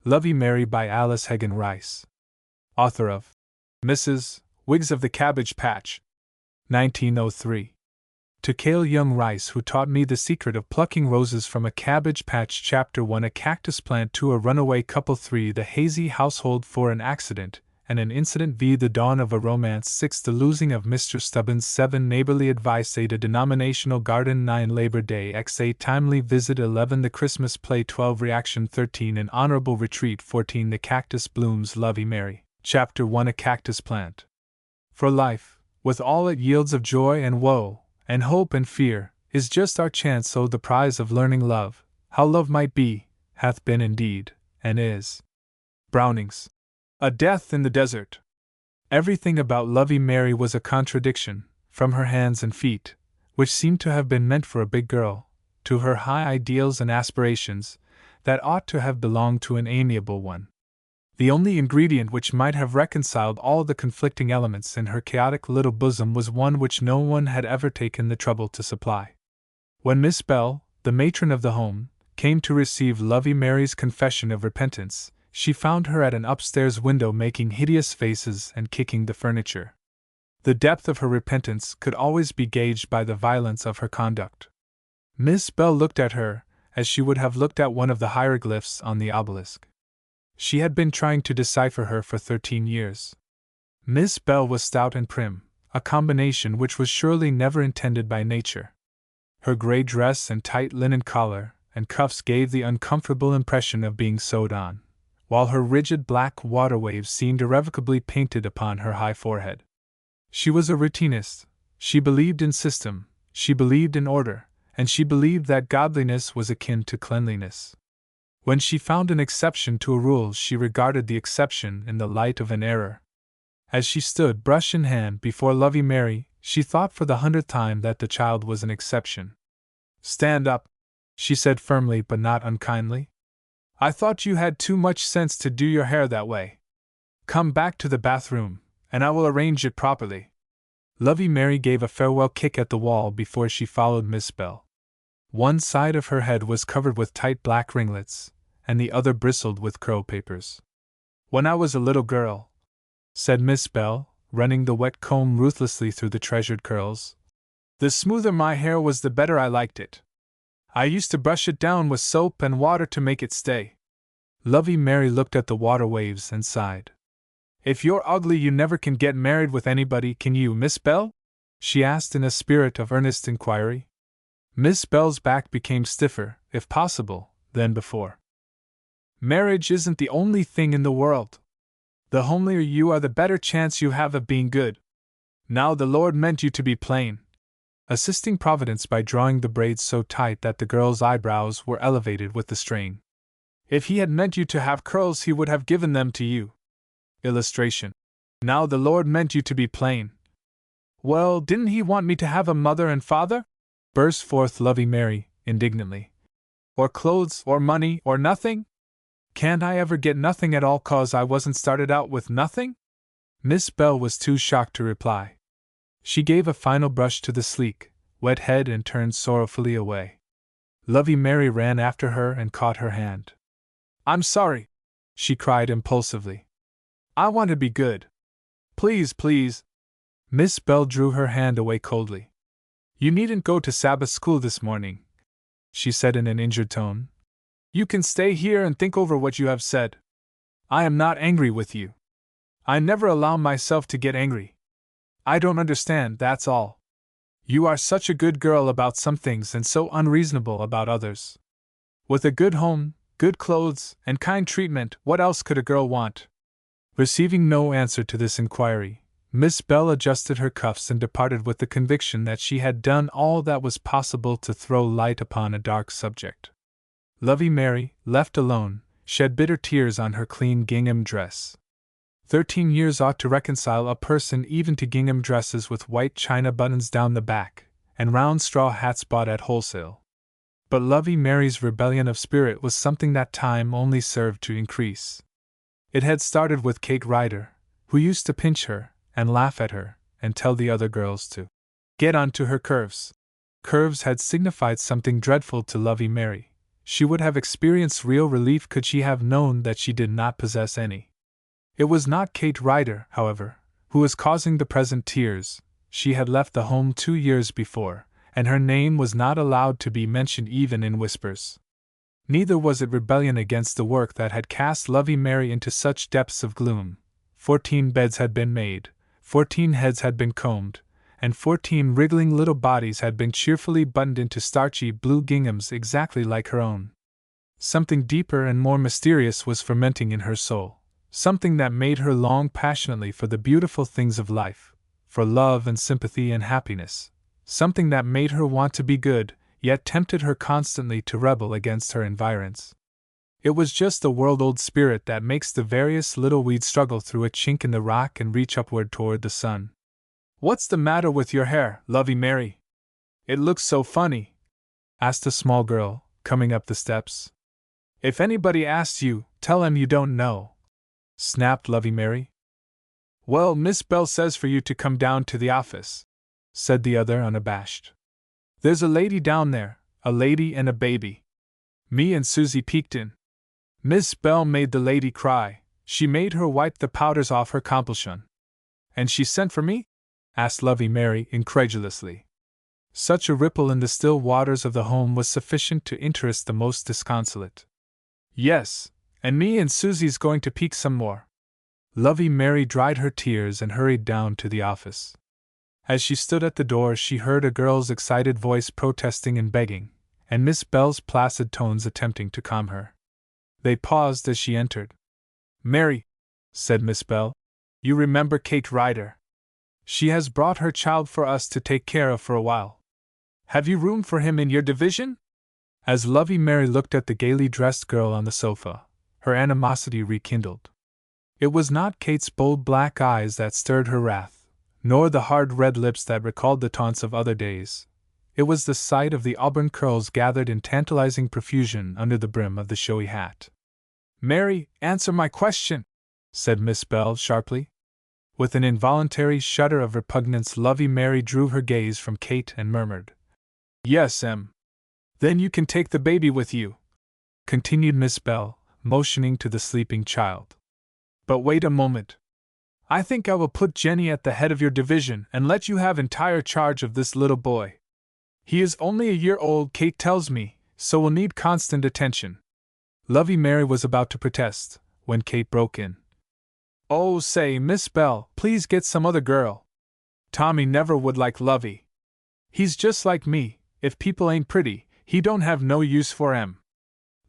Lovey Mary by Alice Caldwell Rice. Author of Mrs. Wiggs of the Cabbage Patch, 1903. To Cale Young Rice, who taught me the secret of plucking roses from a cabbage patch. Chapter 1. A cactus plant. 2. A runaway couple. 3. The hazy household. 4. An accident and an incident. V. The dawn of a romance. 6. The losing of Mr. Stubbins. 7. Neighborly advice. 8. A denominational garden. 9. Labor Day. X. A timely visit. 11. The Christmas play. 12. Reaction. 13. An honorable retreat. 14. The cactus blooms. Lovey Mary. Chapter 1. A cactus plant. For life, with all it yields of joy and woe, and hope and fear, is just our chance. So the prize of learning love, how love might be, hath been indeed, and is. Browning's A Death in the Desert. Everything about Lovey Mary was a contradiction, from her hands and feet, which seemed to have been meant for a big girl, to her high ideals and aspirations, that ought to have belonged to an amiable one. The only ingredient which might have reconciled all the conflicting elements in her chaotic little bosom was one which no one had ever taken the trouble to supply. When Miss Bell, the matron of the home, came to receive Lovey Mary's confession of repentance, she found her at an upstairs window making hideous faces and kicking the furniture. The depth of her repentance could always be gauged by the violence of her conduct. Miss Bell looked at her as she would have looked at one of the hieroglyphs on the obelisk. She had been trying to decipher her for 13 years. Miss Bell was stout and prim, a combination which was surely never intended by nature. Her gray dress and tight linen collar and cuffs gave the uncomfortable impression of being sewed on, while her rigid black water waves seemed irrevocably painted upon her high forehead. She was a routinist. She believed in system, she believed in order, and she believed that godliness was akin to cleanliness. When she found an exception to a rule, she regarded the exception in the light of an error. As she stood, brush in hand, before Lovey Mary, she thought for the 100th time that the child was an exception. "Stand up," she said firmly but not unkindly. "I thought you had too much sense to do your hair that way. Come back to the bathroom, and I will arrange it properly." Lovey Mary gave a farewell kick at the wall before she followed Miss Bell. One side of her head was covered with tight black ringlets, and the other bristled with curl papers. "When I was a little girl," said Miss Bell, running the wet comb ruthlessly through the treasured curls, "the smoother my hair was the better I liked it. I used to brush it down with soap and water to make it stay." Lovey Mary looked at the water waves and sighed. "If you're ugly you never can get married with anybody, can you, Miss Bell?" she asked in a spirit of earnest inquiry. Miss Bell's back became stiffer, if possible, than before. "Marriage isn't the only thing in the world. The homelier you are, the better chance you have of being good. Now the Lord meant you to be plain," assisting Providence by drawing the braids so tight that the girl's eyebrows were elevated with the strain. "If He had meant you to have curls, He would have given them to you." Illustration. "Now the Lord meant you to be plain." "Well, didn't He want me to have a mother and father?" burst forth Lovey Mary, indignantly. "Or clothes, or money, or nothing? Can't I ever get nothing at all 'cause I wasn't started out with nothing?" Miss Bell was too shocked to reply. She gave a final brush to the sleek, wet head and turned sorrowfully away. Lovey Mary ran after her and caught her hand. "I'm sorry," she cried impulsively. "I want to be good. Please, please." Miss Bell drew her hand away coldly. "You needn't go to Sabbath school this morning," she said in an injured tone. "You can stay here and think over what you have said. I am not angry with you. I never allow myself to get angry. I don't understand, that's all. You are such a good girl about some things and so unreasonable about others. With a good home, good clothes, and kind treatment, what else could a girl want?" Receiving no answer to this inquiry, Miss Bell adjusted her cuffs and departed with the conviction that she had done all that was possible to throw light upon a dark subject. Lovey Mary, left alone, shed bitter tears on her clean gingham dress. 13 years ought to reconcile a person even to gingham dresses with white china buttons down the back, and round straw hats bought at wholesale. But Lovey Mary's rebellion of spirit was something that time only served to increase. It had started with Kate Ryder, who used to pinch her, and laugh at her, and tell the other girls to get on to her curves. Curves had signified something dreadful to Lovey Mary, she would have experienced real relief could she have known that she did not possess any. It was not Kate Ryder, however, who was causing the present tears. She had left the home 2 years before, and her name was not allowed to be mentioned even in whispers. Neither was it rebellion against the work that had cast Lovey Mary into such depths of gloom. 14 beds had been made, 14 heads had been combed, and 14 wriggling little bodies had been cheerfully buttoned into starchy blue ginghams exactly like her own. Something deeper and more mysterious was fermenting in her soul, something that made her long passionately for the beautiful things of life, for love and sympathy and happiness, something that made her want to be good, yet tempted her constantly to rebel against her environs. It was just the world-old spirit that makes the various little weeds struggle through a chink in the rock and reach upward toward the sun. "What's the matter with your hair, Lovey Mary? It looks so funny," asked a small girl, coming up the steps. "If anybody asks you, tell 'em you don't know," snapped Lovey Mary. "Well, Miss Bell says for you to come down to the office," said the other unabashed. "There's a lady down there, a lady and a baby. Me and Susie peeked in. Miss Bell made the lady cry, she made her wipe the powders off her complexion." "And she sent for me?" asked Lovey Mary incredulously. Such a ripple in the still waters of the home was sufficient to interest the most disconsolate. "Yes, and me and Susie's going to peek some more." Lovey Mary dried her tears and hurried down to the office. As she stood at the door, she heard a girl's excited voice protesting and begging, and Miss Bell's placid tones attempting to calm her. They paused as she entered. "Mary," said Miss Bell, "you remember Kate Ryder? She has brought her child for us to take care of for a while. Have you room for him in your division?" As Lovey Mary looked at the gaily dressed girl on the sofa, her animosity rekindled. It was not Kate's bold black eyes that stirred her wrath, nor the hard red lips that recalled the taunts of other days. It was the sight of the auburn curls gathered in tantalizing profusion under the brim of the showy hat. "Mary, answer my question," said Miss Bell sharply. With an involuntary shudder of repugnance, Lovey Mary drew her gaze from Kate and murmured, "Yes, Em. Then you can take the baby with you," continued Miss Bell, motioning to the sleeping child. "But wait a moment. I think I will put Jenny at the head of your division and let you have entire charge of this little boy. He is only a year old, Kate tells me, so will need constant attention." Lovey Mary was about to protest, when Kate broke in. "Oh, say, Miss Bell, please get some other girl. Tommy never would like Lovey. He's just like me, if people ain't pretty, he don't have no use for 'em."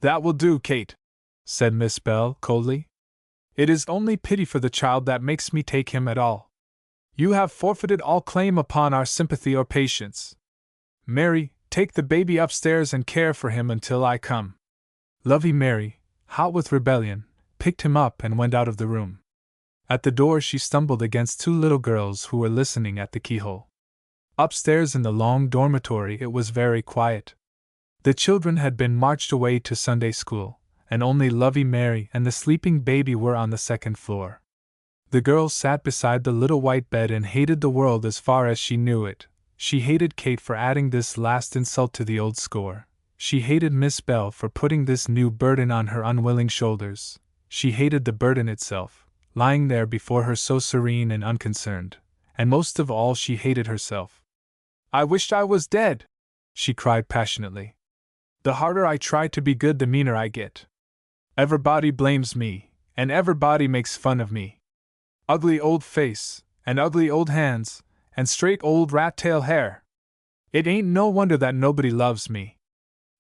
"That will do, Kate," said Miss Bell coldly. "It is only pity for the child that makes me take him at all. You have forfeited all claim upon our sympathy or patience. Mary, take the baby upstairs and care for him until I come." Lovey Mary, hot with rebellion, picked him up and went out of the room. At the door she stumbled against 2 little girls who were listening at the keyhole. Upstairs in the long dormitory it was very quiet. The children had been marched away to Sunday school, and only Lovey Mary and the sleeping baby were on the 2nd floor. The girl sat beside the little white bed and hated the world as far as she knew it. She hated Kate for adding this last insult to the old score. She hated Miss Bell for putting this new burden on her unwilling shoulders. She hated the burden itself, lying there before her so serene and unconcerned, and most of all she hated herself. "I wished I was dead," she cried passionately. "The harder I try to be good, the meaner I get. Everybody blames me, and everybody makes fun of me. Ugly old face, and ugly old hands, and straight old rat-tail hair. It ain't no wonder that nobody loves me.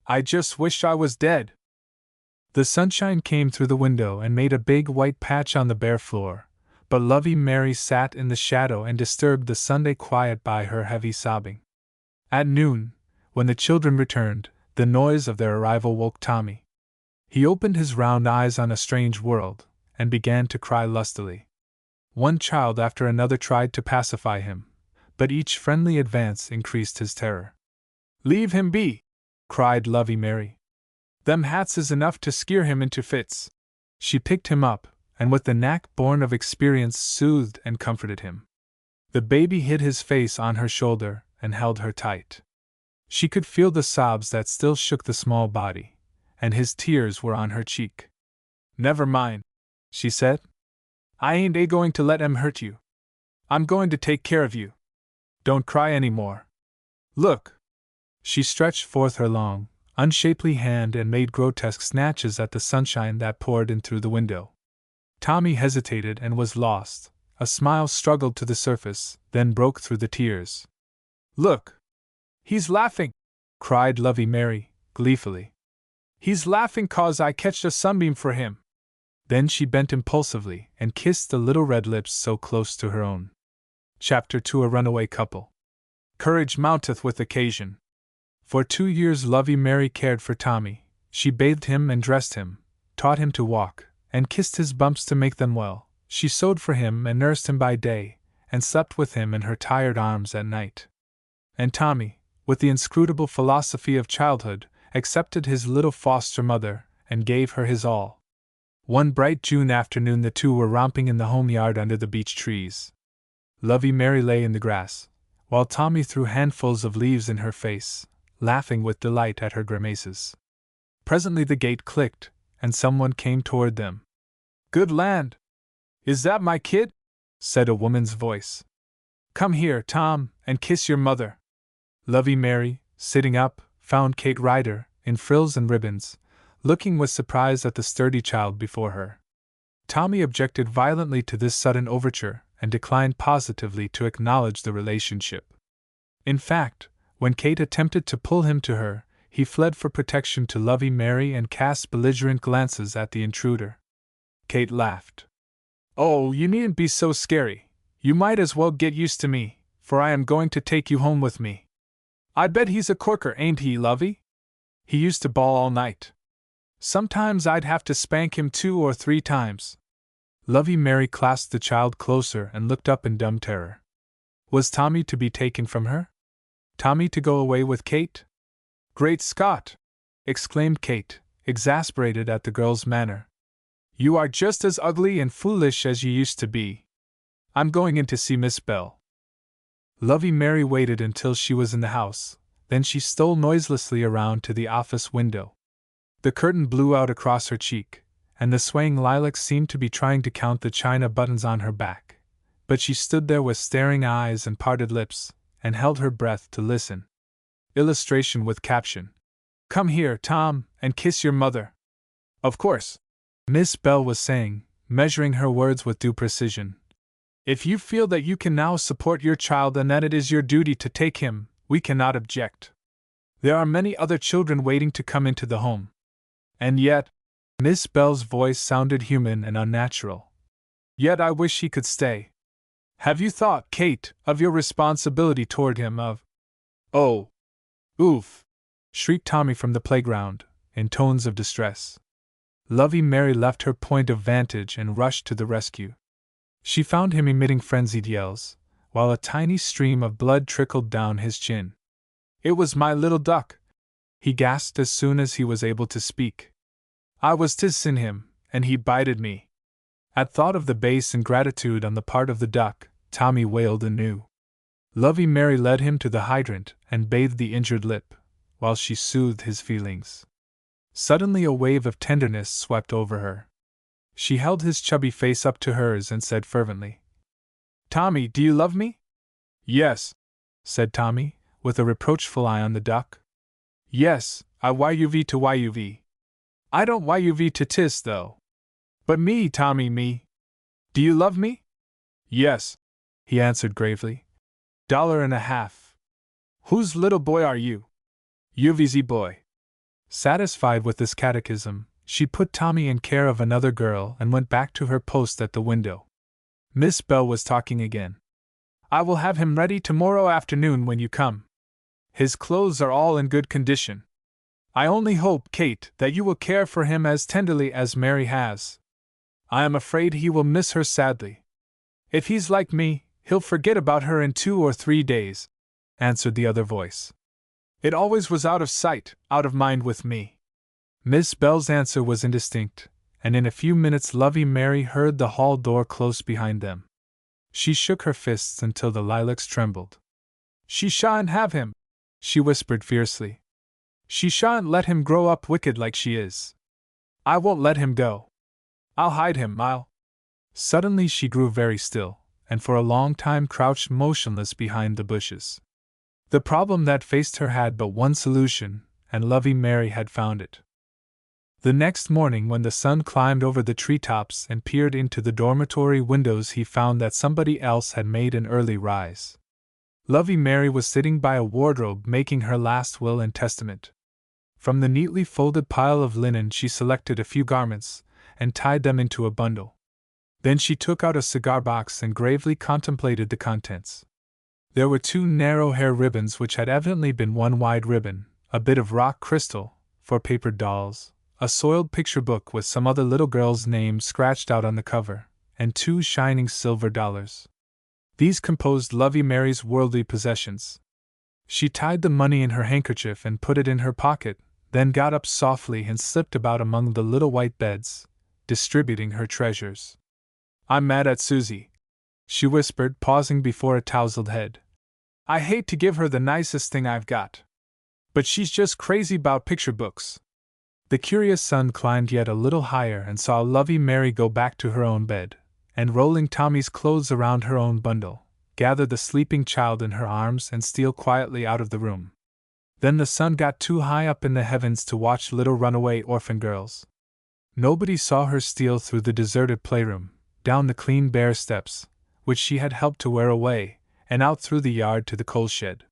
I just wish I was dead." The sunshine came through the window and made a big white patch on the bare floor, but Lovey Mary sat in the shadow and disturbed the Sunday quiet by her heavy sobbing. At noon, when the children returned, the noise of their arrival woke Tommy. He opened his round eyes on a strange world, and began to cry lustily. One child after another tried to pacify him, but each friendly advance increased his terror. "Leave him be!" cried Lovey Mary. "Them hats is enough to skeer him into fits." She picked him up, and with the knack born of experience soothed and comforted him. The baby hid his face on her shoulder and held her tight. She could feel the sobs that still shook the small body, and his tears were on her cheek. "Never mind," she said. "I ain't going to let 'em hurt you. I'm going to take care of you. Don't cry any more. Look!" She stretched forth her long, unshapely hand and made grotesque snatches at the sunshine that poured in through the window. Tommy hesitated and was lost. A smile struggled to the surface, then broke through the tears. "Look! He's laughing!" cried Lovey Mary, gleefully. "He's laughing 'cause I catched a sunbeam for him." Then she bent impulsively and kissed the little red lips so close to her own. Chapter 2: A Runaway Couple. Courage mounteth with occasion. For 2 years Lovey Mary cared for Tommy. She bathed him and dressed him, taught him to walk, and kissed his bumps to make them well. She sewed for him and nursed him by day, and slept with him in her tired arms at night. And Tommy, with the inscrutable philosophy of childhood, accepted his little foster mother and gave her his all. One bright June afternoon the two were romping in the home yard under the beech trees. Lovey Mary lay in the grass, while Tommy threw handfuls of leaves in her face, laughing with delight at her grimaces. Presently the gate clicked, and someone came toward them. "Good land! Is that my kid?" said a woman's voice. "Come here, Tom, and kiss your mother." Lovey Mary, sitting up, found Kate Ryder, in frills and ribbons, looking with surprise at the sturdy child before her. Tommy objected violently to this sudden overture and declined positively to acknowledge the relationship. In fact, when Kate attempted to pull him to her, he fled for protection to Lovey Mary and cast belligerent glances at the intruder. Kate laughed. "Oh, you needn't be so scary. You might as well get used to me, for I am going to take you home with me. I bet he's a corker, ain't he, Lovey? He used to bawl all night. Sometimes I'd have to spank him 2 or 3 times. Lovey Mary clasped the child closer and looked up in dumb terror. Was Tommy to be taken from her? Tommy to go away with Kate? "Great Scott!" exclaimed Kate, exasperated at the girl's manner. "You are just as ugly and foolish as you used to be. I'm going in to see Miss Bell." Lovey Mary waited until she was in the house, then she stole noiselessly around to the office window. The curtain blew out across her cheek, and the swaying lilacs seemed to be trying to count the china buttons on her back, but she stood there with staring eyes and parted lips, and held her breath to listen. Illustration with caption: "Come here, Tom, and kiss your mother." "Of course," Miss Bell was saying, measuring her words with due precision. "If you feel that you can now support your child and that it is your duty to take him, we cannot object. There are many other children waiting to come into the home. And yet," Miss Bell's voice sounded human and unnatural, "yet I wish he could stay. Have you thought, Kate, of your responsibility toward him, Oh! Oof!" shrieked Tommy from the playground, in tones of distress. Lovey Mary left her point of vantage and rushed to the rescue. She found him emitting frenzied yells, while a tiny stream of blood trickled down his chin. "It was my little duck," he gasped as soon as he was able to speak. "I was tissin' him, and he bited me." At thought of the base ingratitude on the part of the duck, Tommy wailed anew. Lovey Mary led him to the hydrant and bathed the injured lip, while she soothed his feelings. Suddenly a wave of tenderness swept over her. She held his chubby face up to hers and said fervently, "Tommy, do you love me?" "Yes," said Tommy, with a reproachful eye on the duck. "Yes, I YUV to YUV. I don't YUV to tis, though. But me, Tommy, me. Do you love me?" "Yes," he answered gravely. $1.50. "Whose little boy are you?" "UVZ boy." Satisfied with this catechism, she put Tommy in care of another girl and went back to her post at the window. Miss Bell was talking again. "I will have him ready tomorrow afternoon when you come. His clothes are all in good condition. I only hope, Kate, that you will care for him as tenderly as Mary has. I am afraid he will miss her sadly. If he's like me, he'll forget about her in 2 or 3 days," answered the other voice. "It always was out of sight, out of mind with me." Miss Bell's answer was indistinct, and in a few minutes Lovey Mary heard the hall door close behind them. She shook her fists until the lilacs trembled. "She shan't have him," she whispered fiercely. She shan't let him grow up wicked like she is. I won't let him go. I'll hide him, Suddenly she grew very still, and for a long time crouched motionless behind the bushes. The problem that faced her had but one solution, and Lovey Mary had found it. The next morning, when the sun climbed over the treetops and peered into the dormitory windows, he found that somebody else had made an early rise. Lovey Mary was sitting by a wardrobe making her last will and testament. From the neatly folded pile of linen she selected a few garments and tied them into a bundle. Then she took out a cigar box and gravely contemplated the contents. There were 2 narrow hair ribbons which had evidently been one wide ribbon, a bit of rock crystal, for papered dolls, a soiled picture book with some other little girl's name scratched out on the cover, and 2 shining silver dollars. These composed Lovey Mary's worldly possessions. She tied the money in her handkerchief and put it in her pocket, then got up softly and slipped about among the little white beds, distributing her treasures. I'm mad at Susie, she whispered, pausing before a tousled head. I hate to give her the nicest thing I've got, but she's just crazy about picture books. The curious sun climbed yet a little higher and saw Lovey Mary go back to her own bed, and rolling Tommy's clothes around her own bundle, gather the sleeping child in her arms and steal quietly out of the room. Then the sun got too high up in the heavens to watch little runaway orphan girls. Nobody saw her steal through the deserted playroom, down the clean bare steps, which she had helped to wear away, and out through the yard to the coal shed.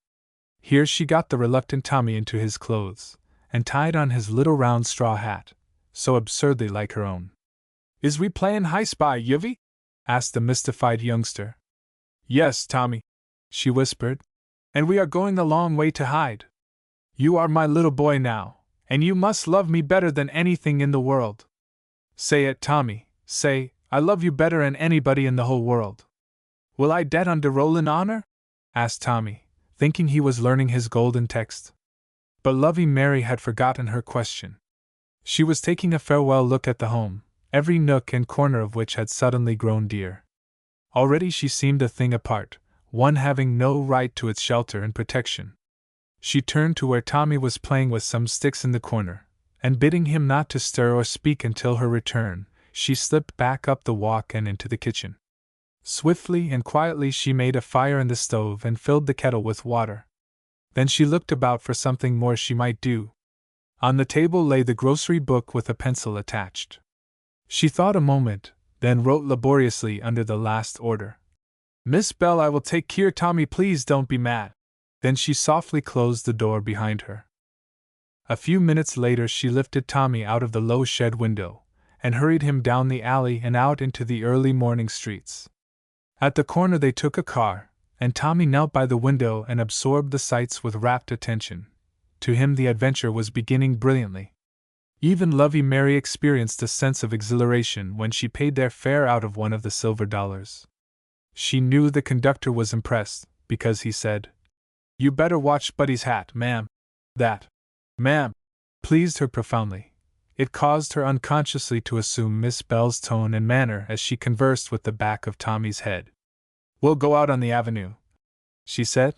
Here she got the reluctant Tommy into his clothes, and tied on his little round straw hat, so absurdly like her own. Is we playin' Hi Spy, Yuvie? Asked the mystified youngster. Yes, Tommy, she whispered, and we are going a long way to hide. You are my little boy now, and you must love me better than anything in the world. Say it, Tommy, say, I love you better than anybody in the whole world. Will I det on de rollin' honor? Asked Tommy, thinking he was learning his golden text. But Lovey Mary had forgotten her question. She was taking a farewell look at the home, every nook and corner of which had suddenly grown dear. Already she seemed a thing apart, one having no right to its shelter and protection. She turned to where Tommy was playing with some sticks in the corner, and bidding him not to stir or speak until her return, she slipped back up the walk and into the kitchen. Swiftly and quietly she made a fire in the stove and filled the kettle with water. Then she looked about for something more she might do. On the table lay the grocery book with a pencil attached. She thought a moment, then wrote laboriously under the last order. Miss Bell, I will take care, Tommy, please don't be mad. Then she softly closed the door behind her. A few minutes later she lifted Tommy out of the low shed window, and hurried him down the alley and out into the early morning streets. At the corner they took a car, and Tommy knelt by the window and absorbed the sights with rapt attention. To him the adventure was beginning brilliantly. Even Lovey Mary experienced a sense of exhilaration when she paid their fare out of one of the silver dollars. She knew the conductor was impressed, because he said, You better watch Buddy's hat, ma'am. That, ma'am, pleased her profoundly. It caused her unconsciously to assume Miss Bell's tone and manner as she conversed with the back of Tommy's head. We'll go out on the avenue, she said.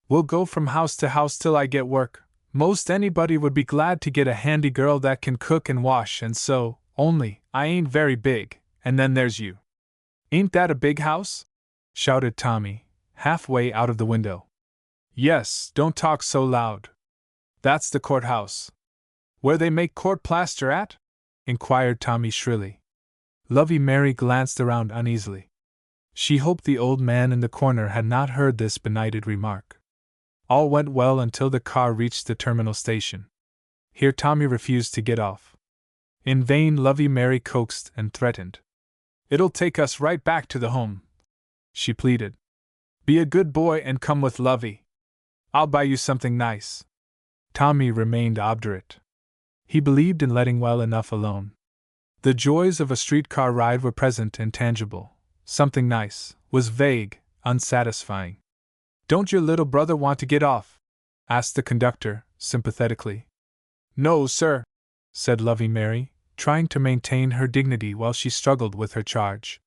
We'll go from house to house till I get work. Most anybody would be glad to get a handy girl that can cook and wash and sew, only I ain't very big, and then there's you. Ain't that a big house? Shouted Tommy, halfway out of the window. Yes, don't talk so loud. That's the courthouse. Where they make court plaster at? Inquired Tommy shrilly. Lovey Mary glanced around uneasily. She hoped the old man in the corner had not heard this benighted remark. All went well until the car reached the terminal station. Here Tommy refused to get off. In vain Lovey Mary coaxed and threatened. It'll take us right back to the home, she pleaded. Be a good boy and come with Lovey. I'll buy you something nice. Tommy remained obdurate. He believed in letting well enough alone. The joys of a streetcar ride were present and tangible. Something nice was vague, unsatisfying. Don't your little brother want to get off? Asked the conductor, sympathetically. No, sir, said Lovey Mary, trying to maintain her dignity while she struggled with her charge.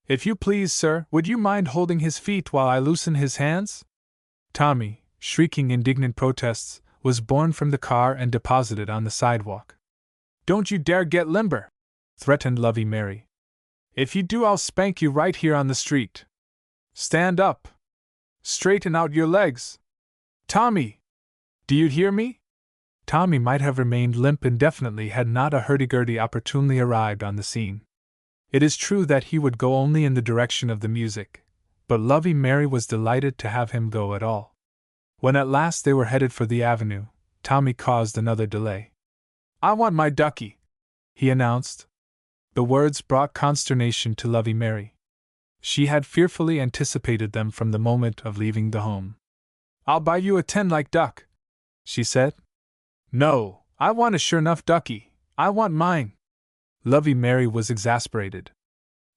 If you please, sir, would you mind holding his feet while I loosen his hands? Tommy, shrieking indignant protests, was borne from the car and deposited on the sidewalk. "Don't you dare get limber!" threatened Lovey Mary. "If you do, I'll spank you right here on the street. Stand up! Straighten out your legs! Tommy! Do you hear me?" Tommy might have remained limp indefinitely had not a hurdy-gurdy opportunely arrived on the scene. It is true that he would go only in the direction of the music, but Lovey Mary was delighted to have him go at all. When at last they were headed for the avenue, Tommy caused another delay. "I want my ducky," he announced. The words brought consternation to Lovey Mary. She had fearfully anticipated them from the moment of leaving the home. "I'll buy you a 10-like duck," she said. "No, I want a sure-'nough ducky. I want mine." Lovey Mary was exasperated.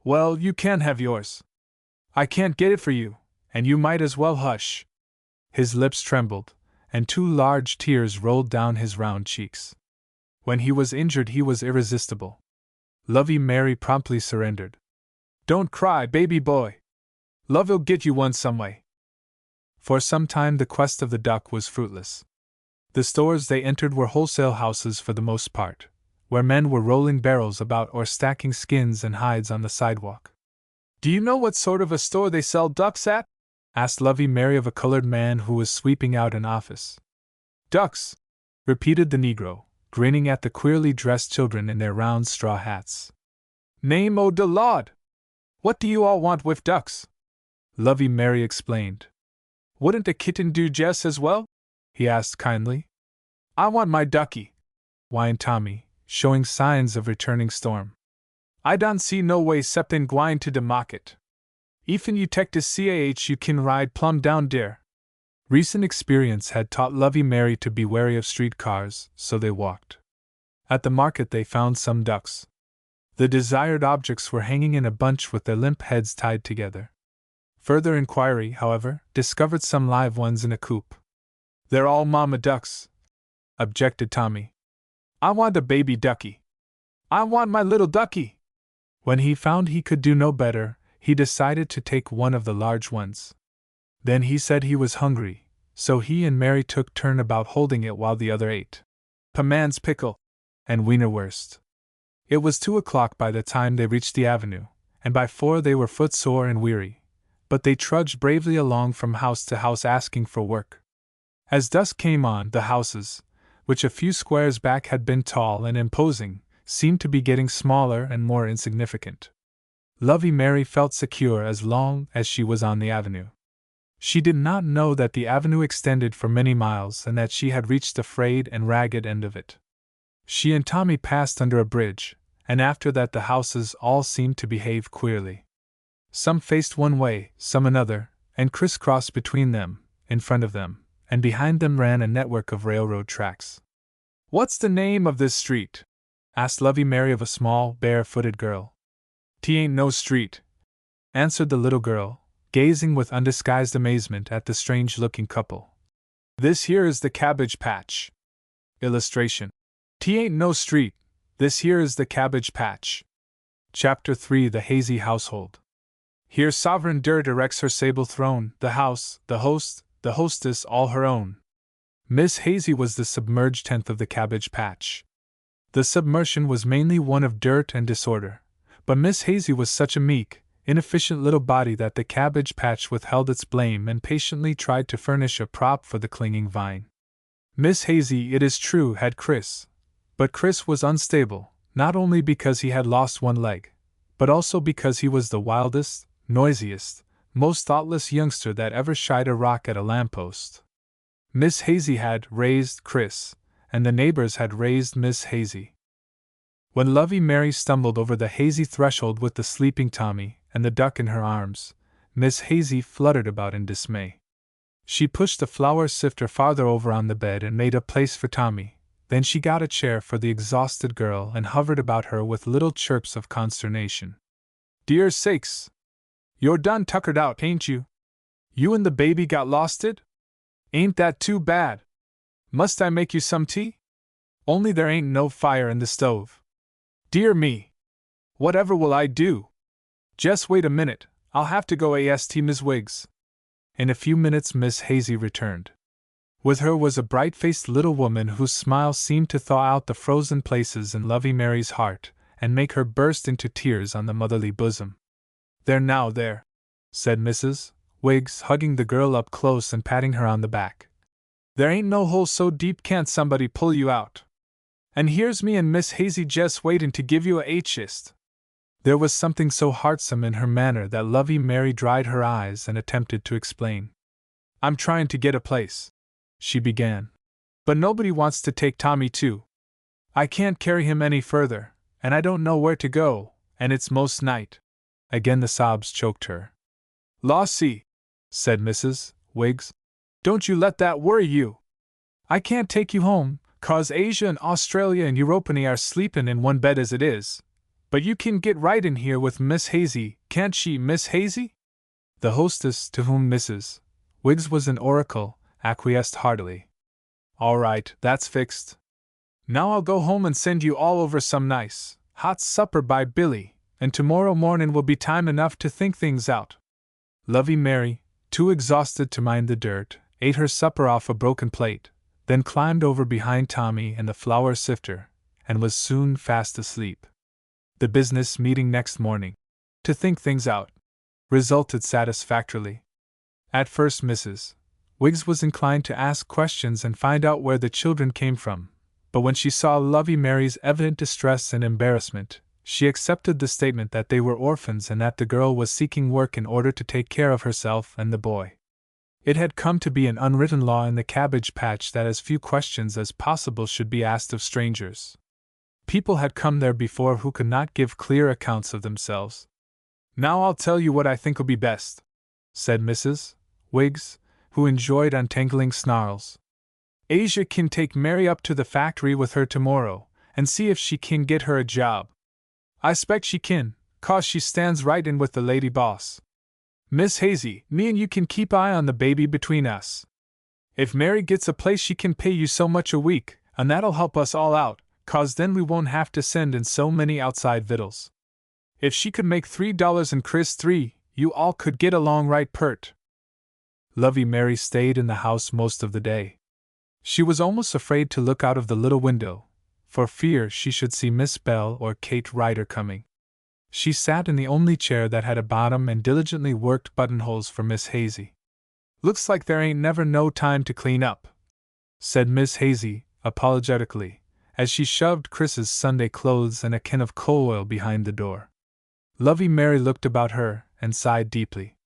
"Well, you can have yours. I can't get it for you, and you might as well hush." His lips trembled, and 2 large tears rolled down his round cheeks. When he was injured, he was irresistible. Lovey Mary promptly surrendered. "Don't cry, baby boy. Love'll get you one some way." For some time the quest of the duck was fruitless. The stores they entered were wholesale houses for the most part, where men were rolling barrels about or stacking skins and hides on the sidewalk. "Do you know what sort of a store they sell ducks at?" asked Lovey Mary of a colored man who was sweeping out an office. "Ducks," repeated the Negro, grinning at the queerly dressed children in their round straw hats. "Name o' de Lord! What do you all want with ducks?" Lovey Mary explained. "Wouldn't a kitten do just as well?" he asked kindly. "I want my ducky," whined Tommy, showing signs of returning storm. "I don't see no way 'ceptin' gwine to de market. Efen you tek de CAH you kin ride plumb down dere." Recent experience had taught Lovey Mary to be wary of streetcars, so they walked. At the market they found some ducks. The desired objects were hanging in a bunch with their limp heads tied together. Further inquiry, however, discovered some live ones in a coop. "They're all mama ducks," objected Tommy. "I want a baby ducky. I want my little ducky." When he found he could do no better, he decided to take one of the large ones. Then he said he was hungry, so he and Mary took turn about holding it while the other ate Paman's pickle and Wienerwurst. It was 2 o'clock by the time they reached the avenue, and by 4 they were footsore and weary, but they trudged bravely along from house to house asking for work. As dusk came on, the houses, which a few squares back had been tall and imposing, seemed to be getting smaller and more insignificant. Lovey Mary felt secure as long as she was on the avenue. She did not know that the avenue extended for many miles and that she had reached the frayed and ragged end of it. She and Tommy passed under a bridge, and after that the houses all seemed to behave queerly. Some faced one way, some another, and crisscrossed between them, in front of them, and behind them ran a network of railroad tracks. "What's the name of this street?" asked Lovey Mary of a small, bare-footed girl. "'T ain't no street," answered the little girl, gazing with undisguised amazement at the strange-looking couple. "This here is the cabbage patch." Illustration. "'T ain't no street, this here is the cabbage patch." Chapter 3 The Hazy Household. Here sovereign dirt erects her sable throne, the house, the host, the hostess all her own. Miss Hazy was the submerged tenth of the cabbage patch. The submersion was mainly one of dirt and disorder, but Miss Hazy was such a meek, inefficient little body that the cabbage patch withheld its blame and patiently tried to furnish a prop for the clinging vine. Miss Hazy, it is true, had Chris, but Chris was unstable, not only because he had lost one leg, but also because he was the wildest, noisiest, most thoughtless youngster that ever shied a rock at a lamppost. Miss Hazy had raised Chris, and the neighbors had raised Miss Hazy. When Lovey Mary stumbled over the hazy threshold with the sleeping Tommy and the duck in her arms, Miss Hazy fluttered about in dismay. She pushed the flour sifter farther over on the bed and made a place for Tommy. Then she got a chair for the exhausted girl and hovered about her with little chirps of consternation. "Dear sakes! You're done tuckered out, ain't you? You and the baby got losted? Ain't that too bad? Must I make you some tea? Only there ain't no fire in the stove. Dear me! Whatever will I do? Just wait a minute, I'll have to go ask Miss Wiggs." In a few minutes Miss Hazy returned. With her was a bright-faced little woman whose smile seemed to thaw out the frozen places in Lovey Mary's heart and make her burst into tears on the motherly bosom. "There now, there," said Mrs. Wiggs, hugging the girl up close and patting her on the back. "There ain't no hole so deep can't somebody pull you out. And here's me and Miss Hazy just waiting to give you a hist." There was something so heartsome in her manner that Lovey Mary dried her eyes and attempted to explain. "I'm trying to get a place," she began. "But nobody wants to take Tommy too. I can't carry him any further, and I don't know where to go, and it's most night." Again the sobs choked her. "Law see," said Mrs. Wiggs. "Don't you let that worry you. I can't take you home, 'cause Asia and Australia and Europany are sleepin' in one bed as it is. But you can get right in here with Miss Hazy, can't she, Miss Hazy?" The hostess, to whom Mrs. Wiggs was an oracle, acquiesced heartily. "All right, that's fixed. Now I'll go home and send you all over some nice, hot supper by Billy, and tomorrow mornin' will be time enough to think things out." Lovey Mary, too exhausted to mind the dirt, ate her supper off a broken plate, then climbed over behind Tommy and the flour sifter, and was soon fast asleep. The business meeting next morning, to think things out, resulted satisfactorily. At first Mrs. Wiggs was inclined to ask questions and find out where the children came from, but when she saw Lovey Mary's evident distress and embarrassment, she accepted the statement that they were orphans and that the girl was seeking work in order to take care of herself and the boy. It had come to be an unwritten law in the cabbage patch that as few questions as possible should be asked of strangers. People had come there before who could not give clear accounts of themselves. "Now I'll tell you what I think'll be best," said Mrs. Wiggs, who enjoyed untangling snarls. "Asia can take Mary up to the factory with her tomorrow, and see if she can get her a job. I 'spect she kin, 'cause she stands right in with the lady boss. Miss Hazy, me and you can keep eye on the baby between us. If Mary gets a place she can pay you so much a week, and that'll help us all out, 'cause then we won't have to send in so many outside victuals. If she could make $3 and Chris 3, you all could get along right pert." Lovey Mary stayed in the house most of the day. She was almost afraid to look out of the little window, for fear she should see Miss Bell or Kate Ryder coming. She sat in the only chair that had a bottom and diligently worked buttonholes for Miss Hazy. "Looks like there ain't never no time to clean up," said Miss Hazy, apologetically, as she shoved Chris's Sunday clothes and a can of coal oil behind the door. Lovey Mary looked about her and sighed deeply.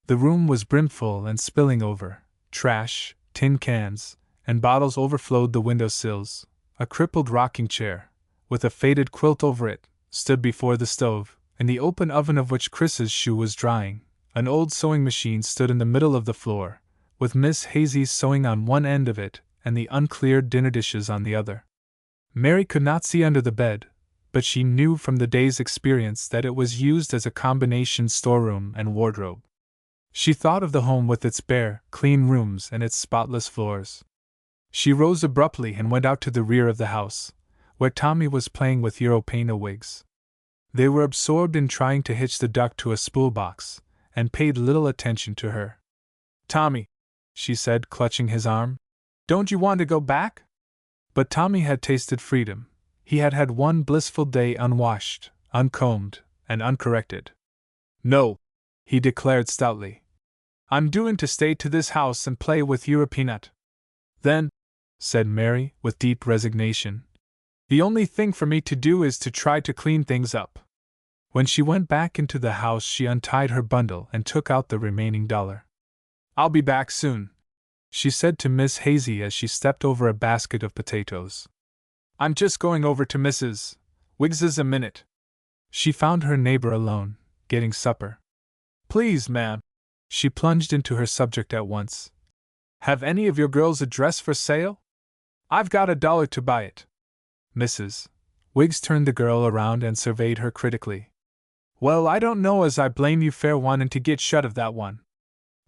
The room was brimful and spilling over. Trash, tin cans, and bottles overflowed the window sills. A crippled rocking chair, with a faded quilt over it, stood before the stove, in the open oven of which Chris's shoe was drying. An old sewing machine stood in the middle of the floor, with Miss Hazy's sewing on one end of it and the uncleared dinner dishes on the other. Mary could not see under the bed, but she knew from the day's experience that it was used as a combination storeroom and wardrobe. She thought of the home with its bare, clean rooms and its spotless floors. She rose abruptly and went out to the rear of the house, where Tommy was playing with Europena Wiggs. They were absorbed in trying to hitch the duck to a spool box, and paid little attention to her. "Tommy," she said, clutching his arm, "don't you want to go back?" But Tommy had tasted freedom. He had had one blissful day unwashed, uncombed, and uncorrected. "No," he declared stoutly. "I'm doing to stay to this house and play with Europena." "Then," said Mary, with deep resignation, "the only thing for me to do is to try to clean things up." When she went back into the house, she untied her bundle and took out the remaining $1. "I'll be back soon," she said to Miss Hazy as she stepped over a basket of potatoes. "I'm just going over to Mrs. Wiggs's a minute." She found her neighbor alone, getting supper. "Please, ma'am," she plunged into her subject at once, "have any of your girls a dress for sale? I've got $1 to buy it." Mrs. Wiggs turned the girl around and surveyed her critically. "Well, I don't know as I blame you fair wantin' to get shut of that one.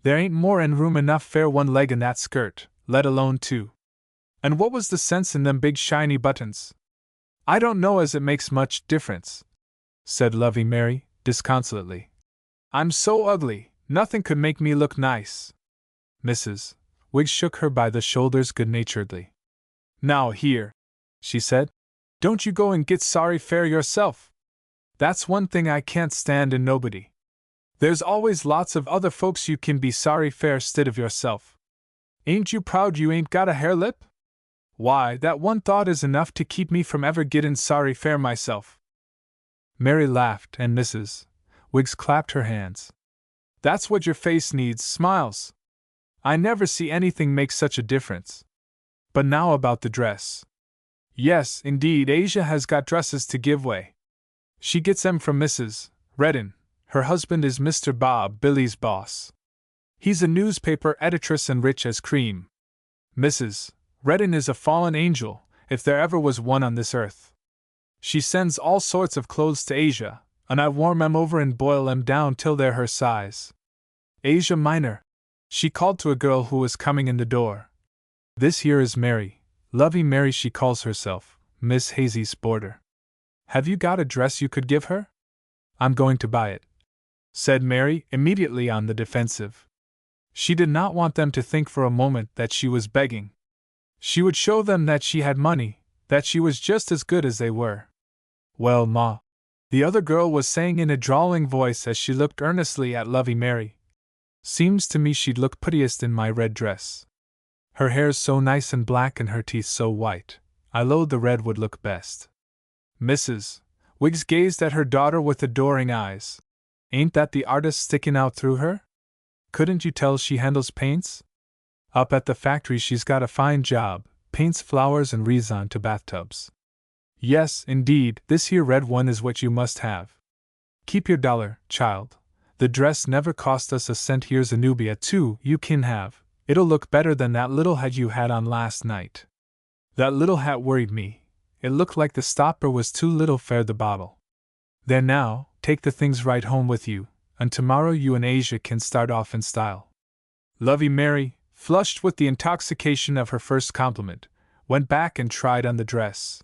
There ain't more 'n room enough fair one leg in that skirt, let alone two. And what was the sense in them big shiny buttons?" "I don't know as it makes much difference," said Lovey Mary, disconsolately. "I'm so ugly, nothing could make me look nice." Mrs. Wiggs shook her by the shoulders good-naturedly. "Now here," she said, "don't you go and get sorry fare yourself. That's one thing I can't stand in nobody. There's always lots of other folks you can be sorry fare 'stead of yourself. Ain't you proud you ain't got a hair lip? Why, that one thought is enough to keep me from ever gettin' sorry fare myself." Mary laughed, and Mrs. Wiggs clapped her hands. "That's what your face needs, smiles. I never see anything make such a difference. But now about the dress. Yes, indeed, Asia has got dresses to give way. She gets them from Mrs. Redden. Her husband is Mr. Bob, Billy's boss. He's a newspaper editress and rich as cream. Mrs. Redden is a fallen angel, if there ever was one on this earth. She sends all sorts of clothes to Asia, and I warm 'em over and boil 'em down till they're her size. Asia minor," she called to a girl who was coming in the door. "This here is Mary, Lovey Mary she calls herself, Miss Hazy's boarder. Have you got a dress you could give her?" "I'm going to buy it," said Mary, immediately on the defensive. She did not want them to think for a moment that she was begging. She would show them that she had money, that she was just as good as they were. "Well, Ma," the other girl was saying in a drawling voice as she looked earnestly at Lovey Mary, "seems to me she'd look prettiest in my red dress. Her hair's so nice and black and her teeth so white, I load the red would look best." Mrs. Wiggs gazed at her daughter with adoring eyes. "Ain't that the artist sticking out through her? Couldn't you tell she handles paints? Up at the factory she's got a fine job, paints flowers and resin to bathtubs. Yes, indeed, this here red one is what you must have. Keep your dollar, child. The dress never cost us a cent. Here's a nubia too you can have. It'll look better than that little hat you had on last night. That little hat worried me. It looked like the stopper was too little for the bottle. There now, take the things right home with you, and tomorrow you and Asia can start off in style." Lovey Mary, flushed with the intoxication of her first compliment, went back and tried on the dress.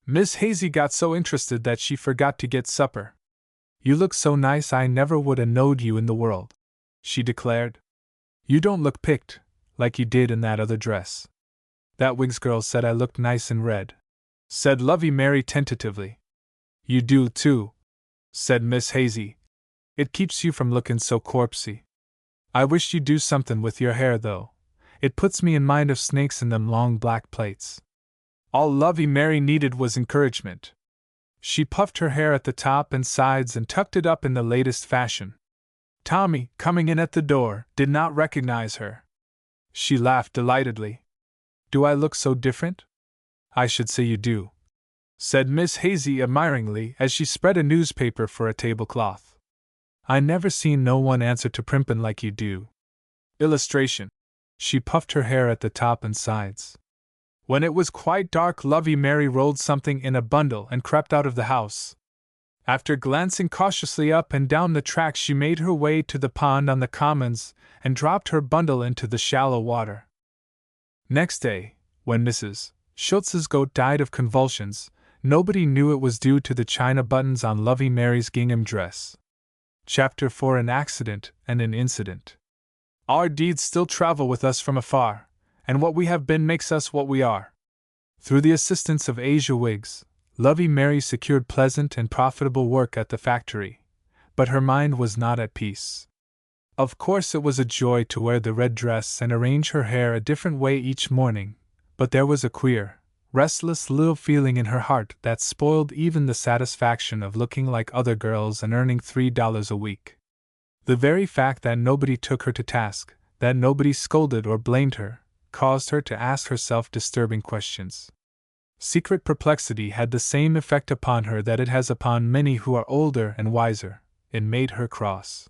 Miss Hazy got so interested that she forgot to get supper. "You look so nice I never would 'a' knowed you in the world," she declared. "You don't look picked, like you did in that other dress." "That Wiggs girl said I looked nice in red," said Lovey Mary tentatively. "You do, too," said Miss Hazy. "It keeps you from looking so corpsey. I wish you'd do something with your hair, though. It puts me in mind of snakes in them long black plaits." All Lovey Mary needed was encouragement. She puffed her hair at the top and sides and tucked it up in the latest fashion. Tommy, coming in at the door, did not recognize her. She laughed delightedly. "Do I look so different?" "I should say you do," said Miss Hazy admiringly as she spread a newspaper for a tablecloth. "I never seen no one answer to primpin' like you do." Illustration. She puffed her hair at the top and sides. When it was quite dark, Lovey Mary rolled something in a bundle and crept out of the house. After glancing cautiously up and down the track, she made her way to the pond on the commons and dropped her bundle into the shallow water. Next day, when Mrs. Schultz's goat died of convulsions, nobody knew it was due to the china buttons on Lovey Mary's gingham dress. Chapter 4: An Accident and an Incident. Our deeds still travel with us from afar, and what we have been makes us what we are. Through the assistance of Asia Wiggs, Lovey Mary secured pleasant and profitable work at the factory, but her mind was not at peace. Of course, it was a joy to wear the red dress and arrange her hair a different way each morning, but there was a queer, restless little feeling in her heart that spoiled even the satisfaction of looking like other girls and earning $3 a week. The very fact that nobody took her to task, that nobody scolded or blamed her, caused her to ask herself disturbing questions. Secret perplexity had the same effect upon her that it has upon many who are older and wiser. It made her cross.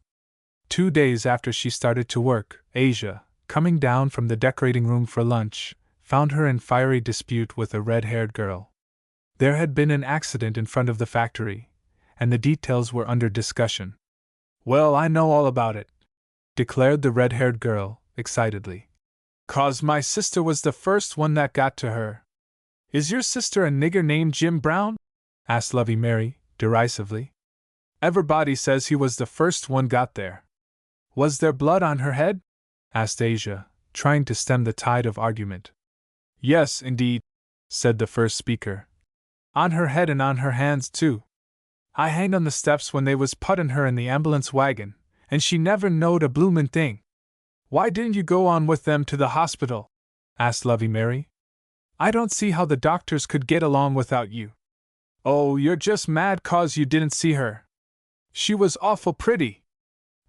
2 days after she started to work, Asia, coming down from the decorating room for lunch, found her in fiery dispute with a red-haired girl. There had been an accident in front of the factory, and the details were under discussion. "Well, I know all about it," declared the red-haired girl, excitedly. "'Cause my sister was the first one that got to her." "Is your sister a nigger named Jim Brown?" asked Lovey Mary, derisively. "Everybody says he was the first one got there." "Was there blood on her head?" asked Asia, trying to stem the tide of argument. Yes, indeed, said the first speaker. On her head and on her hands, too. I hanged on the steps when they was puttin' her in the ambulance wagon, and she never knowed a bloomin' thing. Why didn't you go on with them to the hospital? Asked Lovey Mary. I don't see how the doctors could get along without you. Oh, you're just mad 'cause you didn't see her. She was awful pretty.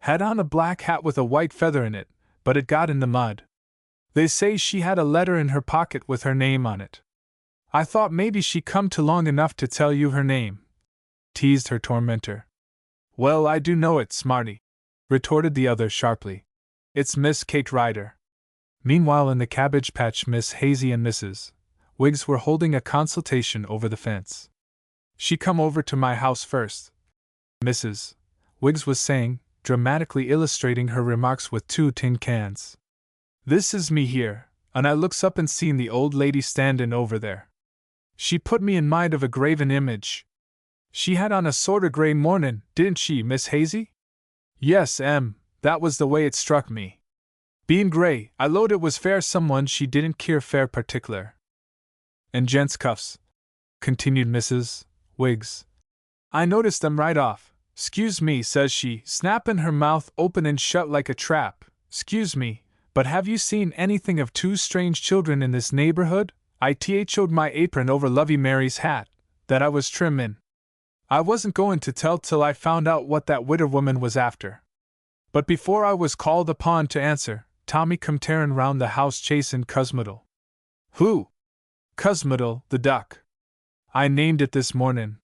Had on a black hat with a white feather in it, but it got in the mud. They say she had a letter in her pocket with her name on it. I thought maybe she come to long enough to tell you her name, teased her tormentor. Well, I do know it, smarty, retorted the other sharply. It's Miss Kate Ryder. Meanwhile, in the cabbage patch, Miss Hazy and Mrs. Wiggs were holding a consultation over the fence. She come over to my house first, Mrs. Wiggs was saying, dramatically illustrating her remarks with 2 tin cans. This is me here, and I looks up and seen the old lady standin' over there. She put me in mind of a graven image. She had on a sorter grey mornin', didn't she, Miss Hazy? Yes, that was the way it struck me. Bein' grey, I lowed it was fair someone she didn't keer fair particular. And gents' cuffs, continued Mrs. Wiggs. I noticed them right off. 'Scuse me, says she, snappin' her mouth open and shut like a trap. 'Scuse me, but have you seen anything of 2 strange children in this neighborhood? I th'd my apron over Lovey Mary's hat, that I was trimmin'. I wasn't goin' to tell till I found out what that widder woman was after. But before I was called upon to answer, Tommy come tearin' round the house chasin' Cusmodel. Who? Cusmodel, the duck. I named it this mornin'.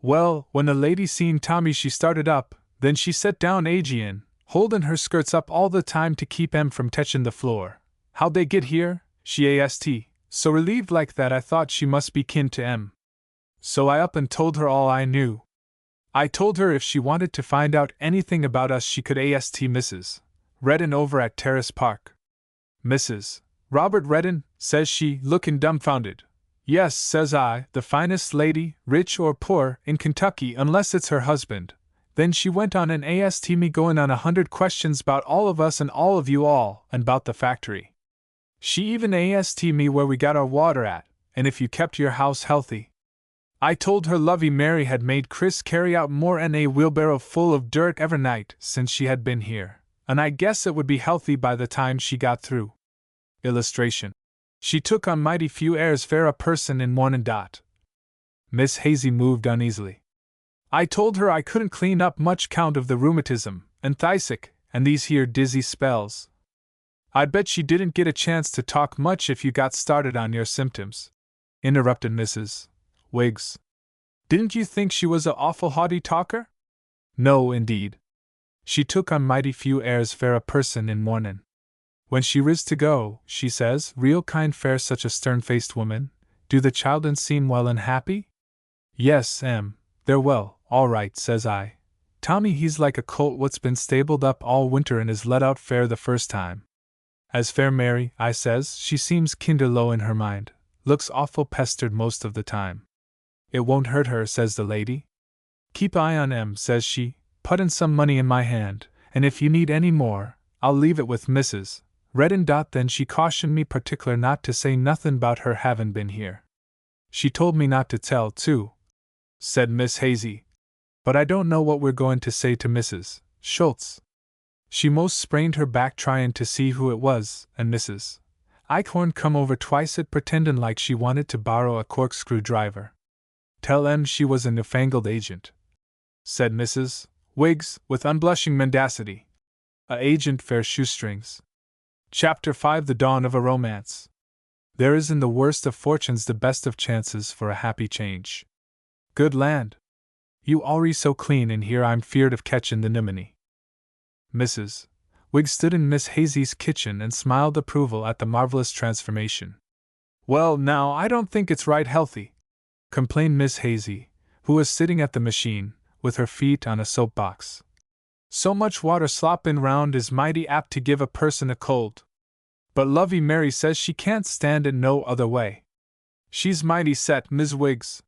Well, when the lady seen Tommy she started up, then she set down agin, holdin' her skirts up all the time to keep from techin' the floor. How'd they get here? She asked, so relieved like that I thought she must be kin to So I up and told her all I knew. I told her if she wanted to find out anything about us she could ask Mrs. Redden over at Terrace Park. Mrs. Robert Redden, says she, lookin' dumbfounded. Yes, says I, the finest lady, rich or poor, in Kentucky unless it's her husband. Then she went on and asked me goin' on 100 questions about all of us and all of you all, and about the factory. She even asked me where we got our water at, and if you kept your house healthy. I told her Lovey Mary had made Chris carry out more than a wheelbarrow full of dirt every night since she had been here, and I guess it would be healthy by the time she got through. Illustration. She took on mighty few airs fair a person in mornin' dot. Miss Hazy moved uneasily. I told her I couldn't clean up much count of the rheumatism, and thysic, and these here dizzy spells. I bet she didn't get a chance to talk much if you got started on your symptoms, interrupted Mrs. Wiggs. Didn't you think she was a awful haughty talker? No, indeed. She took on mighty few airs fair a person in mornin'. When she riz to go, she says, real kind fair such a stern-faced woman, do the children seem well and happy? Yes, they're well, all right, says I. Tommy he's like a colt what's been stabled up all winter and is let out fair the first time. As fair Mary, I says, she seems kinder low in her mind, looks awful pestered most of the time. It won't hurt her, says the lady. Keep eye on says she, puttin' some money in my hand, and if you need any more, I'll leave it with Mrs. Redden. Then she cautioned me particular not to say nothin' about her havin' been here. She told me not to tell, too, said Miss Hazy. But I don't know what we're goin' to say to Mrs. Schultz. She most sprained her back tryin' to see who it was, and Mrs. Eichhorn come over twice it pretendin' like she wanted to borrow a corkscrew driver. Tell she was a newfangled agent, said Mrs. Wiggs, with unblushing mendacity. A agent fair shoestrings. Chapter 5 The Dawn of a Romance. There is in the worst of fortunes the best of chances for a happy change. Good land! You already so clean in here I'm feared of catchin' the niminy. Mrs. Wiggs stood in Miss Hazy's kitchen and smiled approval at the marvelous transformation. Well, now, I don't think it's right healthy, complained Miss Hazy, who was sitting at the machine, with her feet on a soapbox. So much water sloppin' round is mighty apt to give a person a cold. But Lovey Mary says she can't stand it no other way. She's mighty set, Miss Wiggs.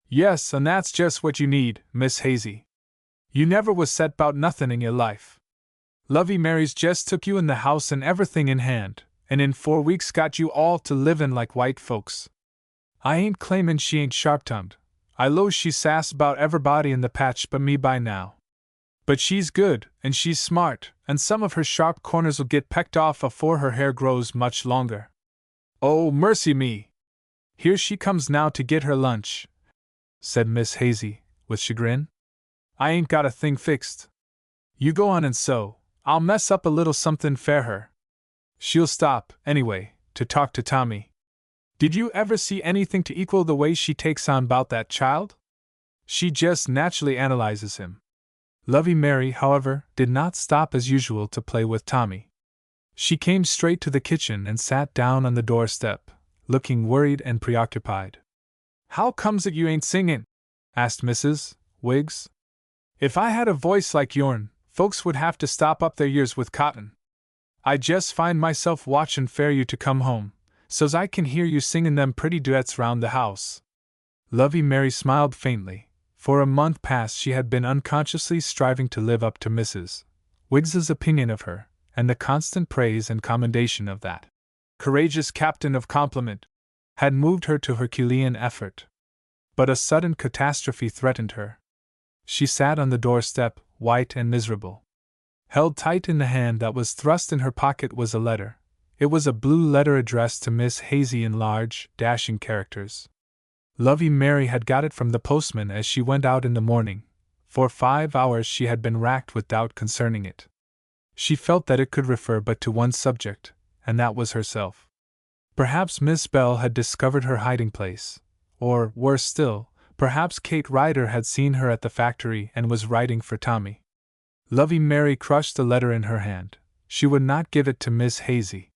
Yes, and that's just what you need, Miss Hazy. You never was set 'bout nothin' in your life. Lovey Mary's jest took you in the house and everything in hand, and in 4 weeks got you all to livin' like white folks. I ain't claimin' she ain't sharp-tongued. I 'low she's sassed 'bout ever'body in the patch but me by now. But she's good, and she's smart, and some of her sharp corners'll get pecked off afore her hair grows much longer. Oh, mercy me! Here she comes now to get her lunch," said Miss Hazy, with chagrin. "I ain't got a thing fixed. You go on and sew. I'll mess up a little something for her. She'll stop, anyway, to talk to Tommy. Did you ever see anything to equal the way she takes on 'bout that child? She just naturally analyzes him." Lovey Mary, however, did not stop as usual to play with Tommy. She came straight to the kitchen and sat down on the doorstep, looking worried and preoccupied. "How comes it you ain't singin'?" asked Mrs. Wiggs. "If I had a voice like yourn, folks would have to stop up their ears with cotton. I just find myself watchin' for you to come home, so's I can hear you singin' them pretty duets round the house." Lovey Mary smiled faintly. For a month past she had been unconsciously striving to live up to Mrs. Wiggs's opinion of her, and the constant praise and commendation of that courageous captain of compliment had moved her to Herculean effort. But a sudden catastrophe threatened her. She sat on the doorstep, white and miserable. Held tight in the hand that was thrust in her pocket was a letter. It was a blue letter addressed to Miss Hazy in large, dashing characters. Lovey Mary had got it from the postman as she went out in the morning. For 5 hours she had been racked with doubt concerning it. She felt that it could refer but to one subject, and that was herself. Perhaps Miss Bell had discovered her hiding place, or, worse still, perhaps Kate Ryder had seen her at the factory and was writing for Tommy. Lovey Mary crushed the letter in her hand. She would not give it to Miss Hazy.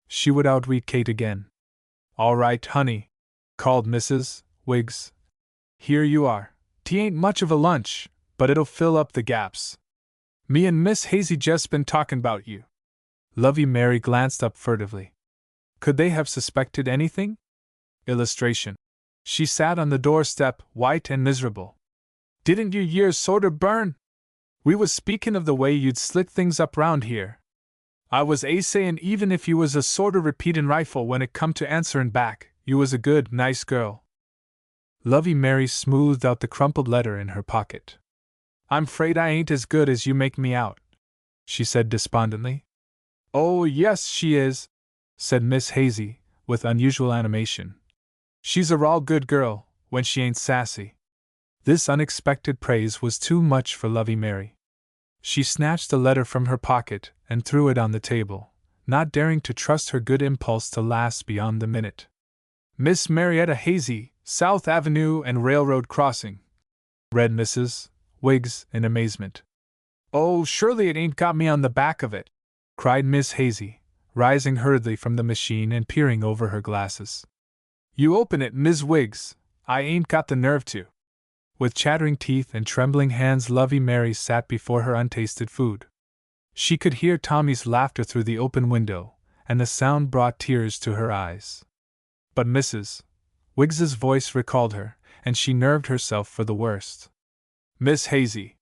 She would outread Kate again. "All right, honey," called Mrs. Wiggs. "Here you are. Tea ain't much of a lunch, but it'll fill up the gaps. Me and Miss Hazy just been talkin' 'bout you." Lovey Mary glanced up furtively. Could they have suspected anything? Illustration. She sat on the doorstep, white and miserable. "Didn't your ears sorter burn? We was speakin' of the way you'd slick things up round here. I was sayin' even if you was a sorter repeatin' rifle when it come to answerin' back, you was a good, nice girl." Lovey Mary smoothed out the crumpled letter in her pocket. "I'm 'fraid I ain't as good as you make me out," she said despondently. "Oh, yes, she is," said Miss Hazy, with unusual animation. "She's a raw good girl, when she ain't sassy." This unexpected praise was too much for Lovey Mary. She snatched the letter from her pocket and threw it on the table, not daring to trust her good impulse to last beyond the minute. "Miss Marietta Hazy, South Avenue and Railroad Crossing," read Mrs. Wiggs in amazement. "Oh, surely it ain't got me on the back of it," cried Miss Hazy, rising hurriedly from the machine and peering over her glasses. "You open it, Miss Wiggs. I ain't got the nerve to." With chattering teeth and trembling hands Lovey Mary sat before her untasted food. She could hear Tommy's laughter through the open window, and the sound brought tears to her eyes. But Mrs. Wiggs's voice recalled her, and she nerved herself for the worst. "Miss Hazy."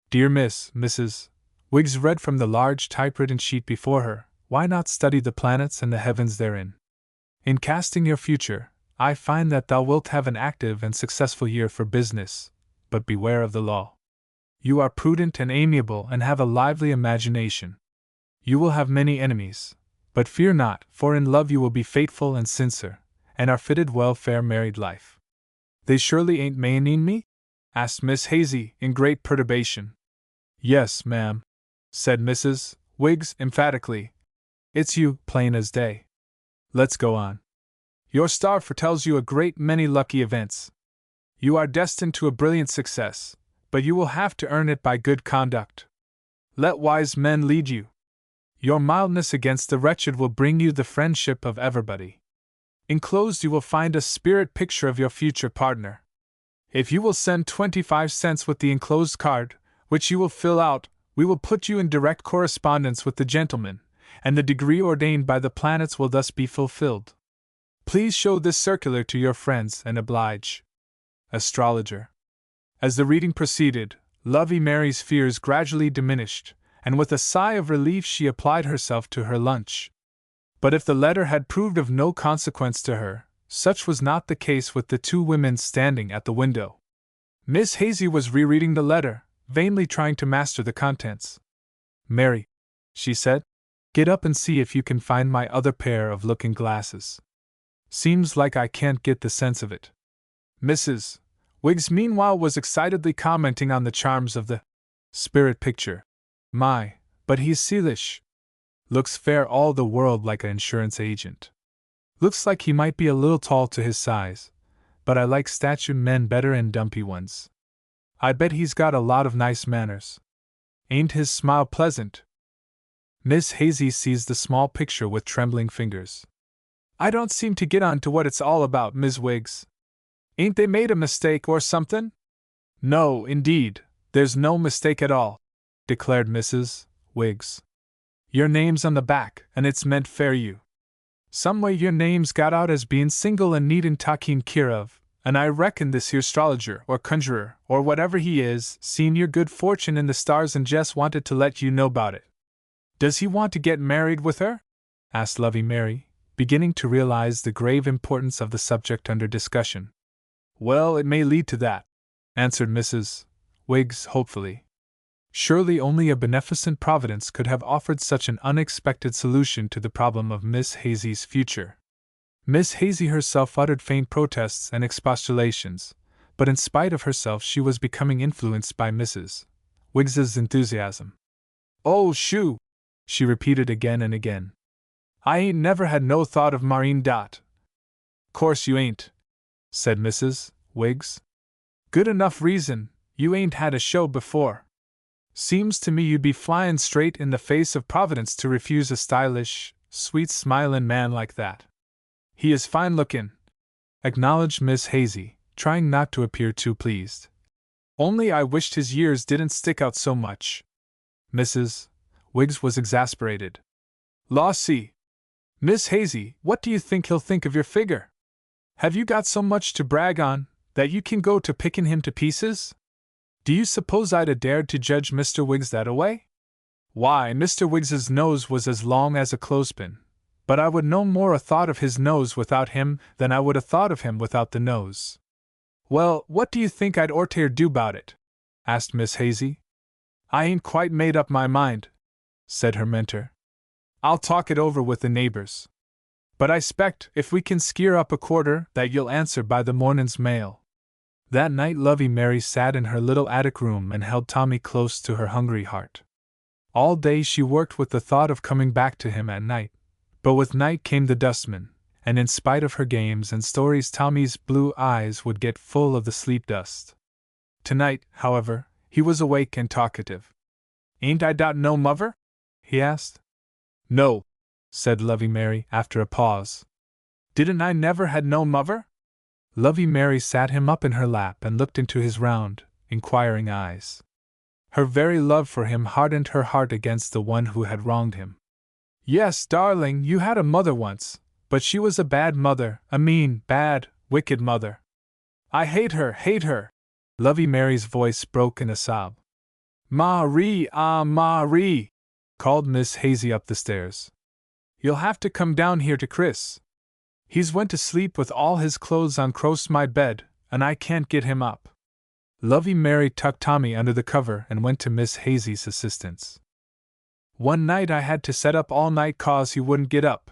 "Dear Mrs. Wiggs read from the large typewritten sheet before her, why not study the planets and the heavens therein? In casting your future, I find that thou wilt have an active and successful year for business, but beware of the law. You are prudent and amiable and have a lively imagination. You will have many enemies, but fear not, for in love you will be faithful and sincere, and are fitted well for married life." "They surely ain't mayin' me?" asked Miss Hazy, in great perturbation. "Yes, ma'am," said Mrs. Wiggs emphatically. "It's you, plain as day. Let's go on. Your star foretells you a great many lucky events. You are destined to a brilliant success, but you will have to earn it by good conduct. Let wise men lead you. Your mildness against the wretched will bring you the friendship of everybody. Enclosed you will find a spirit picture of your future partner. If you will send 25 cents with the enclosed card, which you will fill out, we will put you in direct correspondence with the gentleman, and the degree ordained by the planets will thus be fulfilled. Please show this circular to your friends and oblige. Astrologer." As the reading proceeded, Lovey Mary's fears gradually diminished, and with a sigh of relief she applied herself to her lunch. But if the letter had proved of no consequence to her, such was not the case with the two women standing at the window. Miss Hazy was rereading the letter, vainly trying to master the contents. "Mary," she said, "get up and see if you can find my other pair of looking glasses. Seems like I can't get the sense of it." Mrs. Wiggs meanwhile was excitedly commenting on the charms of the spirit picture. "My, but he's sealish. Looks fair all the world like an insurance agent. Looks like he might be a little tall to his size, but I like statued men better and dumpy ones. I bet he's got a lot of nice manners. Ain't his smile pleasant?" Miss Hazy seized the small picture with trembling fingers. "I don't seem to get on to what it's all about, Miss Wiggs. Ain't they made a mistake or something?" "No, indeed, there's no mistake at all," declared Mrs. Wiggs. "Your name's on the back, and it's meant fair you. Some way your name's got out as being single and neat and taken care of, and I reckon this here astrologer or conjurer or whatever he is seen your good fortune in the stars and just wanted to let you know about it." "Does he want to get married with her?" asked Lovey Mary, beginning to realize the grave importance of the subject under discussion. "Well, it may lead to that," answered Mrs. Wiggs hopefully. Surely only a beneficent providence could have offered such an unexpected solution to the problem of Miss Hazy's future. Miss Hazy herself uttered faint protests and expostulations, but in spite of herself she was becoming influenced by Mrs. Wiggs's enthusiasm. "Oh, shoo!" she repeated again and again. "I ain't never had no thought of marrying Dot." "Course you ain't," said Mrs. Wiggs. "Good enough reason, you ain't had a show before. Seems to me you'd be flyin' straight in the face of Providence to refuse a stylish, sweet smilin' man like that." "He is fine lookin'," acknowledged Miss Hazy, trying not to appear too pleased. "Only I wished his years didn't stick out so much." Mrs. Wiggs was exasperated. "Lawsee! Miss Hazy, what do you think he'll think of your figure? Have you got so much to brag on, that you can go to picking him to pieces? Do you suppose I'd a dared to judge Mr. Wiggs that-a-way? Why, Mr. Wiggs's nose was as long as a clothespin, but I would no more a thought of his nose without him than I would a thought of him without the nose." "Well, what do you think I'd orter do 'bout it?" asked Miss Hazy. "I ain't quite made up my mind," said her mentor. "I'll talk it over with the neighbors. But I 'spect, if we can skeer up a quarter, that you'll answer by the mornin's mail." That night Lovey Mary sat in her little attic room and held Tommy close to her hungry heart. All day she worked with the thought of coming back to him at night, but with night came the dustman, and in spite of her games and stories Tommy's blue eyes would get full of the sleep dust. Tonight, however, he was awake and talkative. "Ain't I dot no muvver?" he asked. "No," said Lovey Mary after a pause. "Didn't I never had no muvver?" Lovey Mary sat him up in her lap and looked into his round, inquiring eyes. Her very love for him hardened her heart against the one who had wronged him. "Yes, darling, you had a mother once, but she was a bad mother, a mean, bad, wicked mother. I hate her, hate her!" Lovey Mary's voice broke in a sob. "Marie, ah, Marie!" called Miss Hazy up the stairs. "You'll have to come down here to Chris. He's went to sleep with all his clothes on close my bed, and I can't get him up." Lovey Mary tucked Tommy under the cover and went to Miss Hazy's assistance. "One night I had to set up all night 'cause he wouldn't get up,"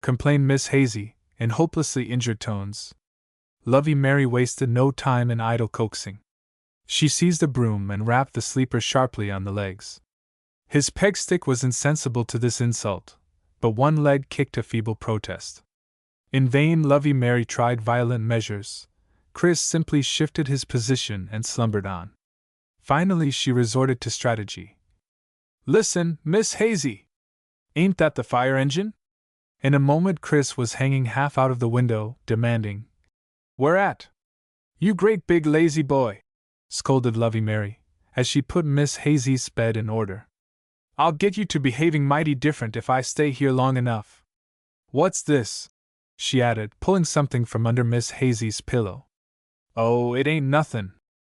complained Miss Hazy, in hopelessly injured tones. Lovey Mary wasted no time in idle coaxing. She seized a broom and rapped the sleeper sharply on the legs. His peg stick was insensible to this insult, but one leg kicked a feeble protest. In vain Lovey Mary tried violent measures. Chris simply shifted his position and slumbered on. Finally she resorted to strategy. "Listen, Miss Hazy! Ain't that the fire engine?" In a moment Chris was hanging half out of the window, demanding, "Where at? You great big lazy boy!" scolded Lovey Mary, as she put Miss Hazy's bed in order. "I'll get you to behaving mighty different if I stay here long enough. What's this?" she added, pulling something from under Miss Hazy's pillow. "Oh, it ain't nothin',"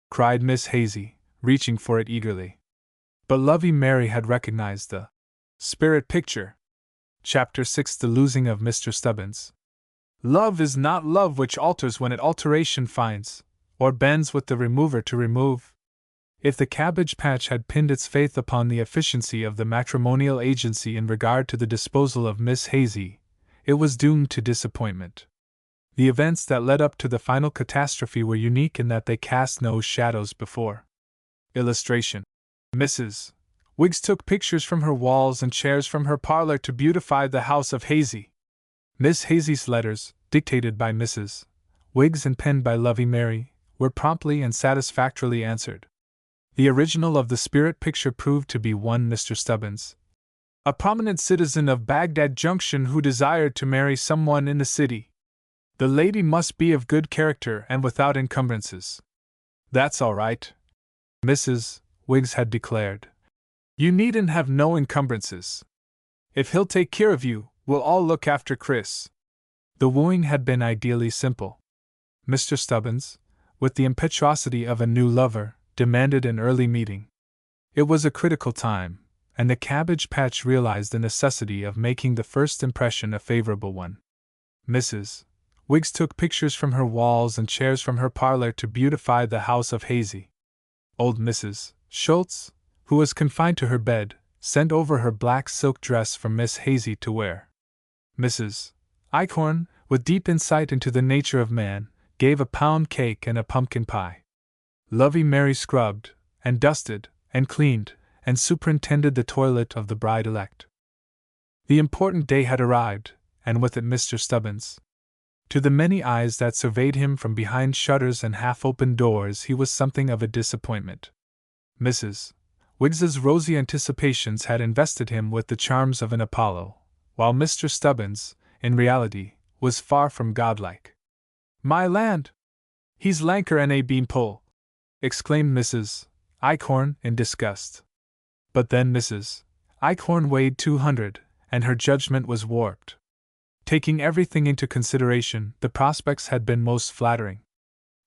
cried Miss Hazy, reaching for it eagerly. But Lovey Mary had recognized the spirit picture. Chapter 6: The Losing of Mr. Stubbins. Love is not love which alters when it alteration finds, or bends with the remover to remove. If the Cabbage Patch had pinned its faith upon the efficiency of the matrimonial agency in regard to the disposal of Miss Hazy, it was doomed to disappointment. The events that led up to the final catastrophe were unique in that they cast no shadows before. Illustration: Mrs. Wiggs took pictures from her walls and chairs from her parlor to beautify the house of Hazy. Miss Hazy's letters, dictated by Mrs. Wiggs and penned by Lovey Mary, were promptly and satisfactorily answered. The original of the spirit picture proved to be one Mr. Stubbins, a prominent citizen of Baghdad Junction who desired to marry someone in the city. The lady must be of good character and without encumbrances. That's all right, Mrs. Wiggs had declared. You needn't have no encumbrances. If he'll take care of you, we'll all look after Chris. The wooing had been ideally simple. Mr. Stubbins, with the impetuosity of a new lover, demanded an early meeting. It was a critical time, and the Cabbage Patch realized the necessity of making the first impression a favorable one. Mrs. Wiggs took pictures from her walls and chairs from her parlor to beautify the house of Hazy. Old Mrs. Schultz, who was confined to her bed, sent over her black silk dress for Miss Hazy to wear. Mrs. Eichhorn, with deep insight into the nature of man, gave a pound cake and a pumpkin pie. Lovey Mary scrubbed, and dusted, and cleaned, and superintended the toilet of the bride-elect. The important day had arrived, and with it Mr. Stubbins. To the many eyes that surveyed him from behind shutters and half-open doors he was something of a disappointment. Mrs. Wiggs's rosy anticipations had invested him with the charms of an Apollo, while Mr. Stubbins, in reality, was far from godlike. "My land! He's lanker and a beanpole!" exclaimed Mrs. Eichhorn in disgust. But then Mrs. Eichhorn weighed 200, and her judgment was warped. Taking everything into consideration, the prospects had been most flattering.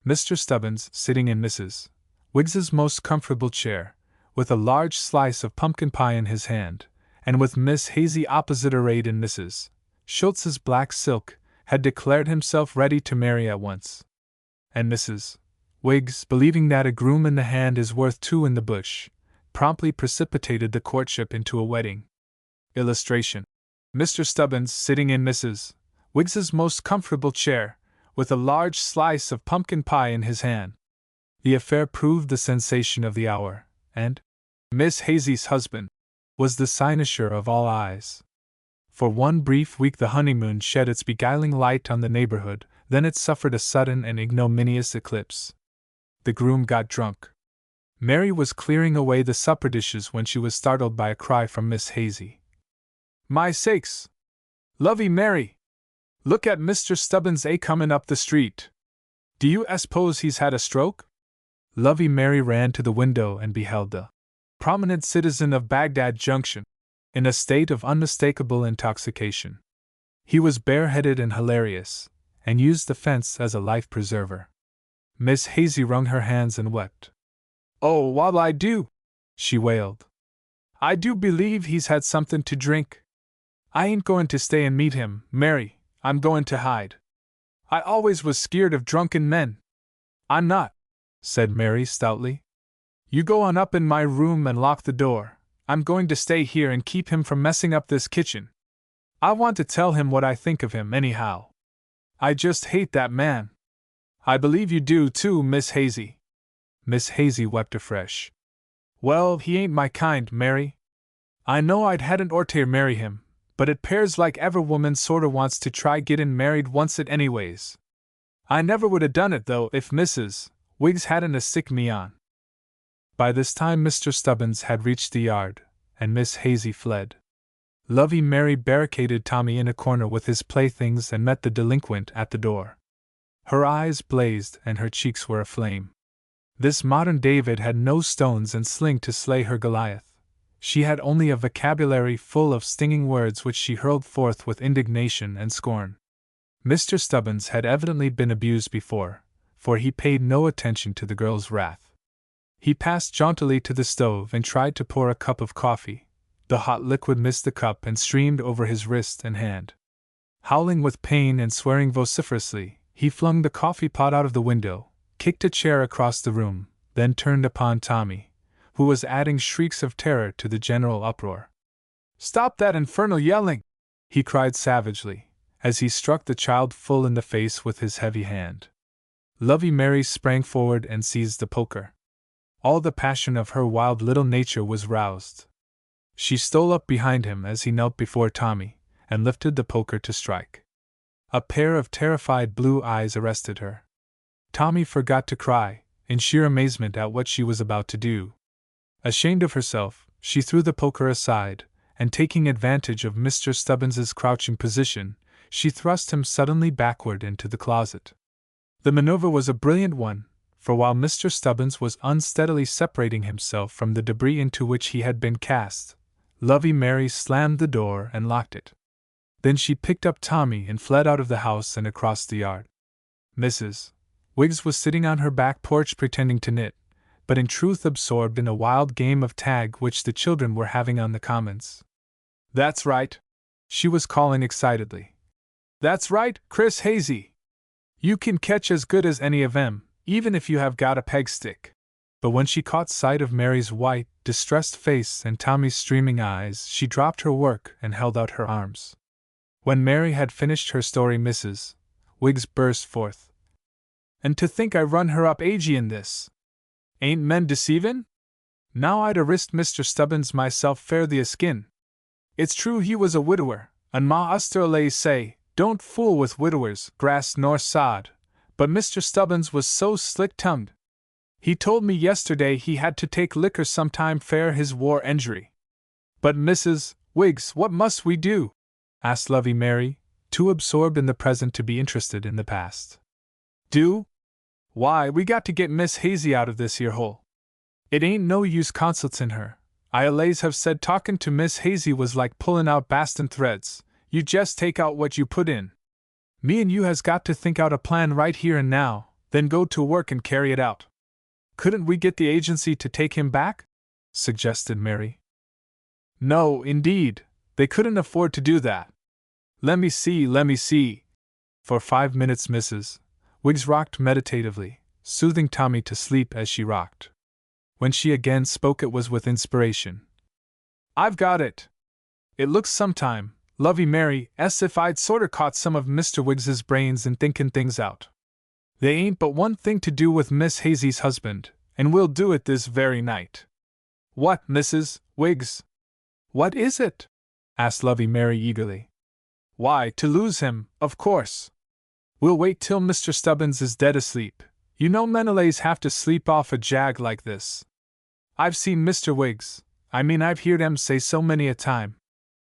Mr. Stubbins, sitting in Mrs. Wiggs's most comfortable chair, with a large slice of pumpkin pie in his hand, and with Miss Hazy opposite arrayed in Mrs. Schultz's black silk, had declared himself ready to marry at once. And Mrs. Wiggs, believing that a groom in the hand is worth two in the bush, promptly precipitated the courtship into a wedding. Illustration: Mr. Stubbins, sitting in Mrs. Wiggs's most comfortable chair, with a large slice of pumpkin pie in his hand. The affair proved the sensation of the hour, and Miss Hazy's husband was the cynosure of all eyes. For one brief week the honeymoon shed its beguiling light on the neighborhood, then it suffered a sudden and ignominious eclipse. The groom got drunk. Mary was clearing away the supper dishes when she was startled by a cry from Miss Hazy. "My sakes! Lovey Mary! Look at Mr. Stubbins comin' up the street! Do you s'pose he's had a stroke?" Lovey Mary ran to the window and beheld the prominent citizen of Baghdad Junction, in a state of unmistakable intoxication. He was bareheaded and hilarious, and used the fence as a life-preserver. Miss Hazy wrung her hands and wept. "Oh, what'll I do?" she wailed. "I do believe he's had something to drink. I ain't going to stay and meet him, Mary, I'm going to hide. I always was skeered of drunken men." "I'm not," said Mary stoutly. "You go on up in my room and lock the door. I'm going to stay here and keep him from messing up this kitchen. I want to tell him what I think of him, anyhow. I just hate that man." "I believe you do too, Miss Hazy." Miss Hazy wept afresh. "Well, he ain't my kind, Mary. I know I'd hadn't orter marry him, but it 'pears like every woman sorter wants to try gettin' married oncet anyways. I never would 'a' done it though if Mrs. Wiggs hadn't 'a' sicked me on." By this time Mr. Stubbins had reached the yard, and Miss Hazy fled. Lovey Mary barricaded Tommy in a corner with his playthings and met the delinquent at the door. Her eyes blazed and her cheeks were aflame. This modern David had no stones and sling to slay her Goliath. She had only a vocabulary full of stinging words which she hurled forth with indignation and scorn. Mr. Stubbins had evidently been abused before, for he paid no attention to the girl's wrath. He passed jauntily to the stove and tried to pour a cup of coffee, The hot liquid missed the cup and streamed over his wrist and hand. Howling with pain and swearing vociferously, he flung the coffee pot out of the window, kicked a chair across the room, then turned upon Tommy, who was adding shrieks of terror to the general uproar. "Stop that infernal yelling!" he cried savagely, as he struck the child full in the face with his heavy hand. Lovey Mary sprang forward and seized the poker. All the passion of her wild little nature was roused. She stole up behind him as he knelt before Tommy, and lifted the poker to strike. A pair of terrified blue eyes arrested her. Tommy forgot to cry, in sheer amazement at what she was about to do. Ashamed of herself, she threw the poker aside, and taking advantage of Mr. Stubbins's crouching position, she thrust him suddenly backward into the closet. The maneuver was a brilliant one, for while Mr. Stubbins was unsteadily separating himself from the debris into which he had been cast, Lovey Mary slammed the door and locked it. Then she picked up Tommy and fled out of the house and across the yard. Mrs. Wiggs was sitting on her back porch pretending to knit, but in truth absorbed in a wild game of tag which the children were having on the commons. "That's right," she was calling excitedly. "That's right, Chris Hazy. You can catch as good as any of 'em, even if you have got a peg stick." But when she caught sight of Mary's white, distressed face and Tommy's streaming eyes, she dropped her work and held out her arms. When Mary had finished her story, Mrs. Wiggs burst forth. "And to think I run her up agey in this! Ain't men deceivin'? Now I'd a risked Mr. Stubbins myself fair the skin. It's true he was a widower, and Ma Usterlay say, don't fool with widowers, grass nor sod, but Mr. Stubbins was so slick-tongued. He told me yesterday he had to take liquor sometime fair his war injury." "But Mrs. Wiggs, what must we do?" asked Lovey Mary, too absorbed in the present to be interested in the past. "Do? Why, we got to get Miss Hazy out of this here hole. It ain't no use consultin' her. I allays have said talkin' to Miss Hazy was like pullin' out bastin' threads. You jest take out what you put in. Me and you has got to think out a plan right here and now, then go to work and carry it out." "Couldn't we get the agency to take him back?" suggested Mary. "No, indeed, they couldn't afford to do that. Let me see. For 5 minutes Mrs. Wiggs rocked meditatively, soothing Tommy to sleep as she rocked. When she again spoke it was with inspiration. "I've got it. It looks sometime, Lovey Mary, as if I'd sorter caught some of Mr. Wiggs's brains in thinkin' things out. They ain't but one thing to do with Miss Hazy's husband, and we'll do it this very night." "What, Mrs. Wiggs? What is it?" asked Lovey Mary eagerly. "Why, to lose him, of course. We'll wait till Mr. Stubbins is dead asleep. You know men allays have to sleep off a jag like this. I've seen Mr. Wiggs, I've heard 'em say so many a time.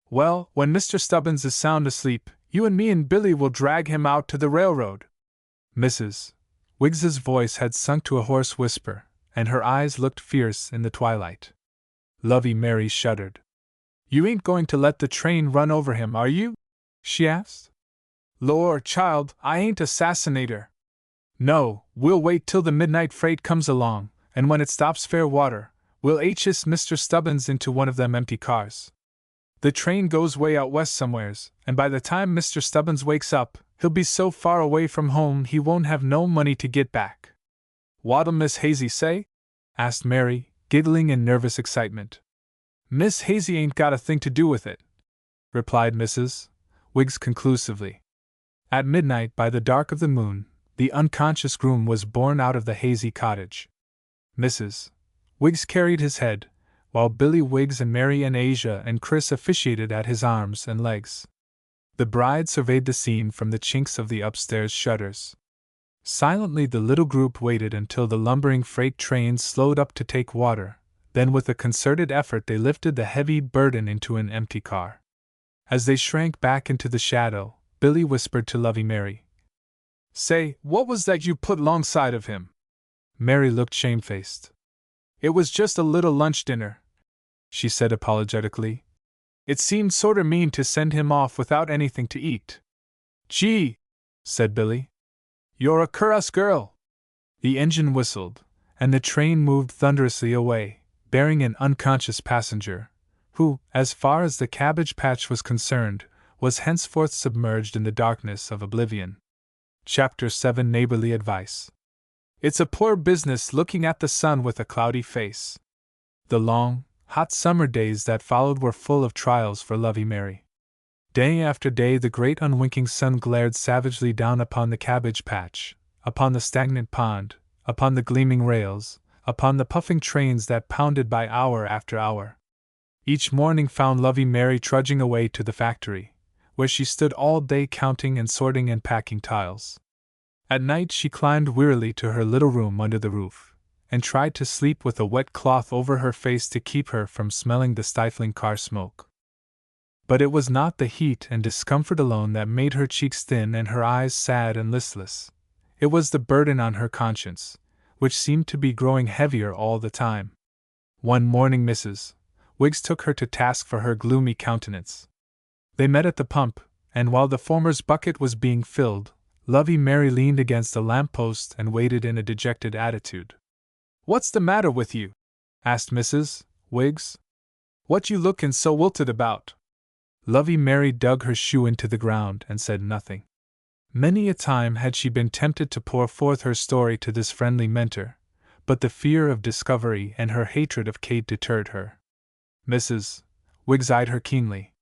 Well, when Mr. Stubbins is sound asleep, you and me and Billy will drag him out to the railroad." Mrs. Wiggs's voice had sunk to a hoarse whisper, and her eyes looked fierce in the twilight. Lovey Mary shuddered. "You ain't going to let the train run over him, are you?" she asked. "Lor, child, I ain't assassinator. No, we'll wait till the midnight freight comes along, and when it stops fair water, we'll his Mr. Stubbins into one of them empty cars. The train goes way out west somewheres, and by the time Mr. Stubbins wakes up, he'll be so far away from home he won't have no money to get back." "What'll Miss Hazy say?" asked Mary, giggling in nervous excitement. "Miss Hazy ain't got a thing to do with it," replied Mrs. Wiggs conclusively. At midnight, by the dark of the moon, the unconscious groom was borne out of the Hazy cottage. Mrs. Wiggs carried his head, while Billy Wiggs and Mary and Asia and Chris officiated at his arms and legs. The bride surveyed the scene from the chinks of the upstairs shutters. Silently the little group waited until the lumbering freight train slowed up to take water, then with a concerted effort they lifted the heavy burden into an empty car. As they shrank back into the shadow, Billy whispered to Lovey Mary. "Say, what was that you put 'longside of him?" Mary looked shamefaced. "It was just a little lunch dinner," she said apologetically. "It seemed sorter mean to send him off without anything to eat." "Gee!" said Billy. "You're a cur'us girl." The engine whistled, and the train moved thunderously away, bearing an unconscious passenger, who, as far as the cabbage patch was concerned, was henceforth submerged in the darkness of oblivion. Chapter 7 Neighborly Advice. It's a poor business looking at the sun with a cloudy face. The long, hot summer days that followed were full of trials for Lovey Mary. Day after day the great unwinking sun glared savagely down upon the cabbage patch, upon the stagnant pond, upon the gleaming rails, upon the puffing trains that pounded by hour after hour. Each morning found Lovey Mary trudging away to the factory, where she stood all day counting and sorting and packing tiles. At night she climbed wearily to her little room under the roof, and tried to sleep with a wet cloth over her face to keep her from smelling the stifling car smoke. But it was not the heat and discomfort alone that made her cheeks thin and her eyes sad and listless. It was the burden on her conscience, which seemed to be growing heavier all the time. One morning Mrs. Wiggs took her to task for her gloomy countenance. They met at the pump, and while the former's bucket was being filled, Lovey Mary leaned against a lamp-post and waited in a dejected attitude. "What's the matter with you?" asked Mrs. Wiggs. "What you lookin' so wilted about?" Lovey Mary dug her shoe into the ground and said nothing. Many a time had she been tempted to pour forth her story to this friendly mentor, but the fear of discovery and her hatred of Kate deterred her. Mrs. Wiggs eyed her keenly.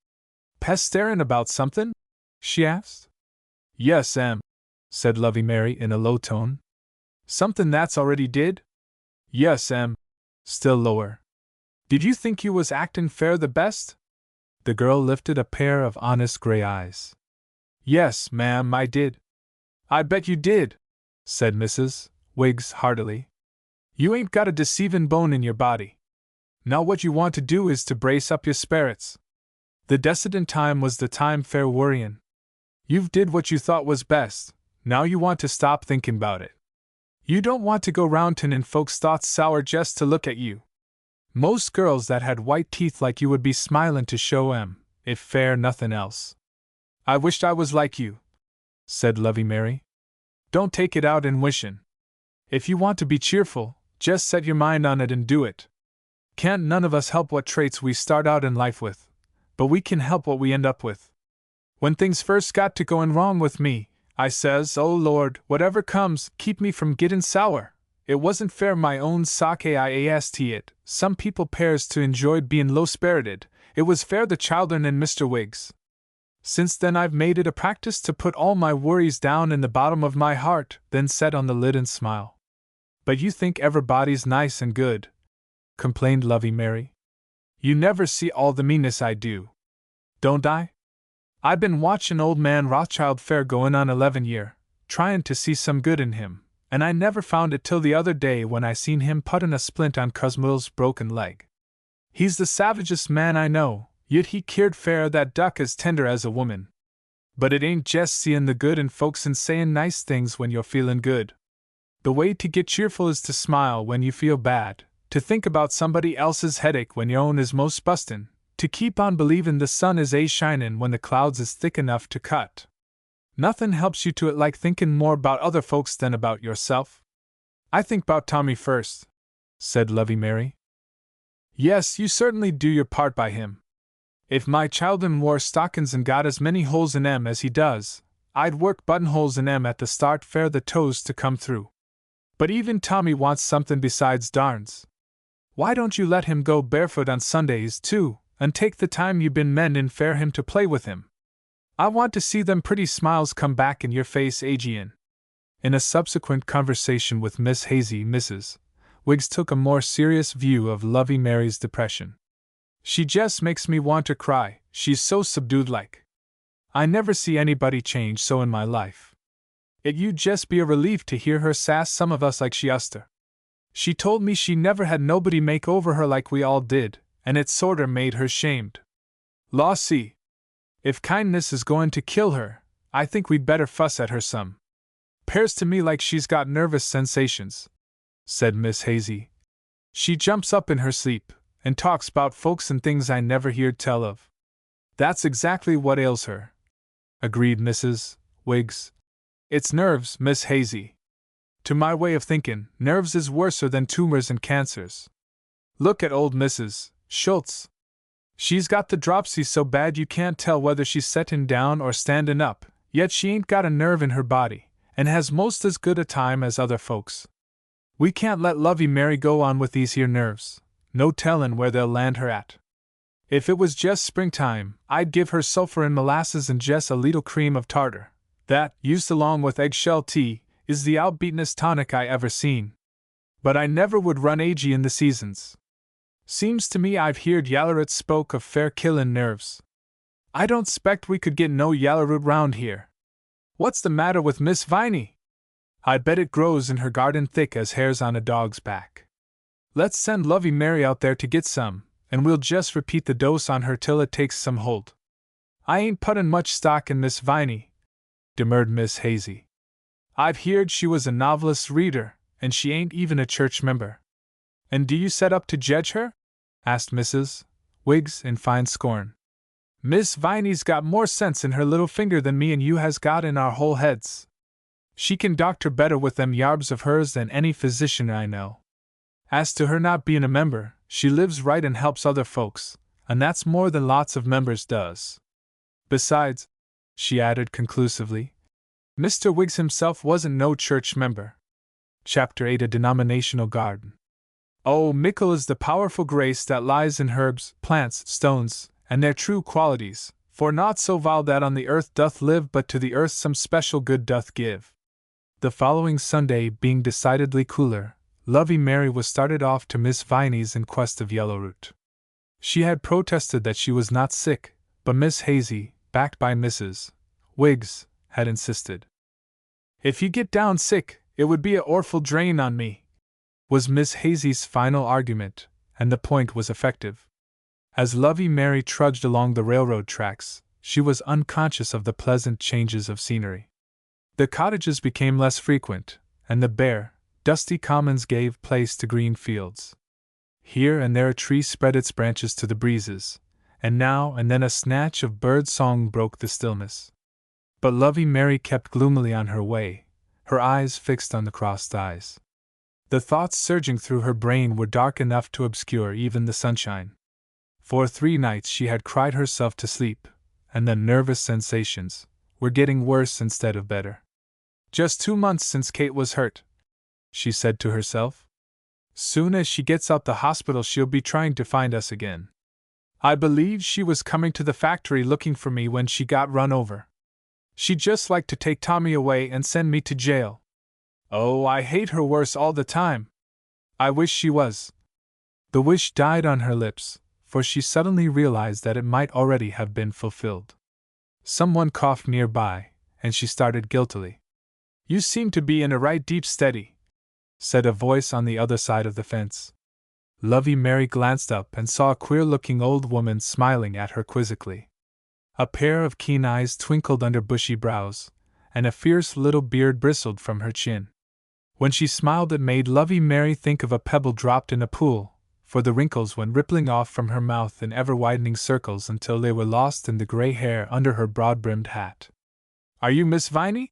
"Pesterin' about somethin'?" she asked. "Yes, said Lovey Mary in a low tone. "Somethin' that's already did?" "Yes, still lower. Did you think you was actin' fair the best?" The girl lifted a pair of honest gray eyes. "Yes, ma'am, I did." "I bet you did," said Mrs. Wiggs heartily. "You ain't got a deceivin' bone in your body. Now what you want to do is to brace up your sperrits. The decedent time was the time fair worryin'. You've did what you thought was best, now you want to stop thinkin' 'bout it. You don't want to go round turnin' folks' thoughts sour jest to look at you. Most girls that had white teeth like you would be smilin' to show 'em, if fair nothin' else." "I wished I was like you," said Lovey Mary. "Don't take it out in wishin'. If you want to be cheerful, just set your mind on it and do it. Can't none of us help what traits we start out in life with, but we can help what we end up with. When things first got to goin' wrong with me, I says, 'Oh Lord, whatever comes, keep me from gettin' sour.' It wasn't fair my own sake I asked it. Some people pairs to enjoyed bein' low-spirited. It was fair the children and Mr. Wiggs. Since then I've made it a practice to put all my worries down in the bottom of my heart, then set on the lid and smile." "But you think everybody's nice and good," complained Lovey Mary. "You never see all the meanness I do." "Don't I? I been watchin' old man Rothschild fair goin' on 11 year, tryin' to see some good in him, and I never found it till the other day when I seen him puttin' a splint on Cusmill's broken leg. He's the savagest man I know, yet he cared fair that duck as tender as a woman. But it ain't jest seein' the good in folks and sayin' nice things when you're feelin' good. The way to get cheerful is to smile when you feel bad, to think about somebody else's headache when your own is most bustin', to keep on believin' the sun is shinin' when the clouds is thick enough to cut. Nothin' helps you to it like thinkin' more about other folks than about yourself." "I think 'bout Tommy first," said Lovey Mary. "Yes, you certainly do your part by him. If my children wore stockin's and got as many holes in 'em as he does, I'd work buttonholes in 'em at the start fair the toes to come through. But even Tommy wants somethin' besides darns. Why don't you let him go barefoot on Sundays, too, and take the time you been mendin' fair him to play with him? I want to see them pretty smiles come back in your face, Aegean." In a subsequent conversation with Miss Hazy, Mrs. Wiggs took a more serious view of Lovey Mary's depression. "She jest makes me want to cry, she's so subdued like. I never see anybody change so in my life. It you'd jest be a relief to hear her sass some of us like she uster. She told me she never had nobody make over her like we all did, and it sorter made her shamed. Law see, if kindness is goin' to kill her, I think we'd better fuss at her some. 'Pears to me like she's got nervous sensations," said Miss Hazy. "She jumps up in her sleep, and talks 'bout folks and things I never heerd tell of." "That's exactly what ails her," agreed Mrs. Wiggs. "It's nerves, Miss Hazy. To my way of thinkin', nerves is worser than tumors and cancers. Look at old Mrs. Schultz. She's got the dropsy so bad you can't tell whether she's settin' down or standin' up, yet she ain't got a nerve in her body, and has most as good a time as other folks. We can't let Lovey Mary go on with these here nerves, no tellin' where they'll land her at. If it was just springtime, I'd give her sulphur and molasses and jest a leetle cream of tartar. That, used along with eggshell tea, is the outbeatenest tonic I ever seen. But I never would run agey in the seasons. Seems to me I've heerd Yalleroot spoke of fair killin' nerves. I don't 'spect we could get no Yalleroot round here. What's the matter with Miss Viney? I bet it grows in her garden thick as hairs on a dog's back. Let's send Lovey Mary out there to get some, and we'll just repeat the dose on her till it takes some hold. I ain't puttin' much stock in Miss Viney, demurred Miss Hazy. I've heerd she was a novelist reader, and she ain't even a church member. And do you set up to jedge her? Asked Mrs. Wiggs in fine scorn. Miss Viney's got more sense in her little finger than me and you has got in our whole heads. She can doctor better with them yarbs of hers than any physician I know. As to her not being a member, she lives right and helps other folks, and that's more than lots of members does. Besides, she added conclusively, Mr. Wiggs himself wasn't no church member. Chapter 8 A Denominational Garden. Oh, mickle is the powerful grace that lies in herbs, plants, stones, and their true qualities, for naught so vile that on the earth doth live but to the earth some special good doth give. The following Sunday being decidedly cooler, Lovey Mary was started off to Miss Viney's in quest of yellowroot. She had protested that she was not sick, but Miss Hazy, backed by Mrs. Wiggs, had insisted. If you get down sick, it would be a orful drain on me, was Miss Hazy's final argument, and the point was effective. As Lovey Mary trudged along the railroad tracks, she was unconscious of the pleasant changes of scenery. The cottages became less frequent, and the bare, dusty commons gave place to green fields. Here and there a tree spread its branches to the breezes, and now and then a snatch of bird song broke the stillness. But Lovey Mary kept gloomily on her way, her eyes fixed on the crossed eyes. The thoughts surging through her brain were dark enough to obscure even the sunshine. For 3 nights she had cried herself to sleep, and the nervous sensations were getting worse instead of better. Just 2 months since Kate was hurt, she said to herself. Soon as she gets out the hospital she'll be trying to find us again. I believe she was coming to the factory looking for me when she got run over. She'd just like to take Tommy away and send me to jail. Oh, I hate her worse all the time. I wish she was. The wish died on her lips, for she suddenly realized that it might already have been fulfilled. Someone coughed nearby, and she started guiltily. You seem to be in a right deep steady, said a voice on the other side of the fence. Lovey Mary glanced up and saw a queer-looking old woman smiling at her quizzically. A pair of keen eyes twinkled under bushy brows, and a fierce little beard bristled from her chin. When she smiled it made Lovey Mary think of a pebble dropped in a pool, for the wrinkles went rippling off from her mouth in ever-widening circles until they were lost in the gray hair under her broad-brimmed hat. Are you Miss Viney?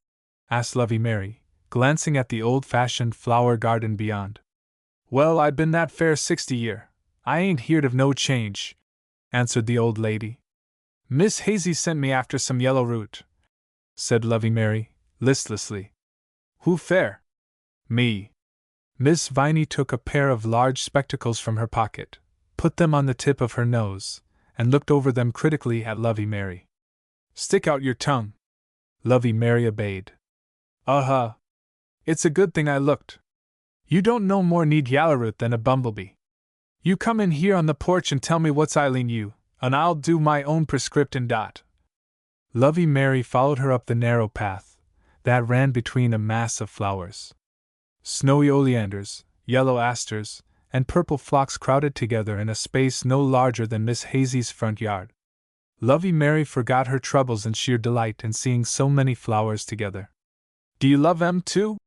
Asked Lovey Mary, glancing at the old-fashioned flower garden beyond. Well, I been that fair 60 year. I ain't heerd of no change, answered the old lady. Miss Hazy sent me after some yellow root, said Lovey Mary, listlessly. Who fair? Me. Miss Viney took a pair of large spectacles from her pocket, put them on the tip of her nose, and looked over them critically at Lovey Mary. Stick out your tongue. Lovey Mary obeyed. Uh-huh. It's a good thing I looked. You don't no more need yalleroot than a bumblebee. You come in here on the porch and tell me what's ailing you, and I'll do my own prescriptin' dot. Lovey Mary followed her up the narrow path that ran between a mass of flowers. Snowy oleanders, yellow asters, and purple phlox crowded together in a space no larger than Miss Hazy's front yard. Lovey Mary forgot her troubles in sheer delight in seeing so many flowers together. Do you love 'em too?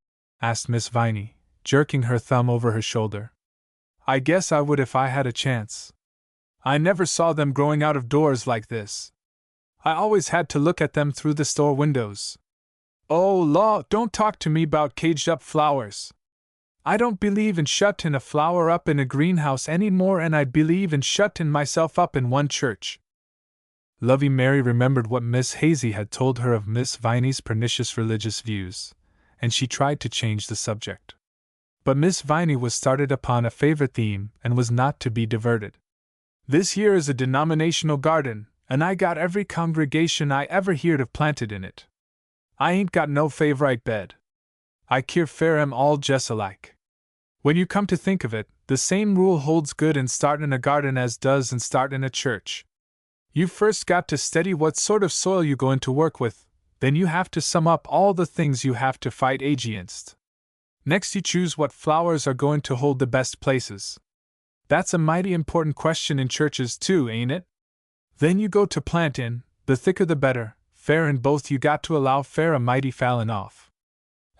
Asked Miss Viney, jerking her thumb over her shoulder. I guess I would if I had a chance. I never saw them growing out of doors like this. I always had to look at them through the store windows. Oh, law, don't talk to me 'bout caged-up flowers. I don't believe in shuttin' a flower up in a greenhouse any more and I believe in shuttin' myself up in one church. Lovey Mary remembered what Miss Hazy had told her of Miss Viney's pernicious religious views, and she tried to change the subject. But Miss Viney was started upon a favorite theme and was not to be diverted. This here is a denominational garden, and I got every congregation I ever heerd of planted in it. I ain't got no favorite bed. I keer fair 'em all jes' alike. When you come to think of it, the same rule holds good in startin' a garden as does in startin' a church. You first got to steady what sort of soil you goin' to work with, then you have to sum up all the things you have to fight against. Next you choose what flowers are going to hold the best places. That's a mighty important question in churches too, ain't it? Then you go to plantin', the thicker the better, fair in both you got to allow fair a mighty fallin' off.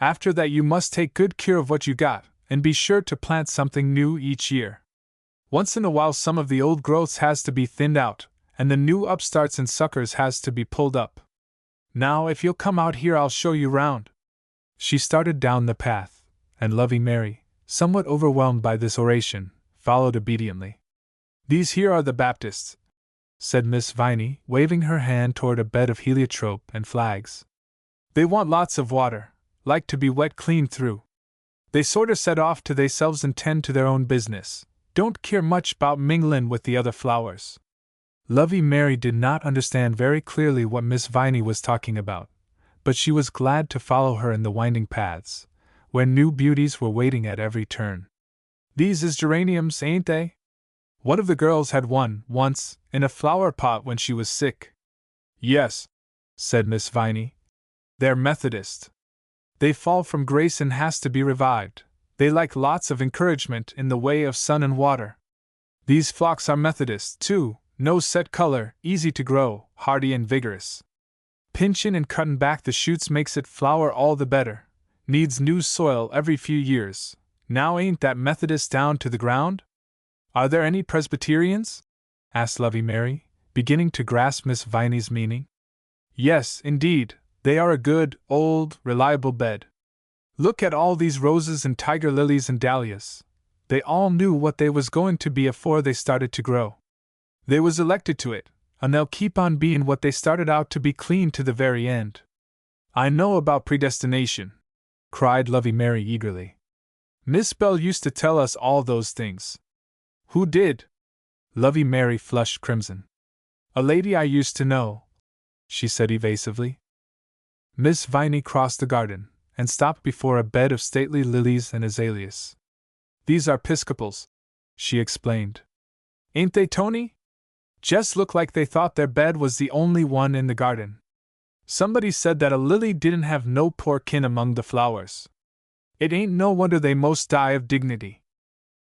After that you must take good care of what you got, and be sure to plant something new each year. Once in a while some of the old growths has to be thinned out, and the new upstarts and suckers has to be pulled up. Now if you'll come out here I'll show you round. She started down the path, and Lovey Mary, somewhat overwhelmed by this oration, followed obediently. These here are the Baptists, said Miss Viney, waving her hand toward a bed of heliotrope and flags. They want lots of water, like to be wet clean through. They sorter set off to theyselves and tend to their own business, don't care much 'bout minglin' with the other flowers. Lovey Mary did not understand very clearly what Miss Viney was talking about, but she was glad to follow her in the winding paths, where new beauties were waiting at every turn. These is geraniums, ain't they? One of the girls had one, once, in a flower pot when she was sick. Yes, said Miss Viney. They're Methodist. They fall from grace and has to be revived. They like lots of encouragement in the way of sun and water. These phlox are Methodist, too. No set color, easy to grow, hardy and vigorous. Pinchin' and cuttin' back the shoots makes it flower all the better. Needs new soil every few years. Now ain't that Methodist down to the ground? Are there any Presbyterians? Asked Lovey Mary, beginning to grasp Miss Viney's meaning. Yes, indeed, they are a good, old, reliable bed. Look at all these roses and tiger lilies and dahlias. They all knew what they was going to be afore they started to grow. They was elected to it, and they'll keep on being what they started out to be clean to the very end. I know about predestination, cried Lovey Mary eagerly. Miss Bell used to tell us all those things. Who did? Lovey Mary flushed crimson. A lady I used to know, she said evasively. Miss Viney crossed the garden, and stopped before a bed of stately lilies and azaleas. These are Episcopals, she explained. Ain't they, Tony? Just look like they thought their bed was the only one in the garden. Somebody said that a lily didn't have no poor kin among the flowers. It ain't no wonder they most die of dignity.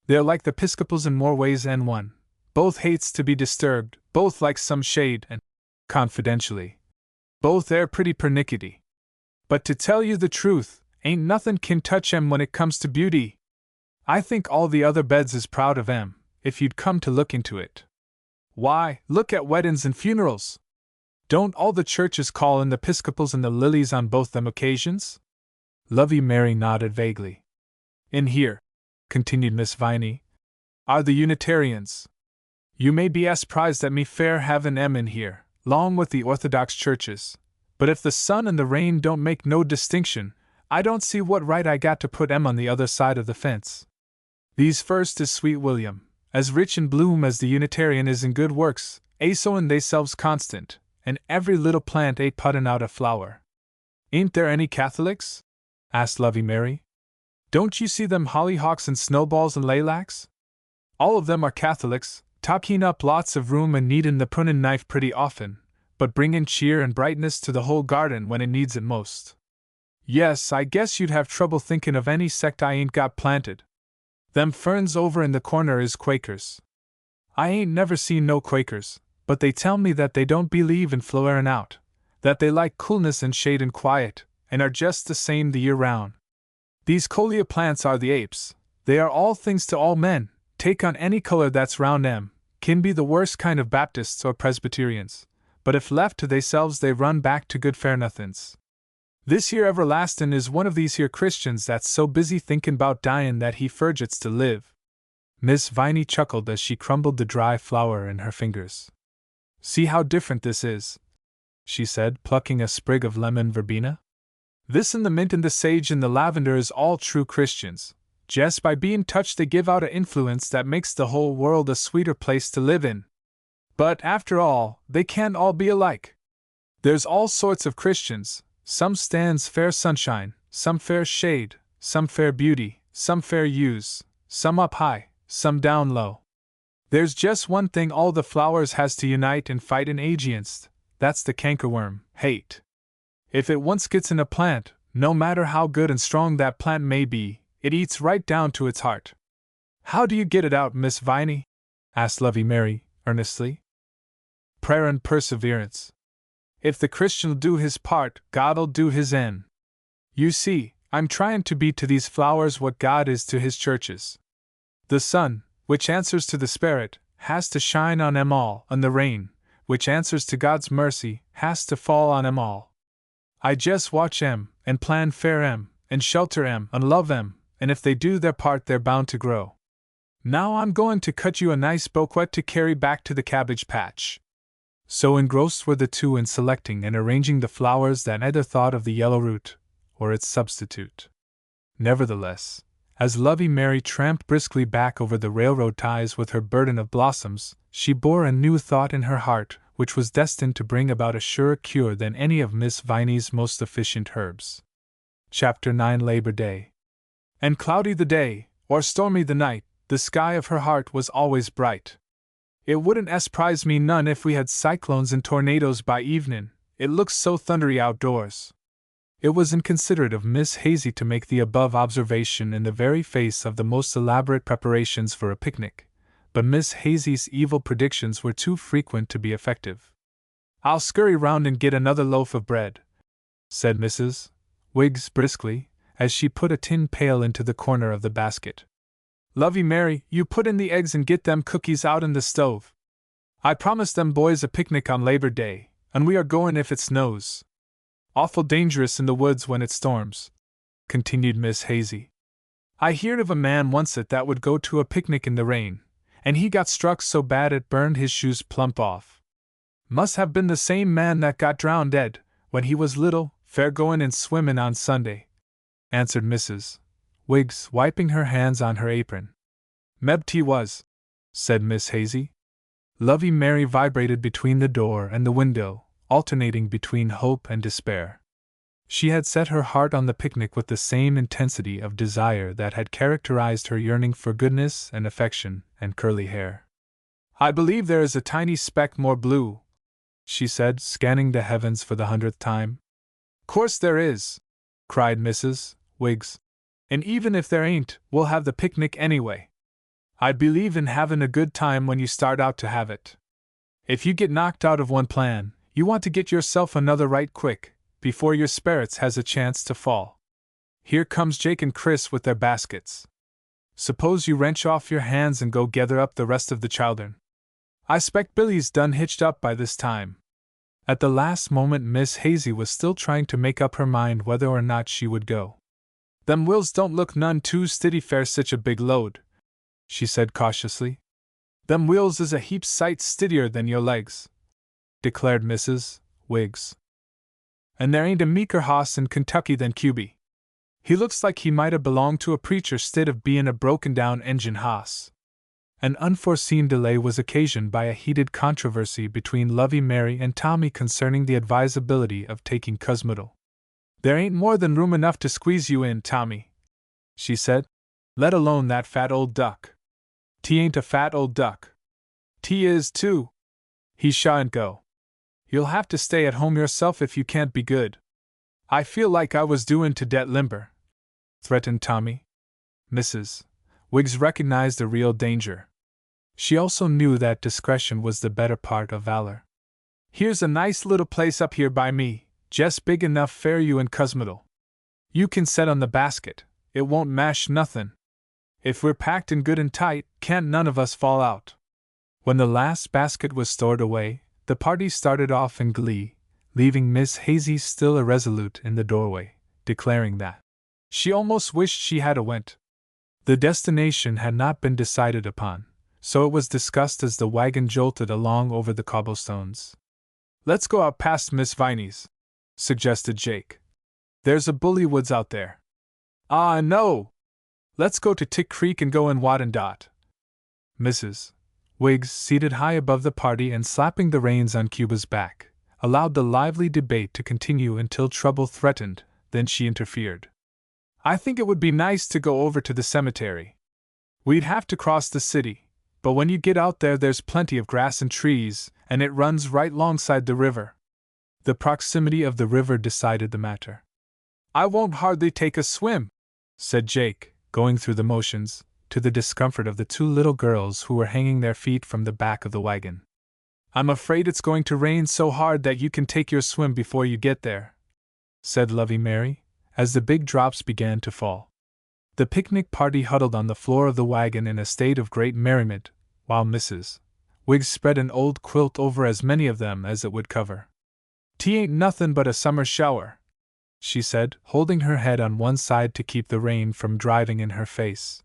They're like the Episcopals in more ways than one. Both hates to be disturbed, both like some shade, and, confidentially, both air pretty pernickety. But to tell you the truth, ain't nothin' can touch 'em when it comes to beauty. I think all the other beds is proud of 'em, if you'd come to look into it. Why, look at weddin's and funerals. Don't all the churches call in the Episcopals and the lilies on both them occasions? Lovey Mary nodded vaguely. In here, continued Miss Viney, are the Unitarians. You may be as surprised at me fair havin' 'em in here, long with the Orthodox churches, but if the sun and the rain don't make no distinction, I don't see what right I got to put 'em on the other side of the fence. These first is Sweet William, as rich in bloom as the Unitarian is in good works, so in theyselves constant, and every little plant puttin' out a flower. Ain't there any Catholics? Asked Lovey Mary. Don't you see them hollyhocks and snowballs and lilacs? All of them are Catholics, taking up lots of room and needin' the prunin' knife pretty often, but bringin' cheer and brightness to the whole garden when it needs it most. Yes, I guess you'd have trouble thinkin' of any sect I ain't got planted. Them ferns over in the corner is Quakers. I ain't never seen no Quakers, but they tell me that they don't believe in flowerin' out, that they like coolness and shade and quiet, and are just the same the year round. These coleus plants are the apes. They are all things to all men, take on any color that's round 'em, can be the worst kind of Baptists or Presbyterians, but if left to theyselves they run back to good fair nothings. This here everlastin' is one of these here Christians that's so busy thinkin' 'bout dyin' that he forgets to live. Miss Viney chuckled as she crumbled the dry flower in her fingers. See how different this is, she said, plucking a sprig of lemon verbena. This and the mint and the sage and the lavender is all true Christians. Just by being touched they give out a influence that makes the whole world a sweeter place to live in. But after all, they can't all be alike. There's all sorts of Christians. Some stands fair sunshine, some fair shade, some fair beauty, some fair use, some up high, some down low. There's just one thing all the flowers has to unite and fight an against, that's the cankerworm, hate. If it once gets in a plant, no matter how good and strong that plant may be, it eats right down to its heart. How do you get it out, Miss Viney? Asked Lovey Mary, earnestly. Prayer and perseverance. If the Christian'll do his part, God'll do his end. You see, I'm tryin' to be to these flowers what God is to his churches. The sun, which answers to the Spirit, has to shine on 'em all, and the rain, which answers to God's mercy, has to fall on 'em all. I just watch 'em, and plan fair 'em, and shelter 'em, and love 'em, and if they do their part they're bound to grow. Now I'm going to cut you a nice bouquet to carry back to the cabbage patch. So engrossed were the two in selecting and arranging the flowers that neither thought of the yellow root, or its substitute. Nevertheless, as Lovey Mary tramped briskly back over the railroad ties with her burden of blossoms, she bore a new thought in her heart, which was destined to bring about a surer cure than any of Miss Viney's most efficient herbs. Chapter 9 Labor Day. And cloudy the day, or stormy the night, the sky of her heart was always bright. It wouldn't surprise me none if we had cyclones and tornadoes by evening, it looks so thundery outdoors. It was inconsiderate of Miss Hazy to make the above observation in the very face of the most elaborate preparations for a picnic, but Miss Hazy's evil predictions were too frequent to be effective. I'll scurry round and get another loaf of bread, said Mrs. Wiggs briskly, as she put a tin pail into the corner of the basket. Lovey Mary, you put in the eggs and get them cookies out in the stove. I promised them boys a picnic on Labor Day, and we are goin' if it snows. Awful dangerous in the woods when it storms, continued Miss Hazy. I heerd of a man oncet that would go to a picnic in the rain, and he got struck so bad it burned his shoes plump off. Must have been the same man that got drowned dead, when he was little, fair goin' and swimmin' on Sunday, answered Mrs. Wiggs, wiping her hands on her apron. Meb't he was, said Miss Hazy. Lovey Mary vibrated between the door and the window, alternating between hope and despair. She had set her heart on the picnic with the same intensity of desire that had characterized her yearning for goodness and affection and curly hair. I believe there is a tiny speck more blue, she said, scanning the heavens for the 100th time. Course there is, cried Mrs. Wiggs. And even if there ain't, we'll have the picnic anyway. I believe in having a good time when you start out to have it. If you get knocked out of one plan, you want to get yourself another right quick, before your sperrits has a chance to fall. Here comes Jake and Chris with their baskets. Suppose you wrench off your hands and go gather up the rest of the children. I spect Billy's done hitched up by this time. At the last moment Miss Hazy was still trying to make up her mind whether or not she would go. Them wills don't look none too stiddy for sich a big load, she said cautiously. Them wheels is a heap sight stiddier than your legs, declared Mrs. Wiggs. And there ain't a meeker hoss in Kentucky than Cuby. He looks like he might 'a belonged to a preacher 'stid of bein' a broken-down engine hoss. An unforeseen delay was occasioned by a heated controversy between Lovey Mary and Tommy concerning the advisability of taking Cosmodal. There ain't more than room enough to squeeze you in, Tommy, she said, let alone that fat old duck. T ain't a fat old duck. T is, too. He shan't go. You'll have to stay at home yourself if you can't be good. I feel like I was doin' to det limber, threatened Tommy. Mrs. Wiggs recognized the real danger. She also knew that discretion was the better part of valor. Here's a nice little place up here by me, just big enough for you and Cosmodal. You can set on the basket, it won't mash nothin'. If we're packed in good and tight, can't none of us fall out. When the last basket was stored away, the party started off in glee, leaving Miss Hazy still irresolute in the doorway, declaring that she almost wished she had went. The destination had not been decided upon, so it was discussed as the wagon jolted along over the cobblestones. "Let's go out past Miss Viney's," suggested Jake. "There's a bully woods out there." "Ah, no! Let's go to Tick Creek and go in Wyandotte." Mrs. Wiggs, seated high above the party and slapping the reins on Cuba's back, allowed the lively debate to continue until trouble threatened, then she interfered. "I think it would be nice to go over to the cemetery. We'd have to cross the city, but when you get out there there's plenty of grass and trees, and it runs right alongside the river." The proximity of the river decided the matter. "I won't hardly take a swim," said Jake, going through the motions, to the discomfort of the two little girls who were hanging their feet from the back of the wagon. "I'm afraid it's going to rain so hard that you can take your swim before you get there," said Lovey Mary, as the big drops began to fall. The picnic party huddled on the floor of the wagon in a state of great merriment, while Mrs. Wiggs spread an old quilt over as many of them as it would cover. "'T ain't nothin' but a summer shower," she said, holding her head on one side to keep the rain from driving in her face.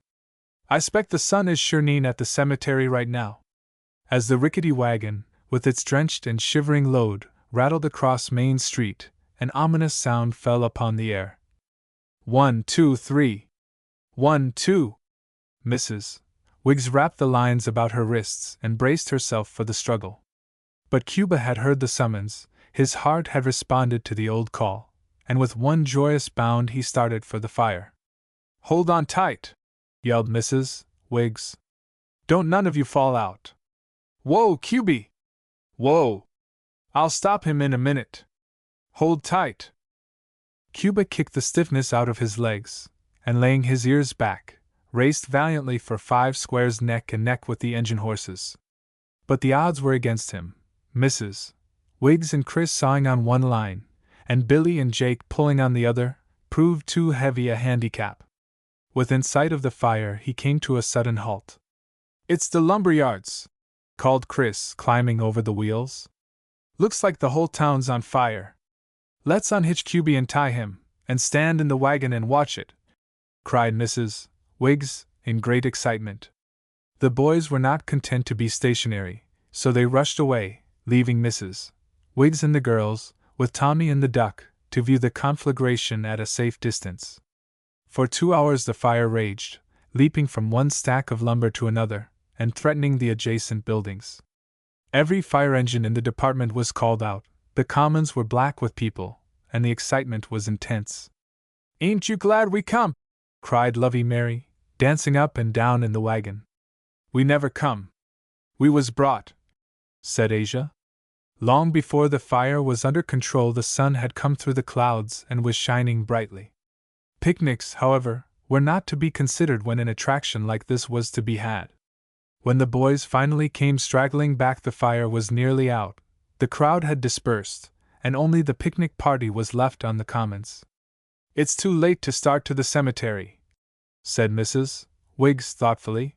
"I 'spect the sun is shining at the cemetery right now." As the rickety wagon, with its drenched and shivering load, rattled across Main Street, an ominous sound fell upon the air. 1, 2, 3. 1, 2. Mrs. Wiggs wrapped the lines about her wrists and braced herself for the struggle. But Cuba had heard the summons, his heart had responded to the old call, and with one joyous bound he started for the fire. "Hold on tight!" yelled Mrs. Wiggs. "Don't none of you fall out." "Whoa, Cubie! Whoa! I'll stop him in a minute. Hold tight!" Cuba kicked the stiffness out of his legs, and laying his ears back, raced valiantly for 5 squares neck and neck with the engine horses. But the odds were against him. Mrs. Wiggs and Chris sawing on one line, and Billy and Jake pulling on the other, proved too heavy a handicap. Within sight of the fire he came to a sudden halt. "It's the lumber yards," called Chris, climbing over the wheels. "Looks like the whole town's on fire. Let's unhitch Cubie and tie him, and stand in the wagon and watch it," cried Mrs. Wiggs, in great excitement. The boys were not content to be stationary, so they rushed away, leaving Mrs. Wiggs and the girls, with Tommy and the duck, to view the conflagration at a safe distance. For 2 hours the fire raged, leaping from one stack of lumber to another, and threatening the adjacent buildings. Every fire engine in the department was called out, the commons were black with people, and the excitement was intense. "Ain't you glad we come?" cried Lovey Mary, dancing up and down in the wagon. "We never come. We was brought," said Asia. Long before the fire was under control the sun had come through the clouds and was shining brightly. Picnics, however, were not to be considered when an attraction like this was to be had. When the boys finally came straggling back the fire was nearly out, the crowd had dispersed, and only the picnic party was left on the commons. "It's too late to start to the cemetery," said Mrs. Wiggs thoughtfully.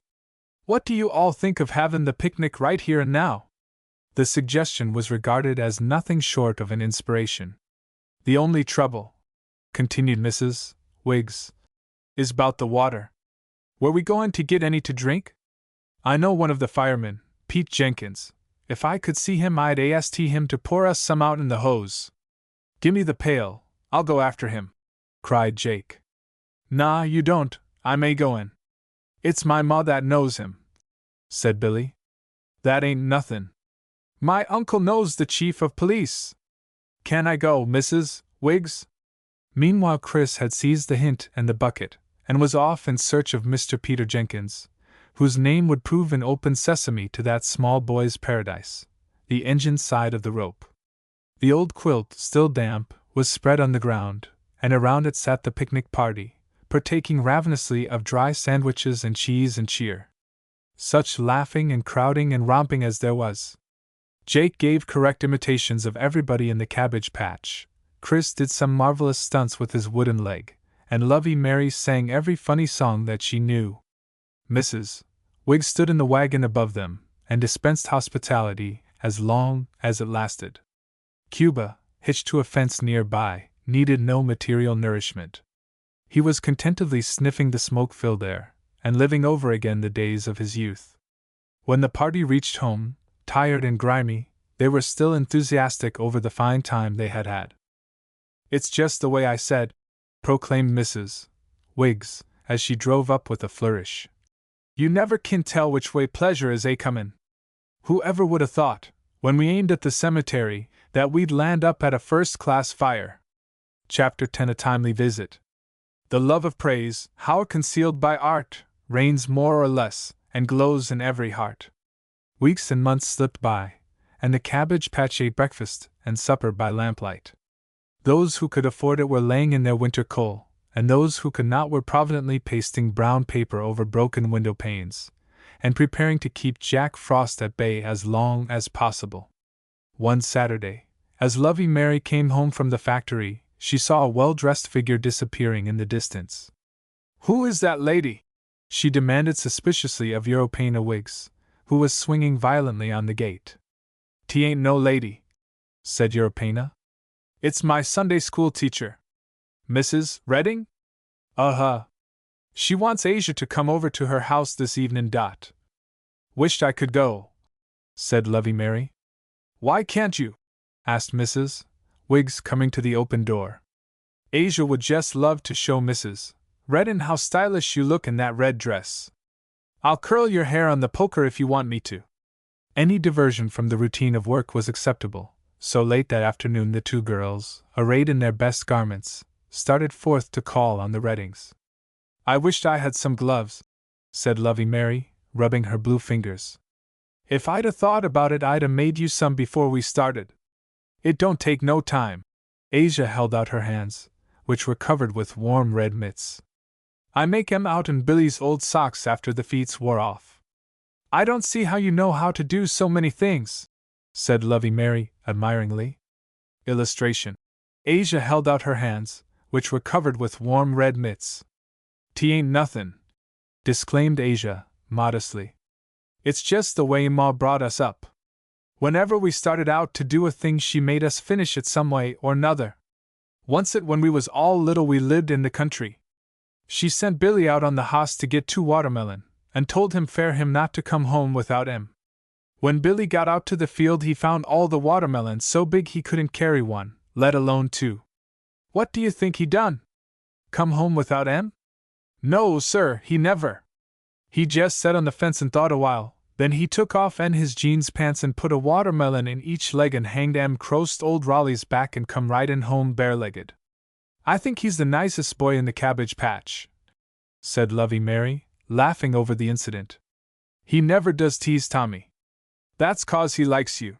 "What do you all think of having the picnic right here and now?" The suggestion was regarded as nothing short of an inspiration. "The only trouble," continued Mrs. Wiggs, "is about the water. Were we going to get any to drink? I know one of the firemen, Pete Jenkins. If I could see him I'd ask him to pour us some out in the hose." "Gimme the pail, I'll go after him," cried Jake. "Nah, you don't, I may go in. It's my ma that knows him," said Billy. "That ain't nothin'. My uncle knows the chief of police. Can I go, Mrs. Wiggs?" Meanwhile Chris had seized the hint and the bucket, and was off in search of Mr. Peter Jenkins, whose name would prove an open sesame to that small boy's paradise, the engine side of the rope. The old quilt, still damp, was spread on the ground, and around it sat the picnic party, partaking ravenously of dry sandwiches and cheese and cheer. Such laughing and crowding and romping as there was! Jake gave correct imitations of everybody in the cabbage patch, Chris did some marvelous stunts with his wooden leg, and Lovey Mary sang every funny song that she knew. Mrs. Wiggs stood in the wagon above them, and dispensed hospitality as long as it lasted. Cuba, hitched to a fence nearby, needed no material nourishment. He was contentedly sniffing the smoke-filled air, and living over again the days of his youth. When the party reached home, tired and grimy, they were still enthusiastic over the fine time they had had. "It's just the way I said," proclaimed Mrs. Wiggs, as she drove up with a flourish. "You never can tell which way pleasure is comin'. Whoever would 'a' thought, when we aimed at the cemetery, that we'd land up at a first-class fire?" Chapter 10: A Timely Visit. The love of praise, how concealed by art, reigns more or less, and glows in every heart. Weeks and months slipped by, and the Cabbage Patch ate breakfast and supper by lamplight. Those who could afford it were laying in their winter coal, and those who could not were providently pasting brown paper over broken window panes, and preparing to keep Jack Frost at bay as long as possible. One Saturday, as Lovey Mary came home from the factory, she saw a well-dressed figure disappearing in the distance. "Who is that lady?" she demanded suspiciously of Europena Wiggs, who was swinging violently on the gate. "'T ain't no lady," said Europena. "It's my Sunday school teacher, Mrs. Redding? Uh-huh. She wants Asia to come over to her house this evenin'. Wished I could go," said Lovey Mary. "Why can't you?" asked Mrs. Wiggs, coming to the open door. "Asia would just love to show Mrs. Redding how stylish you look in that red dress. I'll curl your hair on the poker if you want me to." Any diversion from the routine of work was acceptable, so late that afternoon the two girls, arrayed in their best garments, started forth to call on the Reddings. "I wished I had some gloves," said Lovey Mary, rubbing her blue fingers. "If I'd 'a' thought about it, I'd 'a' made you some before we started. It don't take no time." Asia held out her hands, which were covered with warm red mitts. "I make 'em out'n Billy's old socks after the feets wore off." "I don't see how you know how to do so many things," said Lovey Mary, admiringly. Illustration. Asia held out her hands, which were covered with warm red mitts. "'T ain't nothin'," disclaimed Asia, modestly. "It's just the way Ma brought us up. Whenever we started out to do a thing, she made us finish it some way or 'nother. Oncet when we was all little we lived in the country. She sent Billy out on the hoss to get 2 watermelon, and told him fair him not to come home without 'em. When Billy got out to the field he found all the watermelons so big he couldn't carry one, let alone 2. What do you think he done? Come home without 'em? No, sir, he never. He jest set on the fence and thought a while, then he took off his jeans pants and put a watermelon in each leg and hanged 'em crossed old Raleigh's back and come ridin' home bare-legged. I think he's the nicest boy in the Cabbage Patch," said Lovey Mary, laughing over the incident. "He never does tease Tommy. That's 'cause he likes you.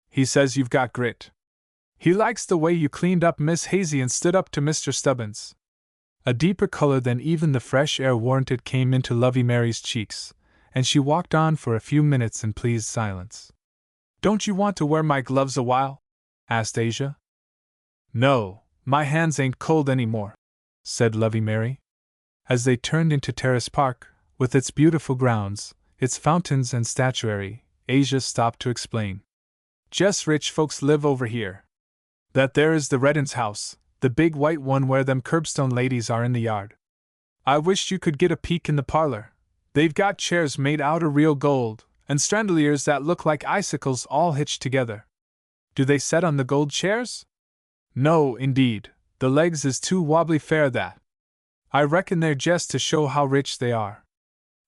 He says you've got grit. He likes the way you cleaned up Miss Hazy and stood up to Mr. Stubbins." A deeper color than even the fresh air warranted came into Lovey Mary's cheeks, and she walked on for a few minutes in pleased silence. "Don't you want to wear my gloves a while?" asked Asia. "No, my hands ain't cold any more," said Lovey Mary. As they turned into Terrace Park, with its beautiful grounds, its fountains and statuary, Asia stopped to explain. "Just rich folks live over here. That there is the Reddins' house, the big white one where them curbstone ladies are in the yard. I wished you could get a peek in the parlor. They've got chairs made out o' real gold, and strandeliers that look like icicles all hitched together." "Do they set on the gold chairs?" "No, indeed, the legs is too wobbly fair that. I reckon they're jest to show how rich they are.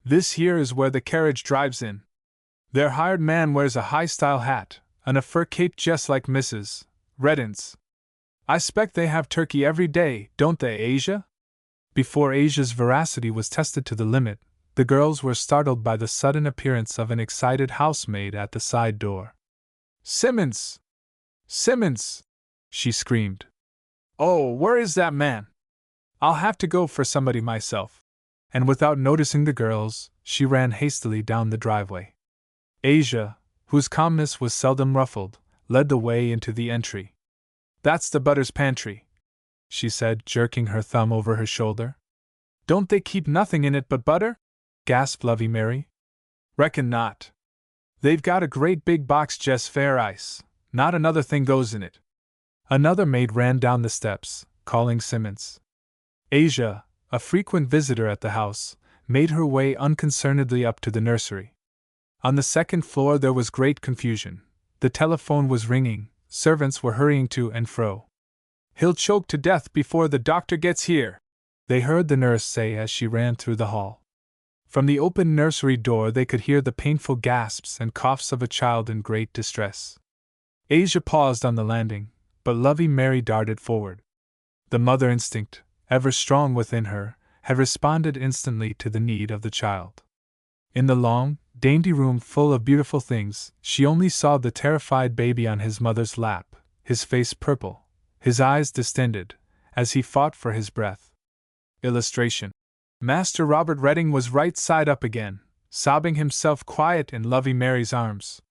This here is where the carriage drives in. Their hired man wears a high-style hat, and a fur cape just like Mrs. Reddin's. I 'spect they have turkey every day, don't they, Asia?" Before Asia's veracity was tested to the limit, the girls were startled by the sudden appearance of an excited housemaid at the side door. "Simmons! Simmons!" she screamed. "Oh, where is that man? I'll have to go for somebody myself." And without noticing the girls, she ran hastily down the driveway. Asia, whose calmness was seldom ruffled, led the way into the entry. "That's the butter's pantry," she said, jerking her thumb over her shoulder. "Don't they keep nothing in it but butter?" gasped Lovey Mary. "Reckon not. They've got a great big box jest fair ice, not another thing goes in it. Another maid ran down the steps, calling Simmons. Asia, a frequent visitor at the house, made her way unconcernedly up to the nursery. On the second floor there was great confusion. The telephone was ringing, servants were hurrying to and fro. "He'll choke to death before the doctor gets here," they heard the nurse say as she ran through the hall. From the open nursery door they could hear the painful gasps and coughs of a child in great distress. Asia paused on the landing, but Lovey Mary darted forward. The mother instinct, ever strong within her, had responded instantly to the need of the child. In the long, dainty room full of beautiful things, she only saw the terrified baby on his mother's lap, his face purple, his eyes distended, as he fought for his breath. Illustration. Master Robert Redding was right side up again, sobbing himself quiet in Lovey Mary's arms.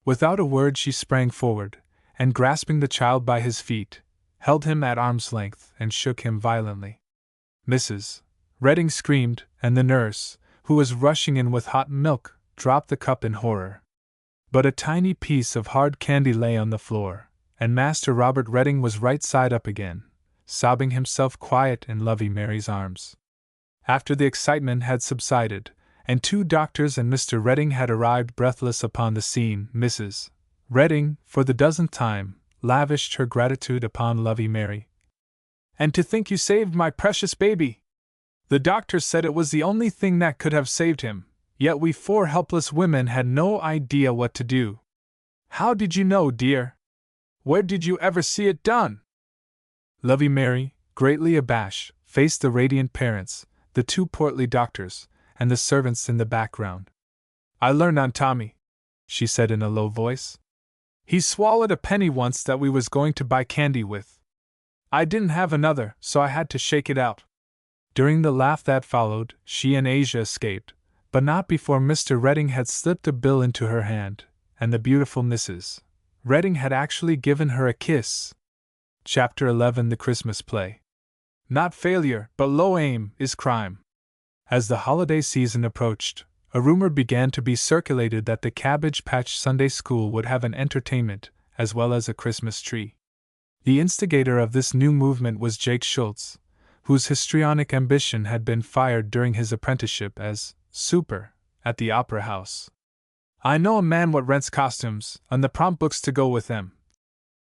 Without a word she sprang forward, and grasping the child by his feet, held him at arm's length and shook him violently. Mrs. Redding screamed, and the nurse, who was rushing in with hot milk, dropped the cup in horror. But a tiny piece of hard candy lay on the floor, and Master Robert Redding was right side up again, sobbing himself quiet in Lovey Mary's arms. After the excitement had subsided, and 2 doctors and Mr. Redding had arrived breathless upon the scene, Mrs. Redding, for the 10th time, lavished her gratitude upon Lovey Mary. "And to think you saved my precious baby! The doctor said it was the only thing that could have saved him, yet we 4 helpless women had no idea what to do. How did you know, dear? Where did you ever see it done?" Lovey Mary, greatly abashed, faced the radiant parents, the 2 portly doctors, and the servants in the background. "I learned on Tommy," she said in a low voice. "He swallowed a penny once that we was going to buy candy with. I didn't have another, so I had to shake it out." During the laugh that followed, she and Asia escaped, but not before Mr. Redding had slipped a bill into her hand, and the beautiful Mrs. Redding had actually given her a kiss. Chapter 11. The Christmas Play. Not failure, but low aim, is crime. As the holiday season approached, a rumor began to be circulated that the Cabbage Patch Sunday School would have an entertainment, as well as a Christmas tree. The instigator of this new movement was Jake Schultz, whose histrionic ambition had been fired during his apprenticeship as super at the Opera House. "I know a man what rents costumes, and the prompt books to go with them,"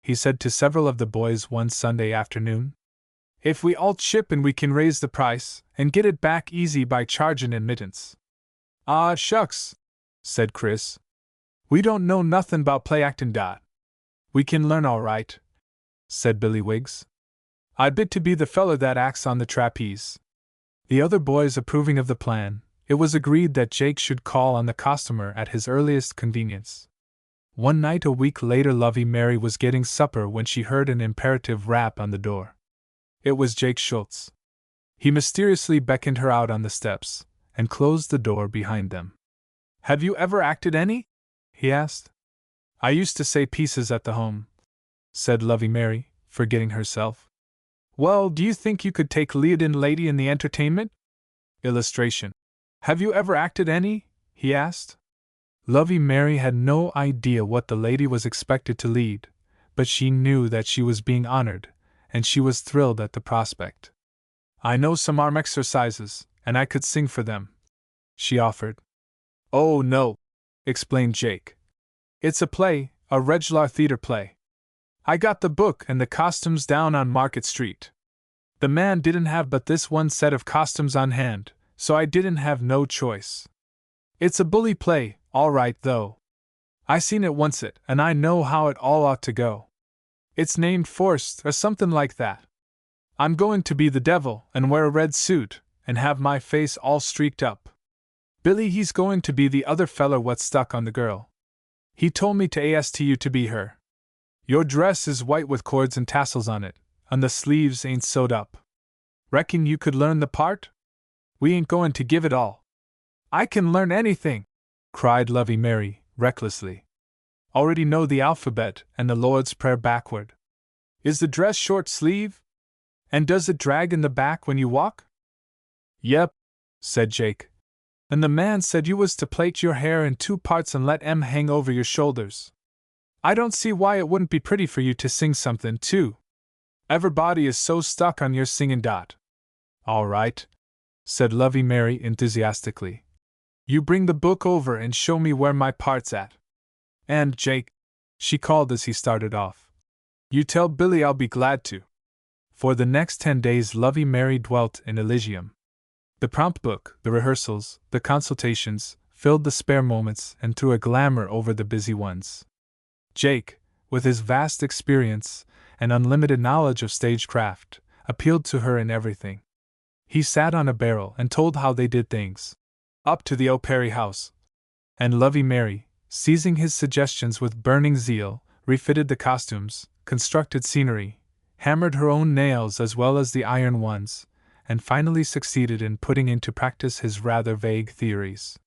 he said to several of the boys one Sunday afternoon. "If we all chip in we can raise the price, and get it back easy by chargin' admittance." "Ah, shucks," said Chris. "We don't know nothin' 'bout play actin' dot." "We can learn all right," said Billy Wiggs. "I'd bid to be the feller that acts on the trapeze." The other boys approving of the plan, it was agreed that Jake should call on the costumer at his earliest convenience. One night a week later Lovey Mary was getting supper when she heard an imperative rap on the door. It was Jake Schultz. He mysteriously beckoned her out on the steps, and closed the door behind them. "Have you ever acted any?" he asked. "I used to say pieces at the home," said Lovey Mary, forgetting herself. "Well, do you think you could take lead-in lady in the entertainment?" Illustration. "Have you ever acted any?" he asked. Lovey Mary had no idea what the lady was expected to lead, but she knew that she was being honored, and she was thrilled at the prospect. "I know some arm exercises, and I could sing for them," she offered. "Oh, no," explained Jake. "It's a play, a regular theater play. I got the book and the costumes down on Market Street. The man didn't have but this one set of costumes on hand, so I didn't have no choice. It's a bully play, all right though. I seen it oncet, and I know how it all ought to go. It's named Forced or something like that. I'm going to be the devil and wear a red suit, and have my face all streaked up. Billy he's going to be the other feller what stuck on the girl. He told me to ask you to be her. Your dress is white with cords and tassels on it, and the sleeves ain't sewed up. Reckon you could learn the part? We ain't going to give it all." "I can learn anything!" cried Lovey Mary, recklessly. "Already know the alphabet and the Lord's Prayer backward. Is the dress short sleeve? And does it drag in the back when you walk?" "Yep," said Jake. "And the man said you was to plait your hair in 2 parts and let 'em hang over your shoulders." I don't see why it wouldn't be pretty for you to sing something, too. Everybody is so stuck on your singing. All right, said Lovey Mary enthusiastically. You bring the book over and show me where my part's at. And, Jake, she called as he started off, you tell Billy I'll be glad to. For the next 10 days Lovey Mary dwelt in Elysium. The prompt book, the rehearsals, the consultations, filled the spare moments and threw a glamour over the busy ones. Jake, with his vast experience and unlimited knowledge of stagecraft, appealed to her in everything. He sat on a barrel and told how they did things, up to the O'Perry house. And Lovey Mary, seizing his suggestions with burning zeal, refitted the costumes, constructed scenery, hammered her own nails as well as the iron ones, and finally succeeded in putting into practice his rather vague theories.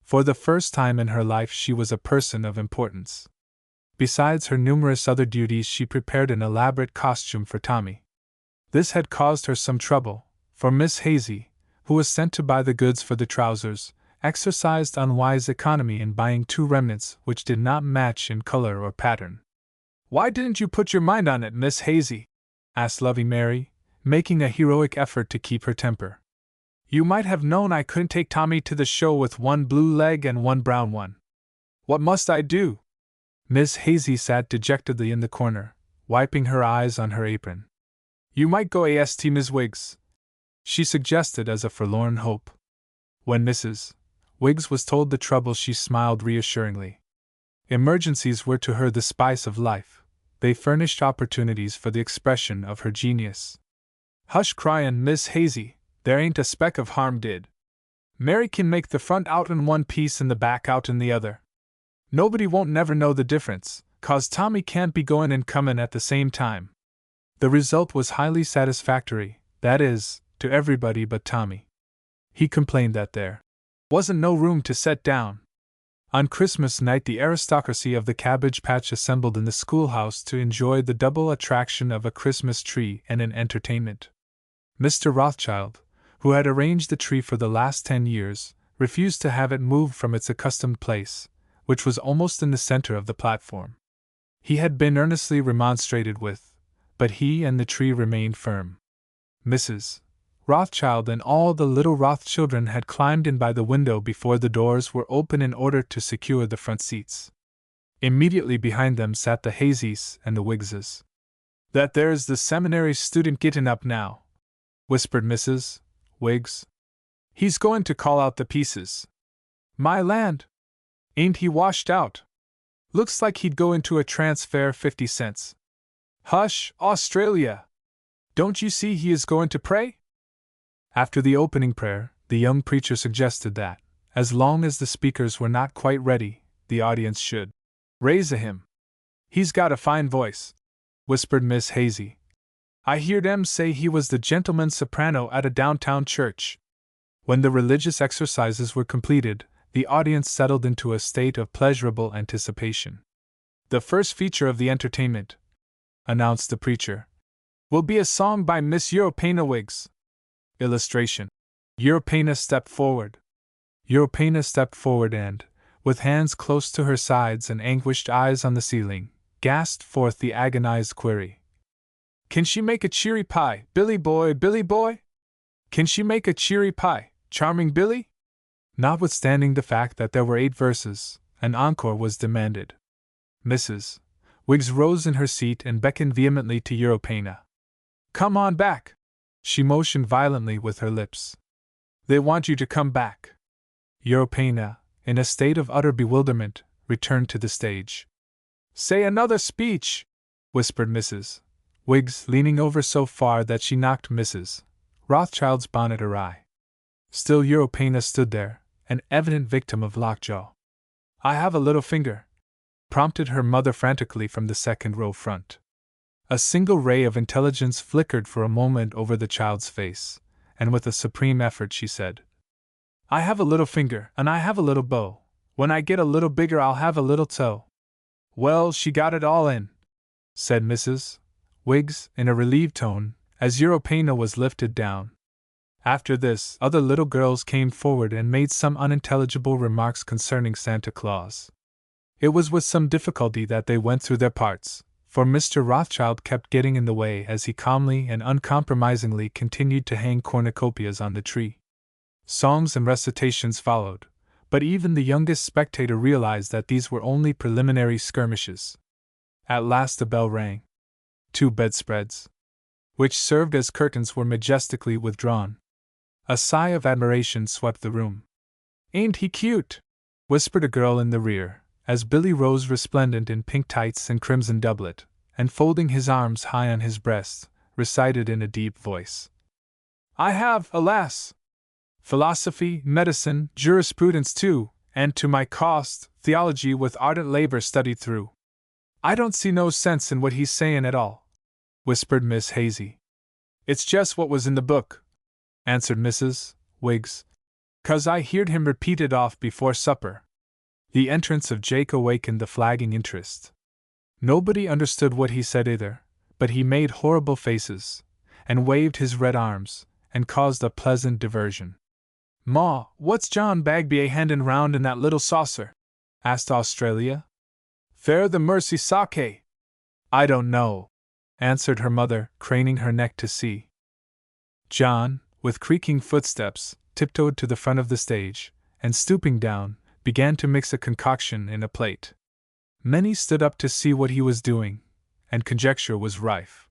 For the first time in her life she was a person of importance. Besides her numerous other duties, she prepared an elaborate costume for Tommy. This had caused her some trouble, for Miss Hazy, who was sent to buy the goods for the trousers, exercised unwise economy in buying 2 remnants which did not match in color or pattern. Why didn't you put your mind on it, Miss Hazy? Asked Lovey Mary, making a heroic effort to keep her temper. You might have known I couldn't take Tommy to the show with 1 blue leg and 1 brown one. What must I do? Miss Hazy sat dejectedly in the corner, wiping her eyes on her apron. You might go AST Miss Wiggs, she suggested as a forlorn hope. When Mrs. Wiggs was told the trouble, she smiled reassuringly. Emergencies were to her the spice of life. They furnished opportunities for the expression of her genius. Hush cryin', Miss Hazy, there ain't a speck of harm did. Mary can make the front out in one piece and the back out in the other. Nobody won't never know the difference, 'cause Tommy can't be goin' and comin' at the same time. The result was highly satisfactory, that is, to everybody but Tommy. He complained that there wasn't no room to set down. On Christmas night the aristocracy of the Cabbage Patch assembled in the schoolhouse to enjoy the double attraction of a Christmas tree and an entertainment. Mr. Rothschild, who had arranged the tree for the last 10 years, refused to have it moved from its accustomed place, which was almost in the center of the platform. He had been earnestly remonstrated with, but he and the tree remained firm. Mrs. Rothschild and all the little Roth children had climbed in by the window before the doors were open in order to secure the front seats. Immediately behind them sat the Hazys and the Wiggses. That there's the seminary student gettin' up now, whispered Mrs. Wiggs. He's going to call out the pieces. My land! Ain't he washed out? Looks like he'd go into a trance fare 50 cents. Hush, Australia! Don't you see he is going to pray? After the opening prayer, the young preacher suggested that, as long as the speakers were not quite ready, the audience should raise a hymn. He's got a fine voice, whispered Miss Hazy. I heard 'em say he was the gentleman's soprano at a downtown church. When the religious exercises were completed, the audience settled into a state of pleasurable anticipation. The first feature of the entertainment, announced the preacher, will be a song by Miss Europena Wiggs. Illustration. Europena stepped forward. Europena stepped forward and, with hands close to her sides and anguished eyes on the ceiling, gasped forth the agonized query. Can she make a cheery pie, Billy boy, Billy boy? Can she make a cheery pie, charming Billy? Notwithstanding the fact that there were 8 verses, an encore was demanded. Mrs. Wiggs rose in her seat and beckoned vehemently to Europena. Come on back! She motioned violently with her lips. They want you to come back. Europena, in a state of utter bewilderment, returned to the stage. Say another speech, whispered Mrs. Wiggs, leaning over so far that she knocked Mrs. Rothschild's bonnet awry. Still Europena stood there, an evident victim of lockjaw. I have a little finger, prompted her mother frantically from the second row front. A single ray of intelligence flickered for a moment over the child's face, and with a supreme effort she said, I have a little finger, and I have a little bow. When I get a little bigger I'll have a little toe. Well, she got it all in, said Mrs. Wiggs, in a relieved tone, as Europena was lifted down. After this, other little girls came forward and made some unintelligible remarks concerning Santa Claus. It was with some difficulty that they went through their parts, for Mr. Rothschild kept getting in the way as he calmly and uncompromisingly continued to hang cornucopias on the tree. Songs and recitations followed, but even the youngest spectator realized that these were only preliminary skirmishes. At last the bell rang. 2 bedspreads, which served as curtains, were majestically withdrawn. A sigh of admiration swept the room. "Ain't he cute?" whispered a girl in the rear, as Billy rose resplendent in pink tights and crimson doublet, and folding his arms high on his breast, recited in a deep voice. "I have, alas! Philosophy, medicine, jurisprudence too, and to my cost, theology with ardent labor studied through. I don't see no sense in what he's sayin' at all," whispered Miss Hazy. "It's just what was in the book," answered Mrs. Wiggs, "'cause I heard him repeat it off before supper." The entrance of Jake awakened the flagging interest. Nobody understood what he said either, but he made horrible faces, and waved his red arms, and caused a pleasant diversion. "Ma, what's John Bagby a-handin' round in that little saucer?" asked Australia. "Fair the mercy sake." "I don't know," answered her mother, craning her neck to see. John, with creaking footsteps, tiptoed to the front of the stage, and stooping down, began to mix a concoction in a plate. Many stood up to see what he was doing, and conjecture was rife.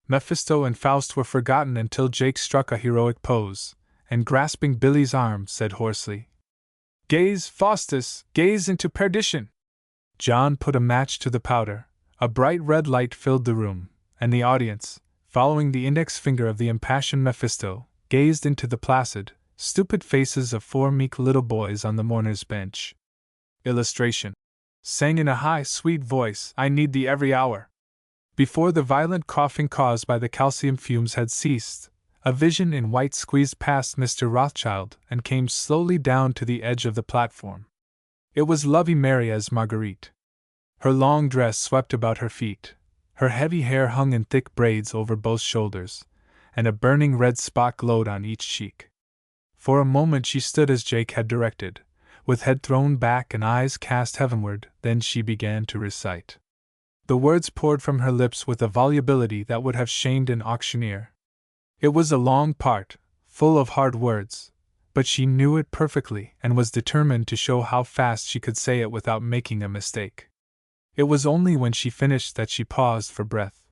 Mephisto and Faust were forgotten until Jake struck a heroic pose, and grasping Billy's arm, said hoarsely, "Gaze, Faustus, gaze into perdition!" John put a match to the powder, a bright red light filled the room, and the audience, following the index finger of the impassioned Mephisto, gazed into the placid, stupid faces of 4 meek little boys on the mourner's bench. Illustration. Sang in a high, sweet voice, "I need thee every hour." Before the violent coughing caused by the calcium fumes had ceased, a vision in white squeezed past Mr. Rothschild and came slowly down to the edge of the platform. It was Lovey Mary as Marguerite. Her long dress swept about her feet, her heavy hair hung in thick braids over both shoulders, and a burning red spot glowed on each cheek. For a moment she stood as Jake had directed, with head thrown back and eyes cast heavenward, then she began to recite. The words poured from her lips with a volubility that would have shamed an auctioneer. It was a long part, full of hard words, but she knew it perfectly and was determined to show how fast she could say it without making a mistake. It was only when she finished that she paused for breath.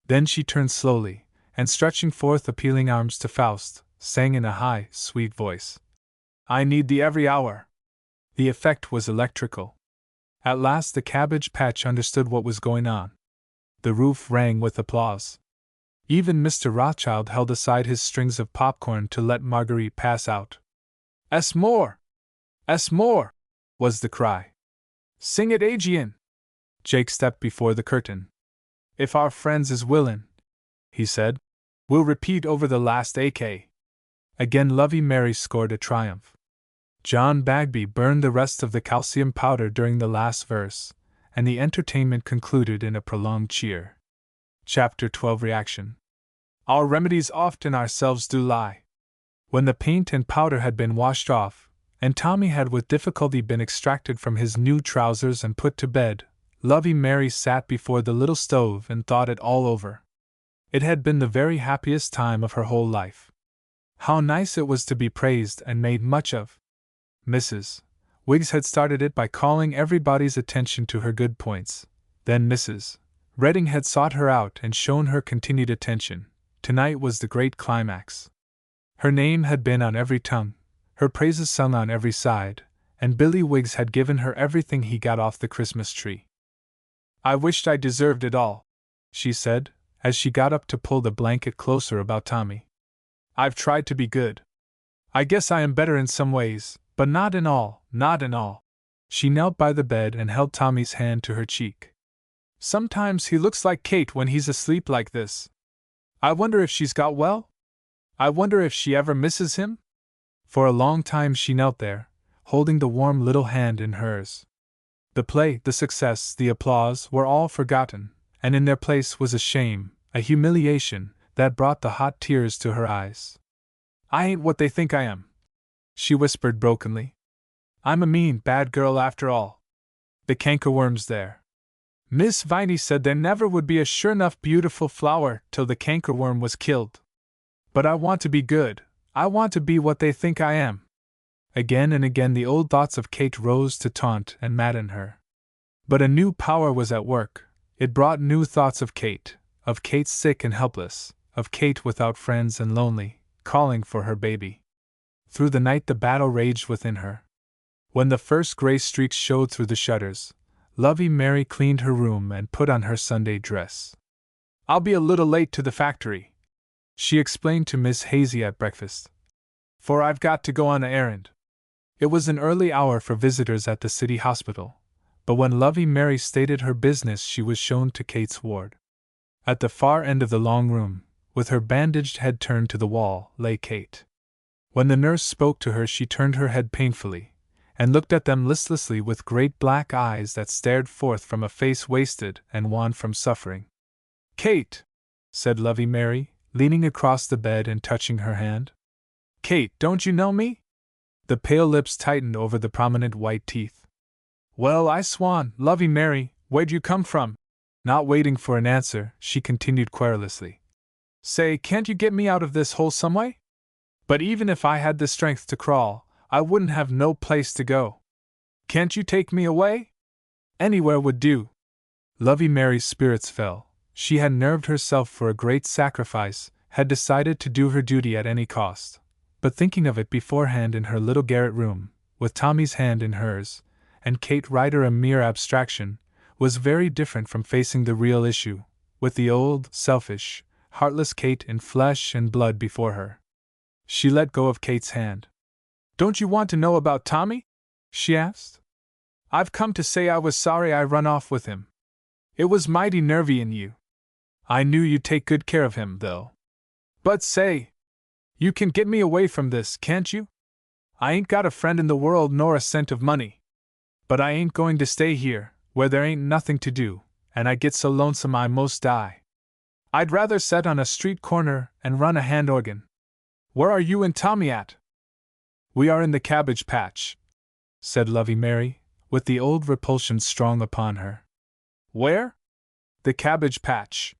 Then she turned slowly, and stretching forth appealing arms to Faust, sang in a high, sweet voice, "I need thee every hour." The effect was electrical. At last the Cabbage Patch understood what was going on. The roof rang with applause. Even Mr. Rothschild held aside his strings of popcorn to let Marguerite pass out. "S more! S more!" was the cry. "Sing it, Aegean!" Jake stepped before the curtain. "If our friends is willin'," he said, "we'll repeat over the last AK." Again Lovey Mary scored a triumph. John Bagby burned the rest of the calcium powder during the last verse, and the entertainment concluded in a prolonged cheer. Chapter 12 Reaction. Our remedies oft in ourselves do lie. When the paint and powder had been washed off, and Tommy had with difficulty been extracted from his new trousers and put to bed, Lovey Mary sat before the little stove and thought it all over. It had been the very happiest time of her whole life. How nice it was to be praised and made much of. Mrs. Wiggs had started it by calling everybody's attention to her good points. Then Mrs. Redding had sought her out and shown her continued attention. Tonight was the great climax. Her name had been on every tongue, her praises sung on every side, and Billy Wiggs had given her everything he got off the Christmas tree. "I wished I deserved it all," she said, as she got up to pull the blanket closer about Tommy. "I've tried to be good. I guess I am better in some ways, but not in all, not in all." She knelt by the bed and held Tommy's hand to her cheek. "Sometimes he looks like Kate when he's asleep like this. I wonder if she's got well? I wonder if she ever misses him?" For a long time she knelt there, holding the warm little hand in hers. The play, the success, the applause were all forgotten, and in their place was a shame, a humiliation, that brought the hot tears to her eyes. "I ain't what they think I am," she whispered brokenly. "I'm a mean, bad girl after all. The cankerworms there. Miss Viney said there never would be a sure enough beautiful flower till the cankerworm was killed. But I want to be good. I want to be what they think I am. Again and again the old thoughts of Kate rose to taunt and madden her. But a new power was at work. It brought new thoughts of Kate sick and helpless, of Kate without friends and lonely, calling for her baby. Through the night the battle raged within her. When the first gray streaks showed through the shutters, Lovey Mary cleaned her room and put on her Sunday dress. "I'll be a little late to the factory," she explained to Miss Hazy at breakfast, "for I've got to go on an errand." It was an early hour for visitors at the city hospital, but when Lovey Mary stated her business she was shown to Kate's ward. At the far end of the long room, with her bandaged head turned to the wall, lay Kate. When the nurse spoke to her she turned her head painfully, and looked at them listlessly with great black eyes that stared forth from a face wasted and wan from suffering. "Kate," said Lovey Mary, leaning across the bed and touching her hand. "Kate, don't you know me?" The pale lips tightened over the prominent white teeth. "Well, I swan, Lovey Mary, where'd you come from?" Not waiting for an answer, she continued querulously. "Say, can't you get me out of this hole some way? But even if I had the strength to crawl, I wouldn't have no place to go. Can't you take me away? Anywhere would do." Lovey Mary's spirits fell. She had nerved herself for a great sacrifice, had decided to do her duty at any cost. But thinking of it beforehand in her little garret room, with Tommy's hand in hers, and Kate Ryder a mere abstraction, was very different from facing the real issue, with the old, selfish, heartless Kate in flesh and blood before her. She let go of Kate's hand. "Don't you want to know about Tommy?" she asked. "I've come to say I was sorry I run off with him. It was mighty nervy in you. I knew you'd take good care of him, though. But say, you can get me away from this, can't you? I ain't got a friend in the world nor a cent of money. But I ain't going to stay here, where there ain't nothing to do, and I get so lonesome I most die. I'd rather set on a street corner and run a hand organ. Where are you and Tommy at?" "We are in the cabbage patch," said Lovey Mary, with the old repulsion strong upon her. "Where?" "The cabbage patch.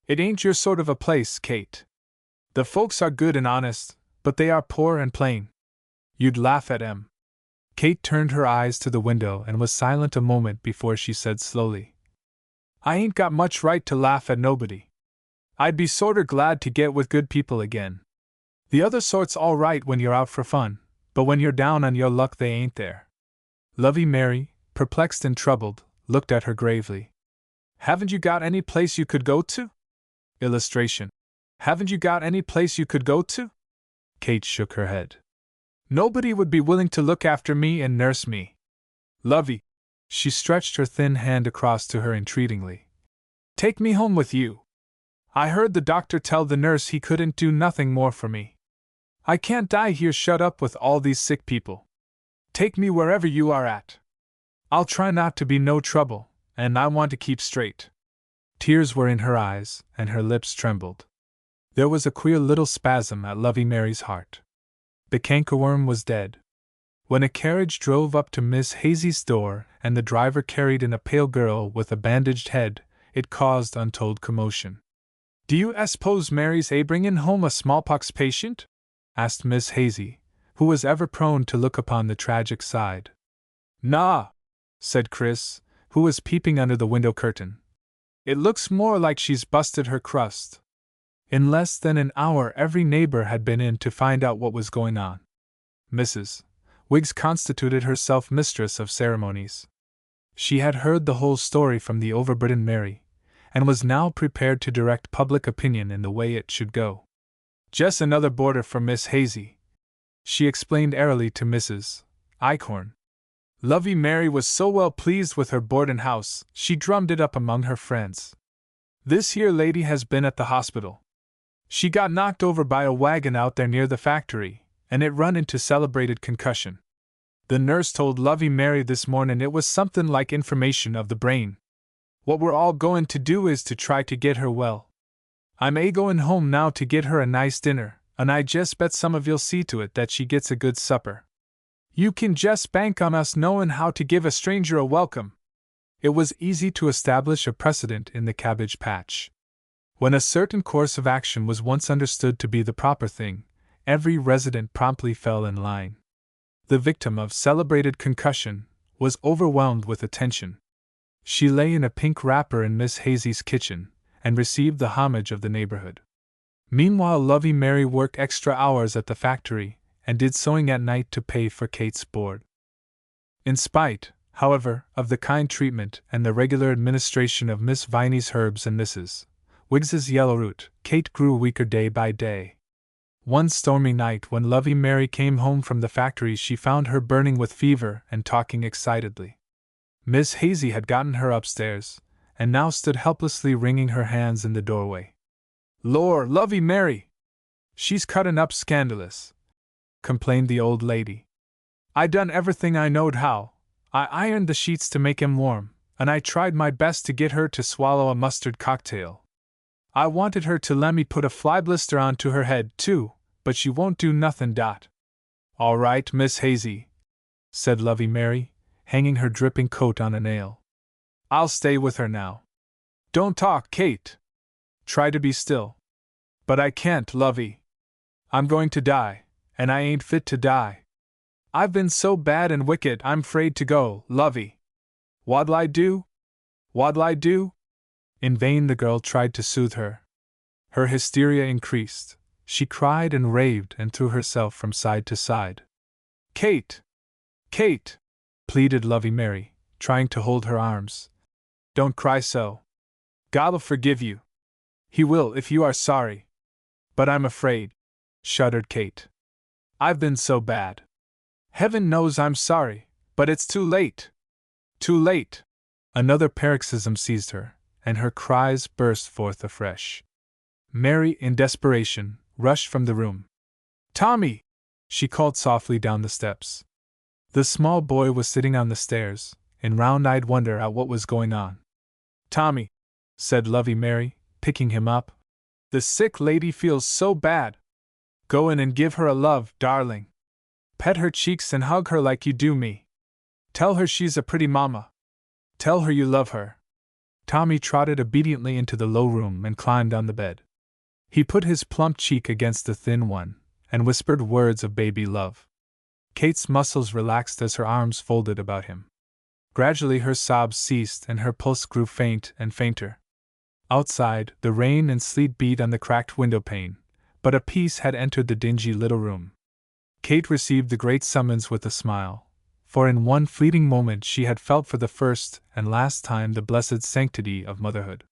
It ain't your sort of a place, Kate. The folks are good and honest, but they are poor and plain. You'd laugh at 'em." Kate turned her eyes to the window and was silent a moment before she said slowly, "I ain't got much right to laugh at nobody. I'd be sorter glad to get with good people again. The other sort's all right when you're out for fun, but when you're down on your luck they ain't there." Lovey Mary, perplexed and troubled, looked at her gravely. "Haven't you got any place you could go to?" Illustration. "Haven't you got any place you could go to?" Kate shook her head. "Nobody would be willing to look after me and nurse me. Lovey," she stretched her thin hand across to her entreatingly, "take me home with you. I heard the doctor tell the nurse he couldn't do nothing more for me. I can't die here shut up with all these sick people. Take me wherever you are at. I'll try not to be no trouble, and I want to keep straight." Tears were in her eyes, and her lips trembled. There was a queer little spasm at Lovey Mary's heart. The cankerworm was dead. When a carriage drove up to Miss Hazy's door, and the driver carried in a pale girl with a bandaged head, it caused untold commotion. "Do you suppose Mary's bringin' home a smallpox patient?" asked Miss Hazy, who was ever prone to look upon the tragic side. "Nah," said Chris, who was peeping under the window curtain. "It looks more like she's busted her crust." In less than an hour every neighbor had been in to find out what was going on. Mrs. Wiggs constituted herself mistress of ceremonies. She had heard the whole story from the overburdened Mary, and was now prepared to direct public opinion in the way it should go. "Just another boarder for Miss Hazy," she explained airily to Mrs. Eichhorn. Lovey Mary was so well pleased with her boarding house, she drummed it up among her friends. "This here lady has been at the hospital. She got knocked over by a wagon out there near the factory, and it run into celebrated concussion. The nurse told Lovey Mary this morning it was something like inflammation of the brain. What we're all going to do is to try to get her well. I'm going home now to get her a nice dinner, and I just bet some of you'll see to it that she gets a good supper. You can just bank on us knowing how to give a stranger a welcome, It was easy to establish a precedent in the cabbage patch. When a certain course of action was once understood to be the proper thing, every resident promptly fell in line. The victim of celebrated concussion was overwhelmed with attention. She lay in a pink wrapper in Miss Hazy's kitchen, and received the homage of the neighborhood. Meanwhile, Lovey Mary worked extra hours at the factory, and did sewing at night to pay for Kate's board. In spite, however, of the kind treatment and the regular administration of Miss Viney's herbs and Mrs. Wiggs's yellowroot, Kate grew weaker day by day. One stormy night when Lovey Mary came home from the factory, she found her burning with fever and talking excitedly. Miss Hazy had gotten her upstairs, and now stood helplessly wringing her hands in the doorway. "Lor, Lovey Mary! She's cuttin' up scandalous," complained the old lady. "I done everything I knowed how. I ironed the sheets to make 'em warm, and I tried my best to get her to swallow a mustard cocktail. I wanted her to lemme put a fly blister onto her head, too, but she won't do nothin'. All right, Miss Hazy," said Lovey Mary, hanging her dripping coat on a nail. "I'll stay with her now." "Don't talk, Kate. Try to be still." "But I can't, Lovey. I'm going to die, and I ain't fit to die. I've been so bad and wicked I'm 'fraid to go, Lovey. What'll I do? What'll I do?" In vain the girl tried to soothe her. Her hysteria increased. She cried and raved and threw herself from side to side. "Kate! Kate!" pleaded Lovey Mary, trying to hold her arms. "Don't cry so. God'll forgive you. He will if you are sorry." "But I'm afraid," shuddered Kate. "I've been so bad. Heaven knows I'm sorry, but it's too late. Too late." Another paroxysm seized her, and her cries burst forth afresh. Mary, in desperation, rushed from the room. "Tommy!" she called softly down the steps. The small boy was sitting on the stairs, in round-eyed wonder at what was going on. "Tommy," said Lovey Mary, picking him up, "the sick lady feels so bad. Go in and give her a love, darling. Pet her cheeks and hug her like you do me. Tell her she's a pretty mama. Tell her you love her." Tommy trotted obediently into the low room and climbed on the bed. He put his plump cheek against the thin one, and whispered words of baby love. Kate's muscles relaxed as her arms folded about him. Gradually her sobs ceased and her pulse grew faint and fainter. Outside, the rain and sleet beat on the cracked windowpane, but a peace had entered the dingy little room. Kate received the great summons with a smile, for in one fleeting moment she had felt for the first and last time the blessed sanctity of motherhood.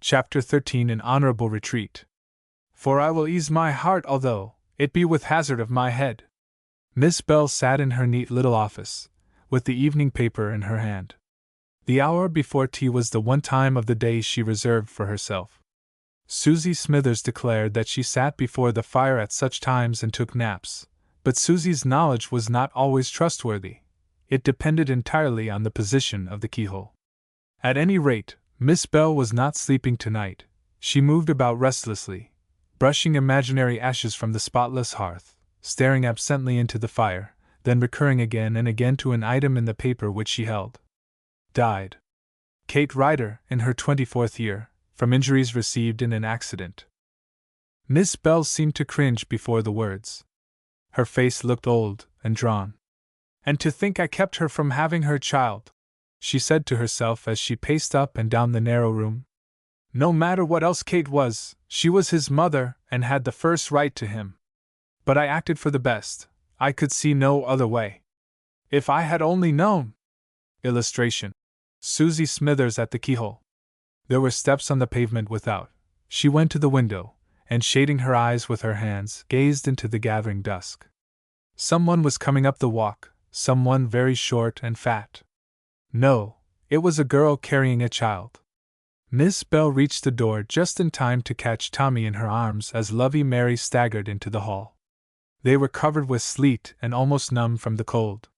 Chapter 13 In Honorable Retreat. "For I will ease my heart although it be with hazard of my head." Miss Bell sat in her neat little office, with the evening paper in her hand. The hour before tea was the one time of the day she reserved for herself. Susie Smithers declared that she sat before the fire at such times and took naps, but Susie's knowledge was not always trustworthy. It depended entirely on the position of the keyhole. At any rate, Miss Bell was not sleeping tonight. She moved about restlessly, brushing imaginary ashes from the spotless hearth, staring absently into the fire, then recurring again and again to an item in the paper which she held. Died. Kate Ryder, in her 24th year, from injuries received in an accident. Miss Bell seemed to cringe before the words. Her face looked old and drawn. "And to think I kept her from having her child," she said to herself as she paced up and down the narrow room. "No matter what else Kate was, she was his mother and had the first right to him. But I acted for the best. I could see no other way. If I had only known." Illustration. Susie Smithers at the keyhole. There were steps on the pavement without. She went to the window, and shading her eyes with her hands, gazed into the gathering dusk. Someone was coming up the walk, someone very short and fat. No, it was a girl carrying a child. Miss Bell reached the door just in time to catch Tommy in her arms as Lovey Mary staggered into the hall. They were covered with sleet and almost numb from the cold.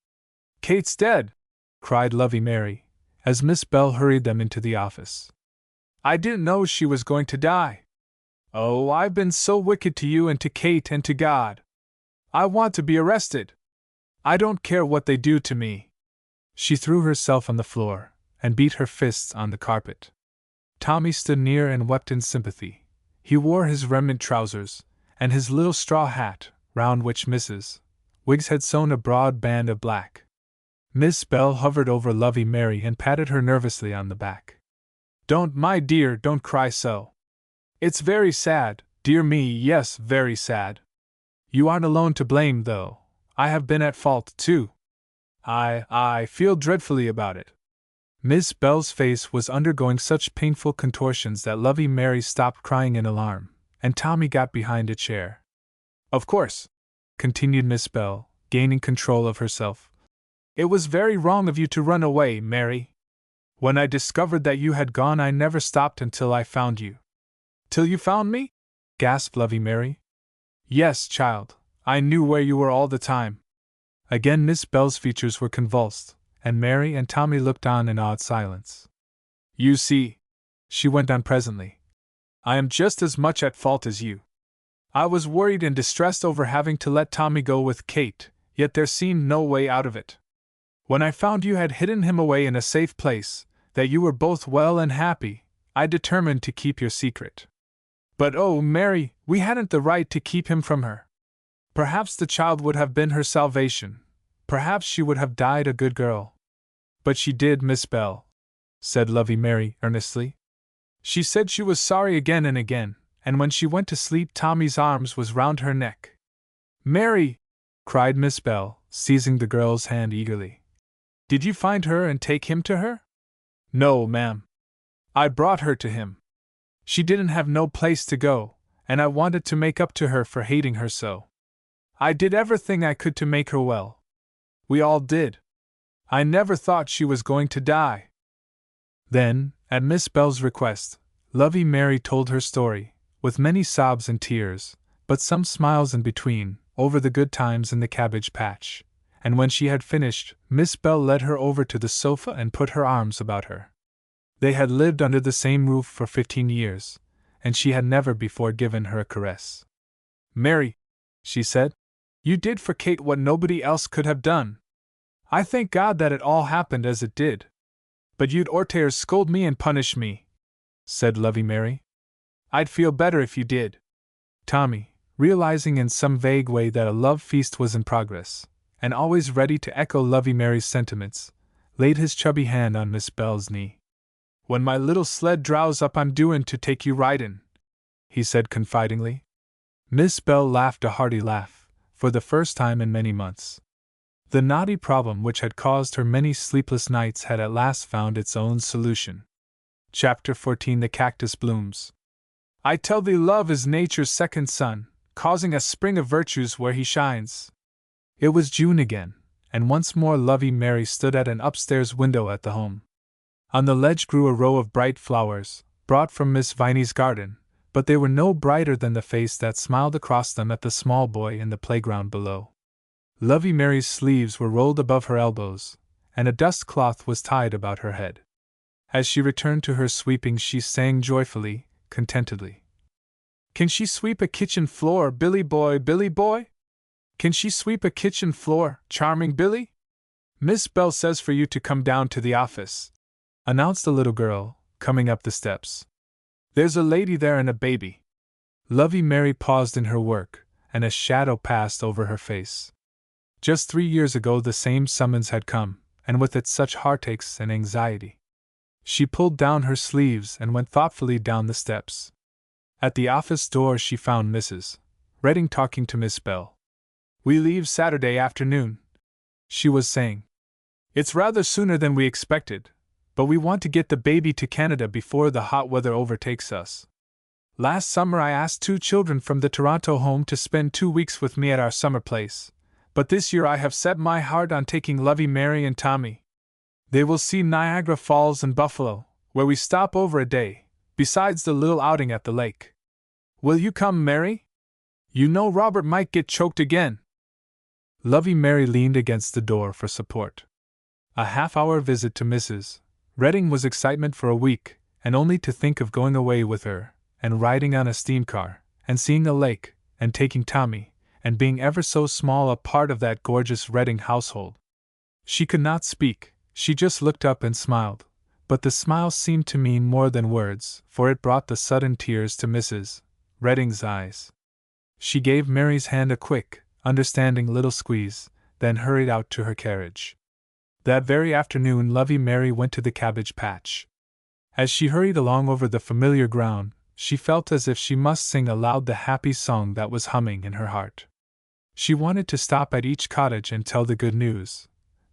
"Kate's dead!" cried Lovey Mary, as Miss Bell hurried them into the office. "I didn't know she was going to die. Oh, I've been so wicked to you and to Kate and to God. I want to be arrested. I don't care what they do to me." She threw herself on the floor, and beat her fists on the carpet. Tommy stood near and wept in sympathy. He wore his remnant trousers, and his little straw hat, round which Mrs. Wiggs had sewn a broad band of black. Miss Bell hovered over Lovey Mary and patted her nervously on the back. "Don't, my dear, don't cry so. It's very sad, dear me, yes, very sad. You aren't alone to blame, though. I have been at fault, too. I feel dreadfully about it." Miss Bell's face was undergoing such painful contortions that Lovey Mary stopped crying in alarm, and Tommy got behind a chair. "Of course," continued Miss Bell, gaining control of herself, "it was very wrong of you to run away, Mary. When I discovered that you had gone, I never stopped until I found you." "Till you found me?" gasped Lovey Mary. "Yes, child, I knew where you were all the time." Again Miss Bell's features were convulsed, and Mary and Tommy looked on in awed silence. "You see," she went on presently, "I am just as much at fault as you. I was worried and distressed over having to let Tommy go with Kate, yet there seemed no way out of it. When I found you had hidden him away in a safe place, that you were both well and happy, I determined to keep your secret. But oh, Mary, we hadn't the right to keep him from her. Perhaps the child would have been her salvation. Perhaps she would have died a good girl." "But she did, Miss Bell," said Lovey Mary earnestly. "She said she was sorry again and again, and when she went to sleep Tommy's arms was round her neck." "Mary!" cried Miss Bell, seizing the girl's hand eagerly. "Did you find her and take him to her?" "No, ma'am. I brought her to him. She didn't have no place to go, and I wanted to make up to her for hating her so. I did everything I could to make her well. We all did. I never thought she was going to die." Then, at Miss Bell's request, Lovey Mary told her story, with many sobs and tears, but some smiles in between, over the good times in the cabbage patch, and when she had finished, Miss Bell led her over to the sofa and put her arms about her. They had lived under the same roof for 15 years, and she had never before given her a caress. "Mary," she said, "you did for Kate what nobody else could have done. I thank God that it all happened as it did. But you'd orter scold me and punish me," said Lovey Mary. "I'd feel better if you did." Tommy, realizing in some vague way that a love feast was in progress, and always ready to echo Lovey Mary's sentiments, laid his chubby hand on Miss Bell's knee. "When my little sled draws up, I'm doin' to take you ridin'," he said confidingly. Miss Bell laughed a hearty laugh, for the first time in many months. The knotty problem which had caused her many sleepless nights had at last found its own solution. Chapter 14. The Cactus Blooms. "I tell thee love is nature's second sun, causing a spring of virtues where he shines." It was June again, and once more Lovey Mary stood at an upstairs window at the home. On the ledge grew a row of bright flowers, brought from Miss Viney's garden, but they were no brighter than the face that smiled across them at the small boy in the playground below. Lovey Mary's sleeves were rolled above her elbows, and a dust cloth was tied about her head. As she returned to her sweeping, she sang joyfully, contentedly. "Can she sweep a kitchen floor, Billy boy, Billy boy? Can she sweep a kitchen floor, charming Billy? Miss Bell says for you to come down to the office," announced a little girl, coming up the steps. "There's a lady there and a baby." Lovey Mary paused in her work, and a shadow passed over her face. Just 3 years ago the same summons had come, and with it such heartaches and anxiety. She pulled down her sleeves and went thoughtfully down the steps. At the office door she found Mrs. Redding talking to Miss Bell. "We leave Saturday afternoon," she was saying. "It's rather sooner than we expected, but we want to get the baby to Canada before the hot weather overtakes us. Last summer I asked 2 children from the Toronto home to spend 2 weeks with me at our summer place, but this year I have set my heart on taking Lovey Mary and Tommy. They will see Niagara Falls and Buffalo, where we stop over a day, besides the little outing at the lake. Will you come, Mary? You know Robert might get choked again." Lovey Mary leaned against the door for support. A half-hour visit to Mrs. Redding was excitement for a week, and only to think of going away with her, and riding on a steam car, and seeing a lake, and taking Tommy, and being ever so small a part of that gorgeous Redding household. She could not speak, she just looked up and smiled, but the smile seemed to mean more than words, for it brought the sudden tears to Mrs. Redding's eyes. She gave Mary's hand a quick, understanding little squeeze, then hurried out to her carriage. That very afternoon Lovey Mary went to the cabbage patch. As she hurried along over the familiar ground, she felt as if she must sing aloud the happy song that was humming in her heart. She wanted to stop at each cottage and tell the good news,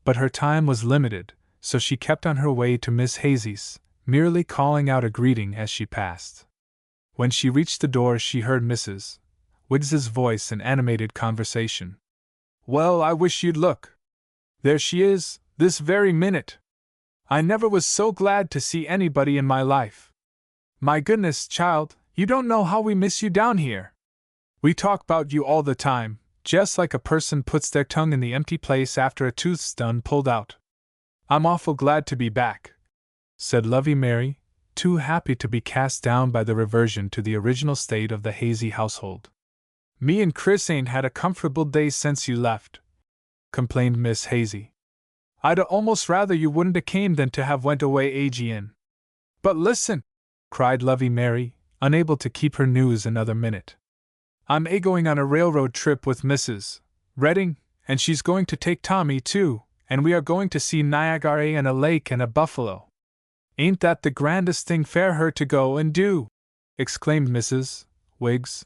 but her time was limited, so she kept on her way to Miss Hazy's, merely calling out a greeting as she passed. When she reached the door she heard Mrs. Wiggs's voice in animated conversation. "Well, I wish you'd look. There she is, this very minute. I never was so glad to see anybody in my life. My goodness, child, you don't know how we miss you down here. We talk about you all the time, just like a person puts their tongue in the empty place after a tooth's done pulled out. I'm awful glad to be back," said Lovey Mary, too happy to be cast down by the reversion to the original state of the Hazy household. "Me and Chris ain't had a comfortable day since you left," complained Miss Hazy. "I'd almost rather you wouldn't 'a' came than to have went away agin." "But listen!" cried Lovey Mary, unable to keep her news another minute. "I'm going on a railroad trip with Mrs. Redding, and she's going to take Tommy too, and we are going to see Niagara and a lake and a buffalo. Ain't that the grandest thing for her to go and do?" exclaimed Mrs. Wiggs.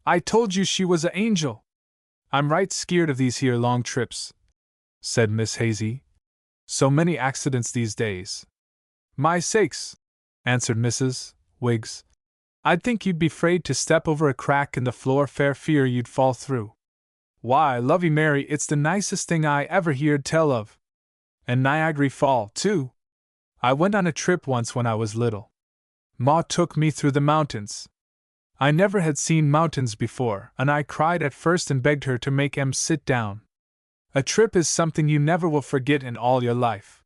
"I told you she was a angel." "I'm right skeered of these here long trips," said Miss Hazy. "So many accidents these days." "My sakes," answered Mrs. Wiggs. "I'd think you'd be 'fraid to step over a crack in the floor for fear you'd fall through. Why, Lovey Mary, it's the nicest thing I ever heerd tell of. And Niagara Fall, too. I went on a trip once when I was little. Ma took me through the mountains. I never had seen mountains before, and I cried at first and begged her to make 'em sit down. A trip is something you never will forget in all your life.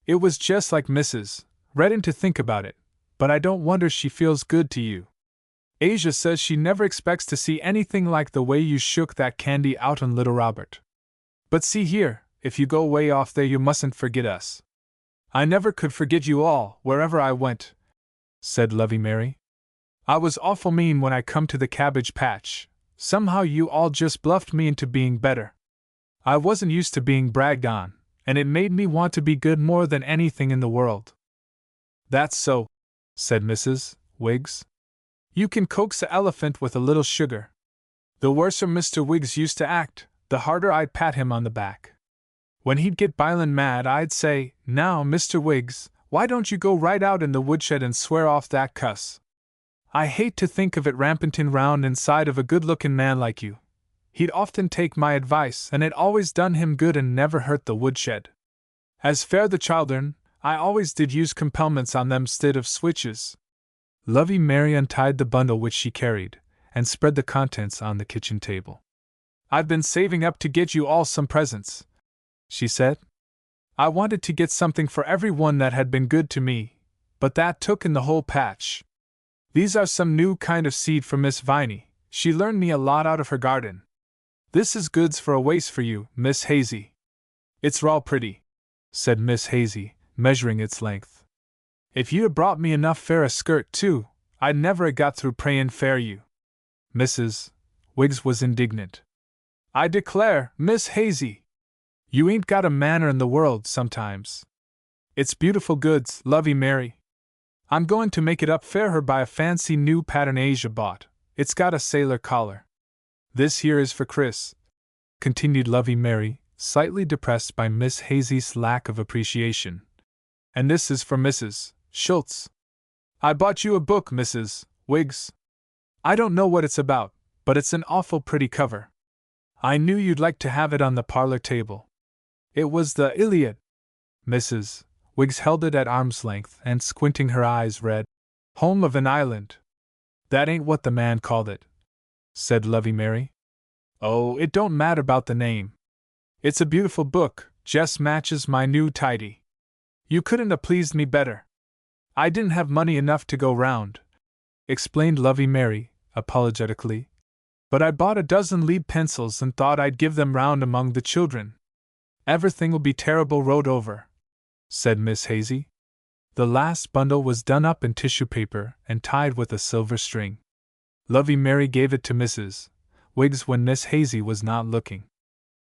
It was just like Mrs. Redding to think about it, but I don't wonder she feels good to you. Asia says she never expects to see anything like the way you shook that candy out on little Robert. But see here, if you go way off there you mustn't forget us." "I never could forget you all, wherever I went," said Lovey Mary. "I was awful mean when I come to the cabbage patch. Somehow you all just bluffed me into being better. I wasn't used to being bragged on, and it made me want to be good more than anything in the world." "That's so," said Mrs. Wiggs. "You can coax the elephant with a little sugar. The worser Mr. Wiggs used to act, the harder I'd pat him on the back. When he'd get b'ilin' mad I'd say, 'Now, Mr. Wiggs, why don't you go right out in the woodshed and swear off that cuss?' I hate to think of it rampanting round inside of a good-looking man like you. He'd often take my advice, and it always done him good and never hurt the woodshed. As fair the childern, I always did use compelments on them 'stid of switches." Lovey Mary untied the bundle which she carried, and spread the contents on the kitchen table. "I've been saving up to get you all some presents," she said. "I wanted to get something for every one that had been good to me, but that took in the whole patch. These are some new kind of seed for Miss Viney. She learned me a lot out of her garden. This is goods for a waist for you, Miss Hazy. It's raw pretty," said Miss Hazy, measuring its length. "If you'd 'a' brought me enough for a skirt, too, I'd never 'a' got through prayin' for you." Mrs. Wiggs was indignant. "I declare, Miss Hazy, you ain't got a manner in the world sometimes. It's beautiful goods, Lovey Mary. I'm going to make it up for her by a fancy new pattern Asia bought. It's got a sailor collar. This here is for Chris," continued Lovey Mary, slightly depressed by Miss Hazy's lack of appreciation. "And this is for Mrs. Schultz. I bought you a book, Mrs. Wiggs. I don't know what it's about, but it's an awful pretty cover. I knew you'd like to have it on the parlor table. It was the Iliad." Mrs. Wiggs held it at arm's length and, squinting her eyes, read, "Home of an Island." "That ain't what the man called it," said Lovey Mary. "Oh, it don't matter about the name. It's a beautiful book, just matches my new tidy. You couldn't have pleased me better. I didn't have money enough to go round," explained Lovey Mary, apologetically. "But I bought a dozen lead pencils and thought I'd give them round among the children. Everything will be terrible rode over," said Miss Hazy. The last bundle was done up in tissue paper and tied with a silver string. Lovey Mary gave it to Mrs. Wiggs when Miss Hazy was not looking.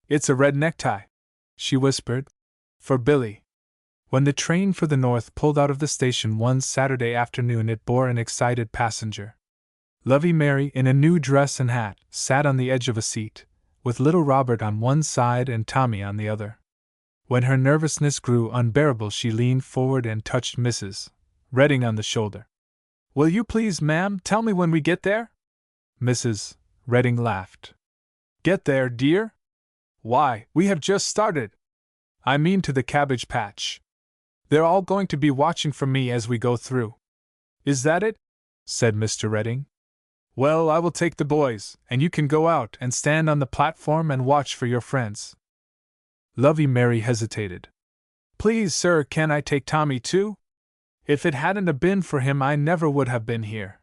"It's a red necktie," she whispered, "for Billy." When the train for the north pulled out of the station one Saturday afternoon, it bore an excited passenger. Lovey Mary, in a new dress and hat, sat on the edge of a seat, with little Robert on one side and Tommy on the other. When her nervousness grew unbearable, she leaned forward and touched Mrs. Redding on the shoulder. "Will you please, ma'am, tell me when we get there?" Mrs. Redding laughed. "Get there, dear? Why, we have just started. I mean to the cabbage patch. They're all going to be watching for me as we go through." "Is that it?" said Mr. Redding. "Well, I will take the boys, and you can go out and stand on the platform and watch for your friends." Lovey Mary hesitated. "Please, sir, can I take Tommy too? If it hadn't have been for him, I never would have been here."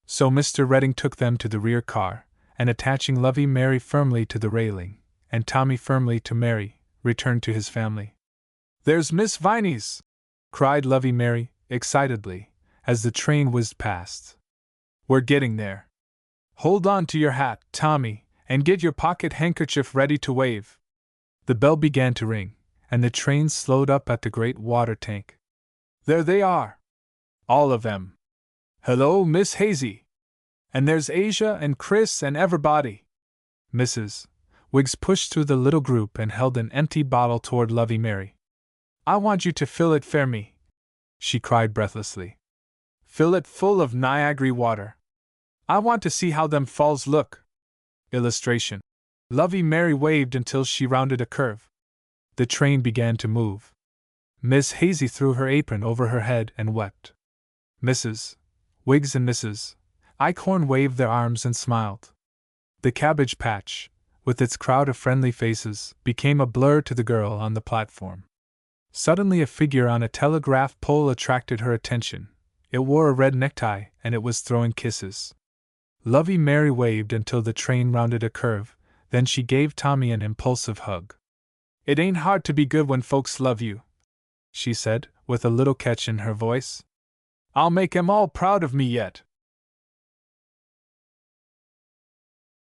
So Mr. Redding took them to the rear car, and attaching Lovey Mary firmly to the railing, and Tommy firmly to Mary, returned to his family. "There's Miss Viney's!" cried Lovey Mary, excitedly, as the train whizzed past. "We're getting there. Hold on to your hat, Tommy, and get your pocket handkerchief ready to wave." The bell began to ring, and the train slowed up at the great water tank. "There they are! All of them! Hello, Miss Hazy! And there's Asia and Chris and everybody!" Mrs. Wiggs pushed through the little group and held an empty bottle toward Lovey Mary. "I want you to fill it for me," she cried breathlessly. "Fill it full of Niagara water. I want to see how them falls look." Illustration. Lovey Mary waved until she rounded a curve. The train began to move. Miss Hazy threw her apron over her head and wept. Mrs. Wiggs and Mrs. Eichhorn waved their arms and smiled. The cabbage patch, with its crowd of friendly faces, became a blur to the girl on the platform. Suddenly a figure on a telegraph pole attracted her attention. It wore a red necktie, and it was throwing kisses. Lovey Mary waved until the train rounded a curve, then she gave Tommy an impulsive hug. "It ain't hard to be good when folks love you," she said, with a little catch in her voice. "I'll make 'em all proud of me yet."